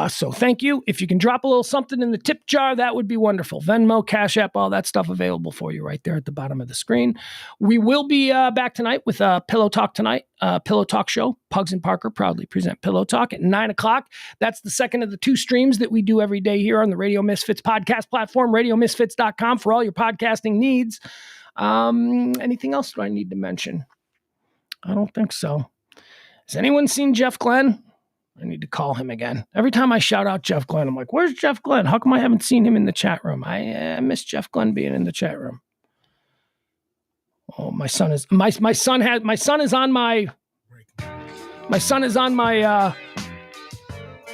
So thank you. If you can drop a little something in the tip jar, that would be wonderful. Venmo, Cash App, all that stuff available for you right there at the bottom of the screen. We will be back tonight with Pillow Talk tonight. Pillow Talk show. Pugs and Parker proudly present Pillow Talk at 9 o'clock. That's the second of the two streams that we do every day here on the Radio Misfits podcast platform, radiomisfits.com for all your podcasting needs. Anything else do I need to mention? I don't think so. Has anyone seen Jeff Glenn? I need to call him again. Every time I shout out Jeff Glenn, I'm like, where's Jeff Glenn? How come I haven't seen him in the chat room? I miss Jeff Glenn being in the chat room. Oh, my son is on my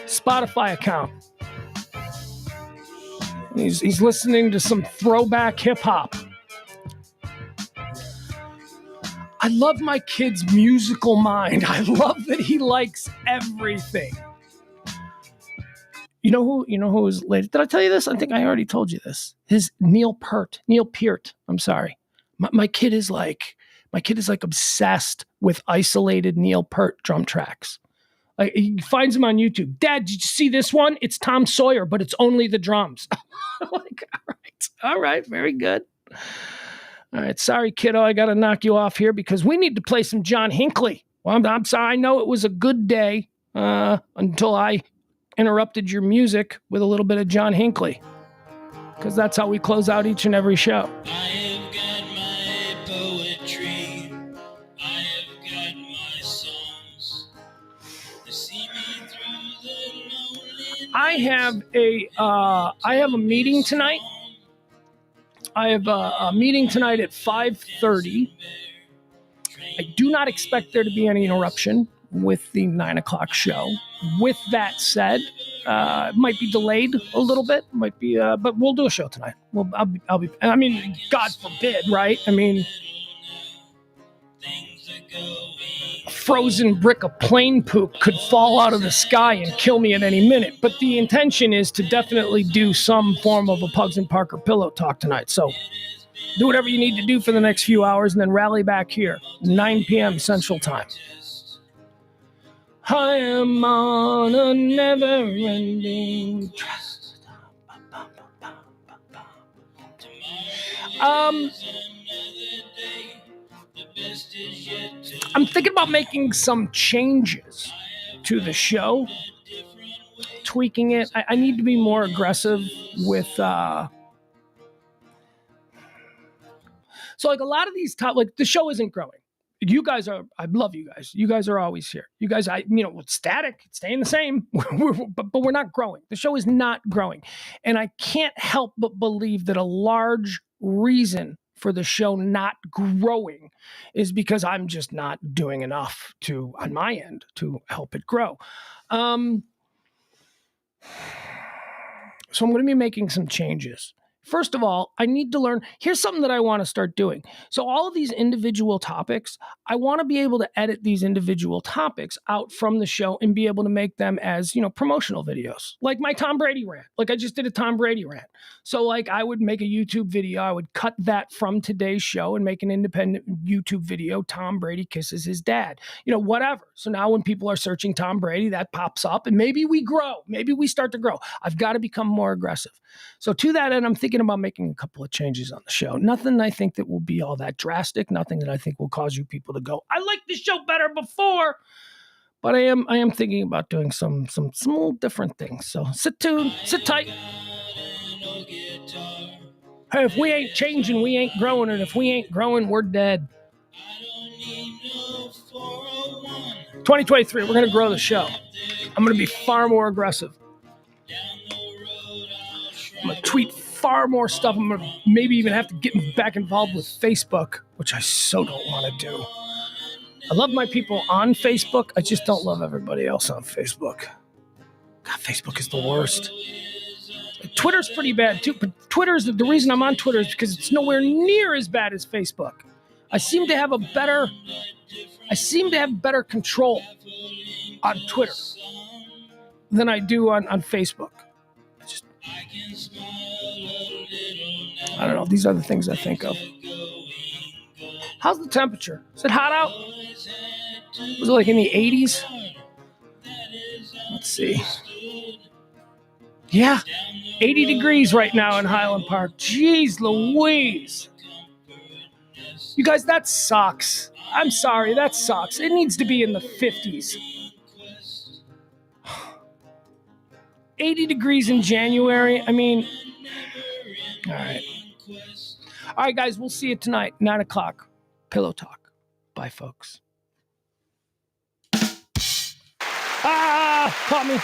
Spotify account. He's listening to some throwback hip hop. I love my kid's musical mind. I love that he likes everything. You know who is late? Did I tell you this? I think I already told you this. His Neil Peart. I'm sorry. My kid is like obsessed with isolated Neil Peart drum tracks. Like, he finds them on YouTube. Dad, did you see this one? It's Tom Sawyer, but it's only the drums. I'm like, all right, very good. All right, sorry, kiddo, I got to knock you off here because we need to play some John Hinckley. Well, I'm sorry, I know it was a good day until I interrupted your music with a little bit of John Hinckley, because that's how we close out each and every show. I have got my poetry. I have got my songs. They see me through the lonely. I have a meeting tonight. I have a meeting tonight at 5:30. I do not expect there to be any interruption with the 9 o'clock show. With that said, it might be delayed a little bit. Might be, but we'll do a show tonight. I'll be. I mean, God forbid, right? I mean, a frozen brick of plane poop could fall out of the sky and kill me at any minute. But the intention is to definitely do some form of a Pugs and Parker Pillow Talk tonight. So do whatever you need to do for the next few hours and then rally back here, 9 p.m. Central Time. I am on a never-ending trust. I'm thinking about making some changes to the show, tweaking it. I need to be more aggressive with So like a lot of these like the show isn't growing. You guys are, I love you guys. You guys are always here. You guys, it's static, it's staying the same, but we're not growing. The show is not growing. And I can't help but believe that a large reason for the show not growing is because I'm just not doing enough on my end to help it grow. So I'm going to be making some changes. First of all, I need to learn. Here's something that I want to start doing. So all of these individual topics, I want to be able to edit these individual topics out from the show and be able to make them as, promotional videos. Like my Tom Brady rant. Like I just did a Tom Brady rant. So like I would make a YouTube video. I would cut that from today's show and make an independent YouTube video. Tom Brady kisses his dad. Whatever. So now when people are searching Tom Brady, that pops up and maybe we grow. Maybe we start to grow. I've got to become more aggressive. So to that end, I'm thinking about making a couple of changes on the show. Nothing I think that will be all that drastic. Nothing that I think will cause you people to go, I liked the show better before. But I am thinking about doing some little different things. So sit tuned, sit tight. Hey, if we ain't changing, we ain't growing. And if we ain't growing, we're dead. 2023, we're going to grow the show. I'm going to be far more aggressive. I'm going to tweet far more stuff. I'm going to maybe even have to get back involved with Facebook, which I so don't want to do. I love my people on Facebook. I just don't love everybody else on Facebook. God, Facebook is the worst. Twitter's pretty bad too, but the reason I'm on Twitter is because it's nowhere near as bad as Facebook. I seem to have better control on Twitter than I do on Facebook. I don't know. These are the things I think of. How's the temperature? Is it hot out? Was it like in the 80s? Let's see. Yeah, 80 degrees right now in Highland Park. Jeez Louise. You guys, that sucks. I'm sorry, that sucks. It needs to be in the 50s. 80 degrees in January. I mean, all right. All right, guys, we'll see you tonight, 9 o'clock. Pillow Talk. Bye, folks. Caught me.